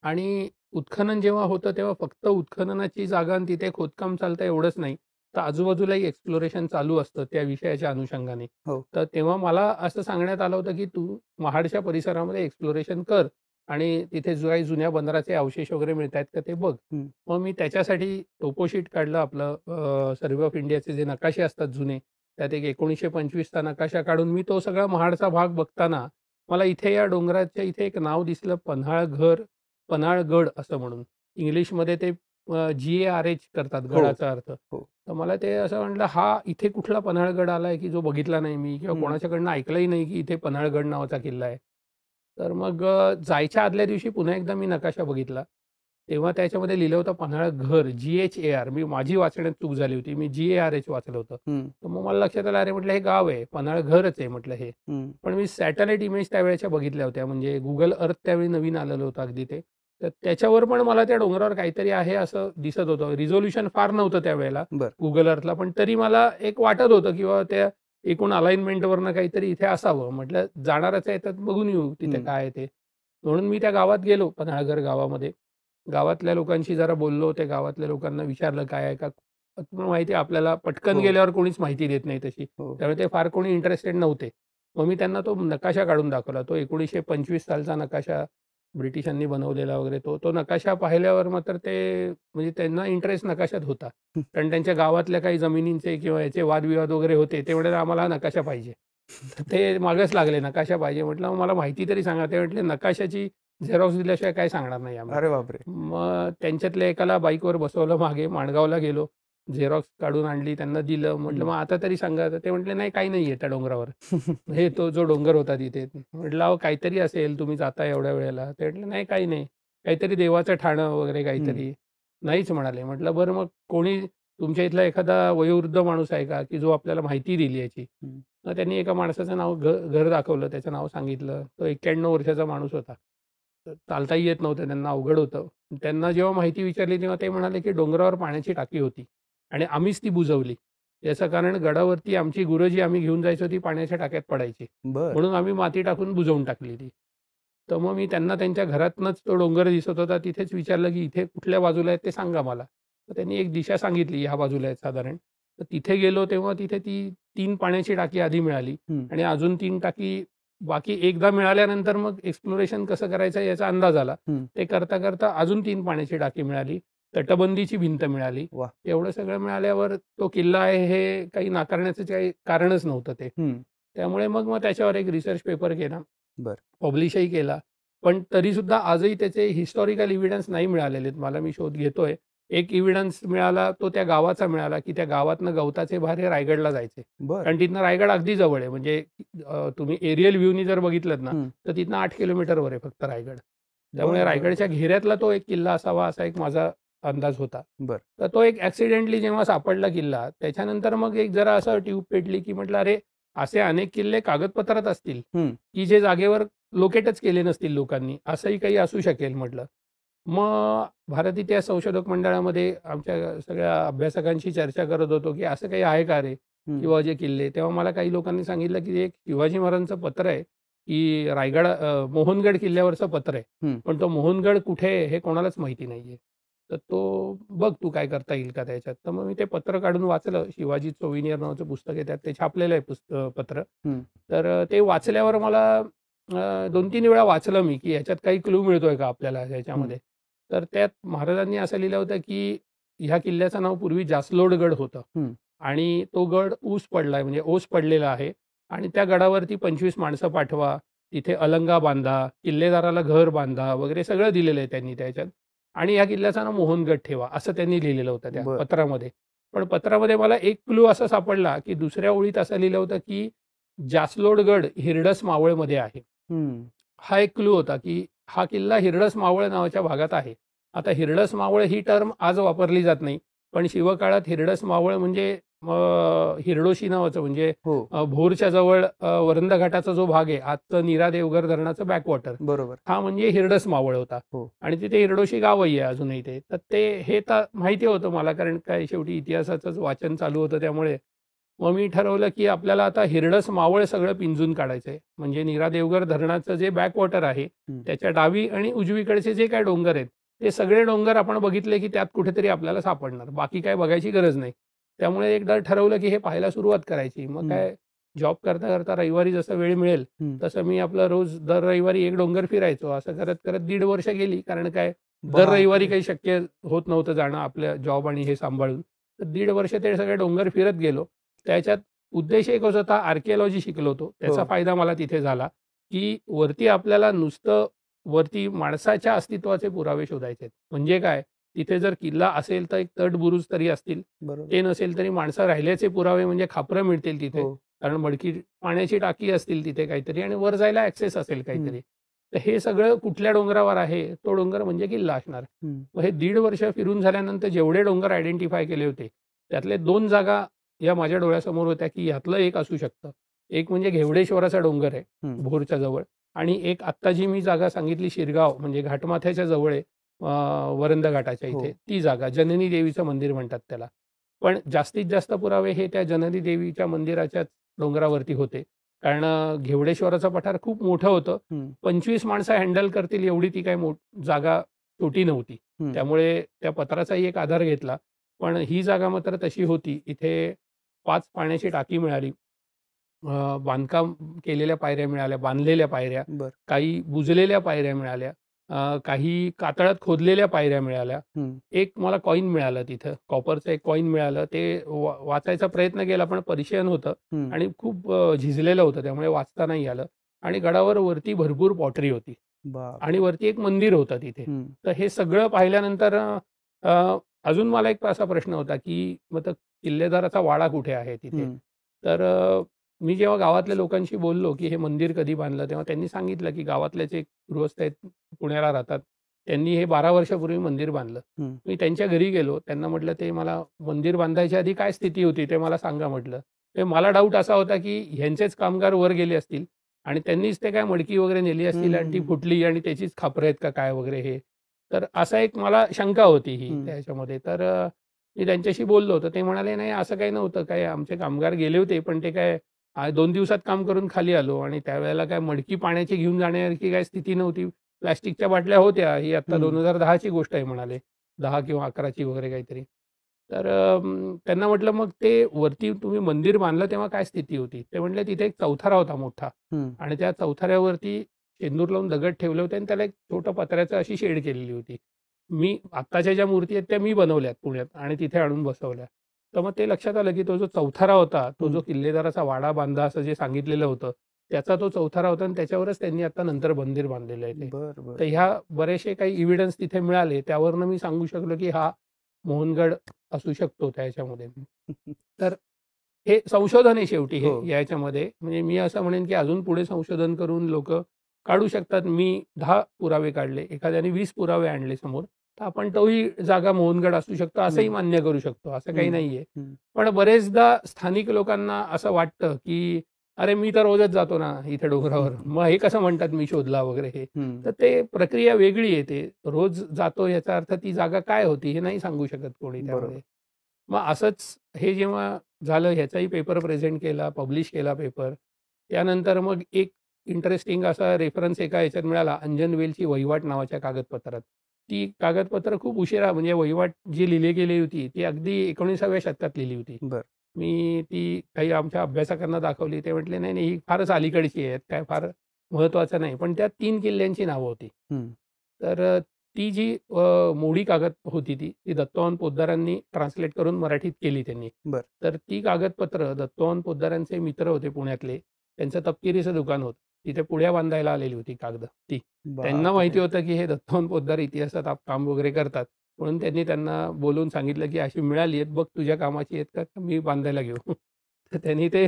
आणि उत्खनन जेव्हा होतं तेव्हा फक्त उत्खननाची जागा आणि तिथे खोदकाम चालतं एवढंच नाही, तर आजूबाजूलाही एक्सप्लोरेशन चालू असतं त्या विषयाच्या अनुषंगाने. हो. तर तेव्हा मला असं सांगण्यात आलं होतं, की तू महाडच्या परिसरामध्ये एक्सप्लोरेशन कर आणि तिथे जो काही जुन्या बंदराचे अवशेष वगैरे मिळतायत का ते बघ. हं. मग मी त्याच्यासाठी टोपोशीट काढलं आपलं सर्व्हे ऑफ इंडियाचे जे नकाशे असतात जुने, त्यात एक 1925चा नकाशा काढून मी तो सगळा महाडचा भाग बघताना मला इथे या डोंगराच्या इथे एक नाव दिसलं पन्हाळगड असं म्हणून. इंग्लिशमध्ये ते GARH करतात हो. गडाचा अर्थ. हो. तर मला ते असं वाटलं हा इथे कुठला पन्हाळगड आलाय, की जो बघितला नाही मी किंवा हं. कोणाच्याकडनं ऐकलंही नाही, की इथे पन्हाळगड नावाचा किल्ला आहे. तर मग जायच्या आदल्या दिवशी पुन्हा एकदा मी नकाशा बघितला. तेव्हा त्याच्यामध्ये लिहिलं होतं पन्हाळघर GHAR. माझी वाचण्यात चूक झाली होती. मी GARH वाचलं होतं. हं. तर मग मला लक्षात आलं, अरे म्हटलं हे गाव आहे, पन्हाळघरच आहे म्हटलं हे. हं. पण मी सॅटेलाईट इमेज त्यावेळेच्या बघितल्या होत्या. म्हणजे Google अर्थ त्यावेळी नवीन आलेलं होतं अगदी ते. तर त्याच्यावर पण मला त्या डोंगरावर काहीतरी आहे असं दिसत होतं. रिझोल्यूशन फार नव्हतं त्यावेळेला बरं. Google अर्थला, पण तरी मला एक वाटत होतं किंवा त्या एकूण अलाइनमेंटवरनं काहीतरी इथे असावं. म्हटलं जाणारच आहे तर बघून येऊ तिथे हं. काय आहे ते. म्हणून मी त्या गावात गेलो, पन्हाळघर गावामध्ये. गावातल्या लोकांशी जरा बोललो. त्या गावातल्या लोकांना विचारलं काय आहे का? तुम्हाला माहिती आहे आपल्याला पटकन हो. गेल्यावर कोणीच माहिती देत नाही तशी. हो. त्यामुळे ते फार कोणी इंटरेस्टेड नव्हते. मग मी त्यांना तो नकाशा काढून दाखवला. तो 1925 सालचा नकाशा ब्रिटिशांनी बनवलेला वगैरे तो नकाशा पाहिल्यावर मात्र ते म्हणजे त्यांना इंटरेस्ट नकाशात होता. हं. कारण त्यांच्या गावातल्या काही जमिनींचे किंवा याचे वादविवाद वगैरे होते. ते म्हणाले आम्हाला हा नकाशा पाहिजे. तर ते मागच लागले नकाशा पाहिजे. म्हटलं मला माहिती तरी सांगा. ते म्हटले नकाशाची झेरॉक्स दिल्याशिवाय काही सांगणार नाही आम्ही. अरे बापरे! मग त्यांच्यातल्या एकाला बाईकवर बसवलं मागे, माणगावला गेलो. झेरॉक्स काढून आणली, त्यांना दिलं. म्हटलं, "मग आता तरी सांगा." तर ते म्हटले, "नाही, काही नाही आहे त्या डोंगरावर." हे तो जो डोंगर होता तिथे. म्हटलं, "अहो, काहीतरी असेल, तुम्ही जाताय एवढ्या वेळेला." ते म्हटले, "नाही, काही नाही. काहीतरी देवाचं ठाणं वगैरे हं. काहीतरी." नाहीच म्हणाले. म्हटलं, "बरं, मग कोणी तुमच्या इथला एखादा वयोवृद्ध माणूस आहे का, की जो आपल्याला माहिती दिली याची?" हं. मग त्यांनी एका माणसाचं नाव घर दाखवलं, त्याचं नाव सांगितलं. तो 91 वर्षाचा माणूस होता. तर चालताही येत नव्हतं, त्यांना अवघड होतं. त्यांना जेव्हा माहिती विचारली तेव्हा ते म्हणाले, की डोंगरावर पाण्याची टाकी होती आणि आम्हीच ती बुजवली. याचं कारण गडावरती आमची गुरं जी आम्ही घेऊन जायचो ती पाण्याच्या टाक्यात पडायची. बरं. म्हणून आम्ही माती टाकून बुजवून टाकली ती. तर मग मी त्यांना त्यांच्या घरातनंच तो डोंगर दिसत होता तिथेच विचारलं, की इथे कुठल्या बाजूला आहे ते सांगा मला. तर त्यांनी एक दिशा सांगितली, ह्या बाजूला आहेत साधारण. तर तिथे गेलो तेव्हा तिथे ती 3 पाण्याची टाकी आधी मिळाली हं. आणि अजून 3 टाकी बाकी एकदा मिळाल्यानंतर मग एक्सप्लोरेशन कसं करायचं याचा अंदाज आला. हं. ते करता अजून 3 पाण्याची टाकी मिळाली. तटबंदीची भिंत मिळाली. वाह! एवढं सगळं मिळाल्यावर तो किल्ला आहे हे काही नाकारण्याचं काही कारणच नव्हतं ते. हं. त्यामुळे मग त्याच्यावर एक रिसर्च पेपर केला. बरं. पब्लिशही केला. पण तरीसुद्धा आजही त्याचे हिस्टॉरिकल एव्हिडन्स नाही मिळालेले आहेत. मी शोध घेतोय. एक एव्हिडन्स मिळाला तो त्या गावाचा मिळाला, की त्या गावातनं गवताचे भार हे रायगडला जायचे. बरं. कारण तिथनं रायगड अगदी जवळ आहे. म्हणजे तुम्ही एरियल व्ह्यूनी जर बघितलंत ना, हं. तर तिथनं 8 किलोमीटरवर आहे फक्त रायगड. त्यामुळे बरं, बरं. रायगडच्या घेऱ्यातला तो एक किल्ला असावा असा एक माझा अंदाज होता. बरं. तर तो एक ॲक्सिडेंटली जेव्हा सापडला किल्ला, त्याच्यानंतर मग एक जरा असं ट्यूब पेटली, की म्हटलं अरे, असे अनेक किल्ले कागदपत्रात असतील, हं. की जे जागेवर लोकेटच केले नसतील लोकांनी, असंही काही असू शकेल म्हटलं. मग भारत इतिहास संशोधक मंडळामध्ये आमच्या सगळ्या अभ्यासकांशी चर्चा करत होतो, की असं काही आहे का रे? हं. किंवा जे किल्ले. तेव्हा मला काही लोकांनी सांगितलं, की एक शिवाजी महाराजांचं पत्र आहे, की मोहनगड किल्ल्यावरचं पत्र आहे. हं. पण तो मोहनगड कुठे आहे हे कोणालाच माहिती नाहीये. तर तो बघ तू काय करता येईल का त्याच्यात. तर मग मी ते पत्र काढून वाचलं. शिवाजी सोविनियर नावाचं पुस्तक आहे त्यात ते छापलेलं आहे पत्र. हं. तर ते वाचल्यावर मला 2-3 वेळा वाचलं मी, की ह्याच्यात काही क्लू मिळतोय का आपल्याला हं. ह्याच्यामध्ये. तर त्यात महाराजांनी असं लिहिलं होतं, की ह्या किल्ल्याचं नाव पूर्वी जासलोडगड होतं हं. आणि तो गड ऊस पडलाय म्हणजे ओस पडलेला आहे आणि त्या गडावरती 25 माणसं पाठवा, तिथे अलंगा बांधा, किल्लेदाराला घर बांधा वगैरे सगळं दिलेलं आहे त्यांनी त्याच्यात आणि या किल्ल्याचं नाव मोहनगड ठेवा, असं त्यांनी लिहिलेलं होतं त्या बरं. पत्रामध्ये. पण पत्रामध्ये मला एक क्लू असा सापडला, की दुसऱ्या ओळीत असं लिहिलं होतं, की जासलोडगड हिरडस मावळमध्ये आहे. हं. हा एक क्लू होता, की हा किल्ला हिरडस मावळ नावाच्या भागात आहे. आता हिरडस मावळ ही टर्म आज वापरली जात नाही. पण शिवकाळात हिरडस मावळ म्हणजे हिरडोशी नावाचं म्हणजे हो भोरच्या जवळ वरंदा घाटाचा जो भाग आहे आजचं नीरा देवघर धरणाचं बॅकवॉटर, बरोबर. हा म्हणजे हिरडस मावळ होता. हो. आणि तिथे हिरडोशी गावही आहे अजूनही ते. तर ते हे तर माहिती होतं मला, कारण काय शेवटी इतिहासाचंच वाचन चालू होतं त्यामुळे. मग मी ठरवलं की आपल्याला आता हिरडस मावळ सगळं पिंजून काढायचं आहे. म्हणजे नीरा देवघर धरणाचं जे बॅकवॉटर आहे हं. त्याच्या डावी आणि उजवीकडचे जे काय डोंगर आहेत ते सगळे डोंगर आपण बघितले की त्यात कुठेतरी आपल्याला सापडणार, बाकी काय बघायची गरज नाही. त्यामुळे एकदा ठरवलं की हे पाहायला सुरुवात करायची. मग हं. काय जॉब करता करता रविवारी जसं वेळ मिळेल हं. तसं मी आपलं रोज दर रविवारी एक डोंगर फिरायचो. असं करत करत 1.5 वर्ष गेली. कारण काय दर रविवारी बापरे! काही शक्य होत नव्हतं जाणं आपल्या जॉब आणि हे सांभाळून. तर 1.5 वर्ष ते सगळे डोंगर फिरत गेलो. त्याच्यात उद्देश एकच होता, आर्किओलॉजी शिकलो होतो. त्याचा हो. फायदा मला तिथे झाला, की वरती आपल्याला नुसतं वरती माणसाच्या अस्तित्वाचे पुरावे शोधायचे आहेत. म्हणजे काय, तिथे जर किल्ला असेल तर एक तट बुरुज तरी असतील. बरोबर. ते नसेल तरी माणसं राहिल्याचे पुरावे म्हणजे खापरं मिळतील तिथे. हो. कारण मडकी पाण्याची टाकी असतील तिथे काहीतरी आणि वर जायला ॲक्सेस असेल हं. काहीतरी. तर हे सगळं कुठल्या डोंगरावर आहे, तो डोंगर म्हणजे किल्ला असणार. हं. मग हे 1.5 वर्ष फिरून झाल्यानंतर जेवढे डोंगर आयडेंटिफाय केले होते, त्यातले 2 जागा या माझ्या डोळ्यासमोर होत्या, की ह्यातलं एक असू शकतं. एक म्हणजे घेवडेश्वराचा डोंगर आहे, हं. भोरच्या जवळ. आणि एक आत्ता जी मी जागा सांगितली शिरगाव म्हणजे घाटमाथ्याच्या जवळ आहे, वरंदा घाटाच्या हो. इथे, ती जागा जननी देवीचं मंदिर म्हणतात त्याला. पण जास्तीत जास्त पुरावे हे त्या जननी देवीच्या मंदिराच्याच डोंगरावरती होते. कारण घेवडेश्वराचं पठार खूप मोठं होतं. हं. 25 माणसं हँडल करतील एवढी ती काही जागा छोटी नव्हती. हं. त्यामुळे त्या पत्राचाही एक आधार घेतला. पण ही जागा मात्र तशी होती. इथे 5 पाण्याची टाकी मिळाली. बांधकाम केलेल्या पायऱ्या मिळाल्या, बांधलेल्या पायऱ्या, बरं. काही बुजलेल्या पायऱ्या मिळाल्या, काही कातळात खोदलेल्या पायऱ्या मिळाल्या. हं. एक मला कॉईन मिळालं तिथं, कॉपरचं एक कॉईन मिळालं. ते वाचायचा प्रयत्न केला पण पर्शियन होतं हं. आणि खूप झिजलेलं होतं, त्यामुळे वाचता नाही आलं. आणि गडावर वरती भरपूर पॉटरी होती आणि बापरे! वरती एक मंदिर होतं तिथे. हं. तर हे सगळं पाहिल्यानंतर अजून मला एक असा प्रश्न होता, की मग तर किल्लेदाराचा वाडा कुठे आहे तिथे? हं. तर मी जेव्हा गावातल्या लोकांशी बोललो, की हे मंदिर कधी बांधलं, तेव्हा त्यांनी सांगितलं, की गावातलेच एक गृहस्थ आहेत, पुण्याला राहतात. त्यांनी हे 12 वर्षापूर्वी मंदिर बांधलं. हं. मी त्यांच्या घरी गेलो. त्यांना म्हटलं, "ते मला मंदिर बांधायच्या आधी काय स्थिती होती ते मला सांगा" म्हटलं. ते मला डाऊट असा होता, की ह्यांचेच कामगार वर गेले असतील आणि त्यांनीच ते काय मडकी वगैरे नेली हं, असतील आणि ती हं, हं. फुटली आणि त्याचीच खापरं आहेत का काय वगैरे हे. तर असा एक मला शंका होती ही हं. त्याच्यामध्ये. तर मी त्यांच्याशी बोललो, तर ते म्हणाले, "नाही, असं काही नव्हतं. काय आमचे कामगार गेले होते, पण ते काय 2 दिवसात काम करून खाली आलो आणि त्यावेळेला काय मडकी पाण्याची घेऊन जाण्यासारखी काही स्थिती नव्हती. प्लास्टिकच्या बाटल्या होत्या." ही आत्ता हं. 2010ची गोष्ट आहे म्हणाले. 10 किंवा 11ची वगैरे काहीतरी. तर त्यांना म्हटलं, "मग ते वरती तुम्ही मंदिर बांधलं तेव्हा काय स्थिती होती?" ते म्हटले, "तिथे एक चौथारा होता मोठा हं. आणि त्या चौथाऱ्यावरती शेंदूर लावून दगड ठेवले होते आणि त्याला एक छोटं पत्र्याचं अशी शेड केलेली होती. मी आत्ताच्या ज्या मूर्ती आहेत त्या मी बनवल्यात पुण्यात आणि तिथे आणून बसवल्या." तर मग ते लक्षात आलं, की तो जो चौथारा होता, तो हं. जो किल्लेदाराचा वाडा बांधा असं जे सांगितलेलं होतं, त्याचा तो चौथारा होता आणि त्याच्यावरच त्यांनी आता नंतर मंदिर बांधलेलं आहे ते. बरं, बरं. तर ह्या बरेचसे काही एव्हिडन्स तिथे मिळाले. त्यावरनं मी सांगू शकलो, की हा मोहनगड असू शकतो त्याच्यामध्ये. तर हे संशोधन आहे शेवटी हे हो. याच्यामध्ये. म्हणजे मी असं म्हणेन, की अजून पुढे संशोधन करून लोकं काढू शकतात. मी 10 पुरावे काढले. एखाद्याने 20 पुरावे आणले समोर. तर आपण तोही जागा मोहनगड असू शकतो असंही हं. मान्य करू शकतो. असं काही हं. नाहीये. हं. पण बरेचदा स्थानिक लोकांना असं वाटतं, की "अरे, मी तर रोजच जातो ना इथे डोंगरावर. मग हे कसं म्हणतात मी शोधला वगैरे हे." हं. तर ते प्रक्रिया वेगळी आहे ते. रोज जातो याचा अर्थ ती जागा काय होती हे नाही सांगू शकत कोणी बरोबर. त्यामध्ये. मग असंच हे जेव्हा झालं ह्याचाही पेपर प्रेझेंट केला, पब्लिश केला पेपर. त्यानंतर मग एक इंटरेस्टिंग असा रेफरन्स एका ह्याच्यात मिळाला, अंजन वेलची वहिवाट नावाच्या कागदपत्रात. ती कागदपत्र खूप उशिरा म्हणजे वहिवाट जी लिहिली गेली होती, ती अगदी 19व्या शतकात लिहिली होती. बरं. मी ती काही आमच्या अभ्यासकांना दाखवली. ते म्हटले, "नाही, नाही, ही फारच अलीकडची आहे. काय फार महत्त्वाचं नाही." पण त्यात 3 किल्ल्यांची नावं होती. हं. तर ती जी मोडी कागद होती ती दत्तवान पोद्दारांनी ट्रान्सलेट करून मराठीत केली त्यांनी. बरं. तर ती कागदपत्र दत्तवान पोद्दारांचे मित्र होते पुण्यातले. त्यांचं तपकिरीचं दुकान होतं. तिथे पुड्या बांधायला आलेली होती कागदं ती. त्यांना माहिती बापरे! होतं, की हे दत्तवान पोद्दार इतिहासात काम वगैरे करतात. म्हणून त्यांनी त्यांना बोलवून सांगितलं, की "अशी मिळाली आहेत, बघ तुझ्या कामाची आहेत का? मी बांधायला घेऊ." तर त्यांनी ते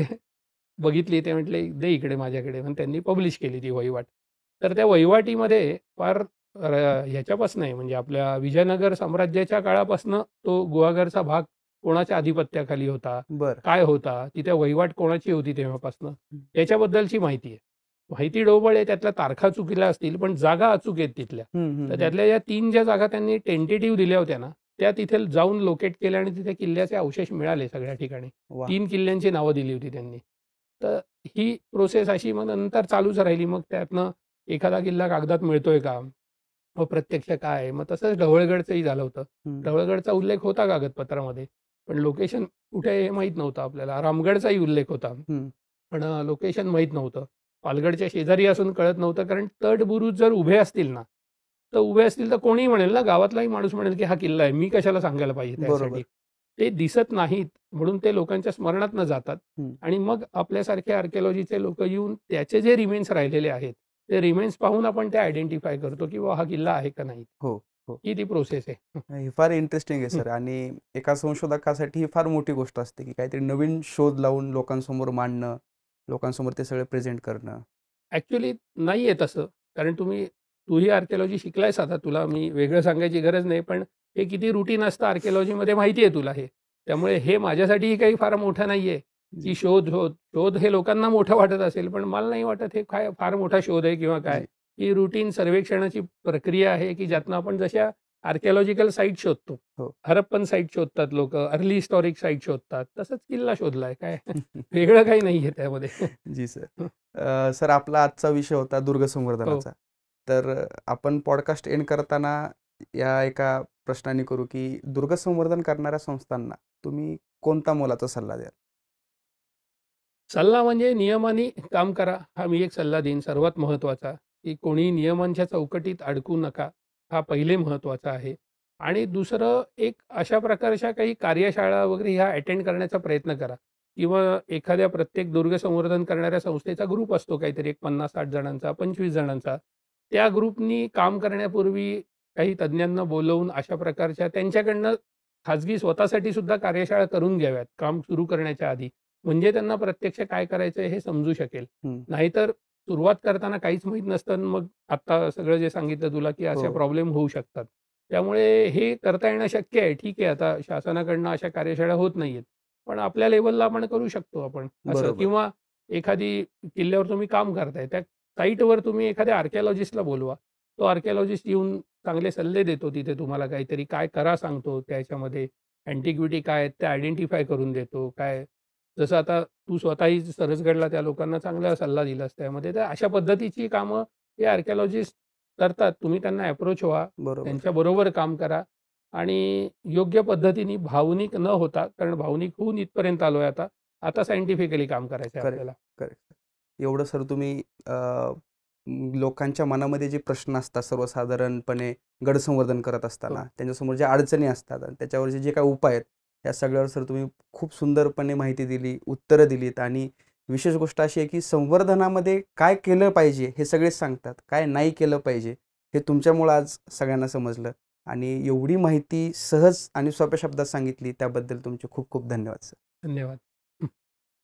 बघितली. ते म्हटले, "दे इकडे माझ्याकडे." मग त्यांनी पब्लिश केली ती वहिवाट. तर त्या वहिवाटीमध्ये फार ह्याच्यापासून आहे म्हणजे आपल्या विजयनगर साम्राज्याच्या काळापासून तो गुहागरचा भाग कोणाच्या अधिपत्याखाली होता, बरं. काय होता, तिथे वहिवाट कोणाची होती तेव्हापासून, याच्याबद्दलची माहिती आहे. माहिती ढोबळ आहे, त्यातल्या तारखा चुकील्या असतील, पण जागा अचूक आहेत तिथल्या. तर त्यातल्या या 3 ज्या जागा त्यांनी टेंटेटिव्ह दिल्या होत्या ना, त्या तिथे जाऊन लोकेट केल्या आणि तिथे किल्ल्याचे अवशेष मिळाले सगळ्या ठिकाणी. वा. 3 किल्ल्यांची नावं दिली होती त्यांनी. तर ही प्रोसेस अशी मग नंतर चालूच राहिली. मग त्यातनं एखादा किल्ला कागदात मिळतोय का? मग प्रत्यक्ष काय आहे? मग तसंच ढवळगडचंही झालं होतं. ढवळगडचा उल्लेख होता कागदपत्रामध्ये, पण लोकेशन कुठे आहे हे माहीत नव्हतं आपल्याला. रामगडचाही उल्लेख होता, पण लोकेशन माहीत नव्हतं. पालगडच्या शेजारी असून कळत नव्हतं, कारण तट बुरुज जर उभे असतील ना, तर उभे असतील तर कोणीही म्हणेल ना, गावातलाही माणूस म्हणेल की हा किल्ला आहे, मी कशाला सांगायला पाहिजे त्यासाठी. ते दिसत नाहीत म्हणून ते लोकांच्या स्मरणात न जातात आणि मग आपल्यासारखे आर्किओलॉजीचे लोक येऊन त्याचे जे रिमेन्स राहिलेले आहेत ते रिमेन्स पाहून आपण ते आयडेंटिफाय करतो की हा किल्ला आहे का नाही. हो, हो. ही ती प्रोसेस आहे. ही फार इंटरेस्टिंग आहे सर. आणि एका संशोधकासाठी ही फार मोठी गोष्ट असते की काहीतरी नवीन शोध लावून लोकांसमोर मांडणं, लोकांसमोर ते सगळे प्रेझेंट करणं. ॲक्च्युली नाही आहे तसं, कारण तूही आर्किओलॉजी शिकलायस, आता तुला मी वेगळं सांगायची गरज नाही, पण हे किती रुटीन असतं आर्किओलॉजीमध्ये माहिती आहे तुला हे. त्यामुळे हे माझ्यासाठीही काही फार मोठं नाही आहे की शोध हे लोकांना मोठं वाटत असेल, पण मला नाही वाटत हे काय फार मोठा शोध आहे किंवा काय. ही रुटीन सर्वेक्षणाची प्रक्रिया आहे की ज्यातनं आपण जशा आर्किओलॉजिकल साईट शोधतो, हरप्पन साईट शोधतात लोक, अर्ली हिस्टॉरिक साईट शोधतात, तसंच किल्ला शोधलाय. काय वेगळं काही नाही आहे त्यामध्ये. जी सर. सर, आपला आजचा विषय होता दुर्ग संवर्धनाचा. तर आपण पॉडकास्ट एंड करताना या एका प्रश्नाने करू की दुर्ग संवर्धन करणाऱ्या संस्थांना तुम्ही कोणता मोलाचा सल्ला द्याल? सल्ला म्हणजे नियमाने काम करा, हा मी एक सल्ला देईन सर्वात महत्त्वाचा, की कोणी नियमांच्या चौकटीत अडकू नका, हा पहिले महत्त्वाचा आहे. आणि दुसरं, एक अशा प्रकारच्या काही कार्यशाळा वगैरे ह्या अटेंड करण्याचा प्रयत्न करा, किंवा एखाद्या प्रत्येक दुर्ग संवर्धन करणाऱ्या संस्थेचा ग्रुप असतो काहीतरी एक 50-60 जणांचा, 25 जणांचा. त्या ग्रुपनी काम करण्यापूर्वी काही तज्ज्ञांना बोलवून अशा प्रकारच्या त्यांच्याकडनं खाजगी स्वतःसाठी सुद्धा कार्यशाळा करून घ्याव्यात काम सुरू करण्याच्या आधी. म्हणजे त्यांना प्रत्यक्ष काय करायचं हे समजू शकेल. नाहीतर सुरुवात करताना काहीच माहीत नसतं, मग आता सगळं जे सांगितलं तुला की अशा प्रॉब्लेम होऊ शकतात. त्यामुळे हे करता येणं शक्य आहे. ठीक आहे, आता शासनाकडनं अशा कार्यशाळा होत नाहीयेत, पण आपल्या लेव्हलला आपण करू शकतो आपण असं. किंवा एखादी किल्ल्यावर तुम्ही काम करताय, त्या साईटवर तुम्ही एखाद्या आर्किओलॉजिस्टला बोलवा. तो आर्किओलॉजिस्ट येऊन चांगले सल्ले देतो, तिथे तुम्हाला काहीतरी काय करा सांगतो, त्याच्यामध्ये अँटिक्विटी काय आहेत ते आयडेंटिफाय करून देतो. काय, जसं आता तू स्वतःही सरसगडला त्या लोकांना चांगला सल्ला दिलास त्यामध्ये, तर अशा पद्धतीची कामं हे आर्किओलॉजिस्ट करतात. तुम्ही त्यांना अप्रोच व्हा, त्यांच्याबरोबर काम करा आणि योग्य पद्धतीने भावनिक न होता, कारण भावनिक होऊन इथपर्यंत आलोय आता सायंटिफिकली काम करायचं आहे आपल्याला. करेक्ट. एवढं सर तुम्ही लोकांच्या मनामध्ये जे प्रश्न असतात सर्वसाधारणपणे गड संवर्धन करत असताना, त्यांच्यासमोर ज्या अडचणी असतात आणि त्याच्यावरचे जे काही उपाय आहेत, या सगळ्यावर सर तुम्ही खूप सुंदरपणे माहिती दिली, उत्तरं दिलीत. आणि विशेष गोष्ट अशी आहे की संवर्धनामध्ये काय केलं पाहिजे हे सगळेच सांगतात, काय नाही केलं पाहिजे हे तुमच्यामुळं आज सगळ्यांना समजलं. आणि एवढी माहिती सहज आणि सोप्या शब्दात सांगितली त्याबद्दल तुमचे खूप खूप धन्यवाद सर. धन्यवाद.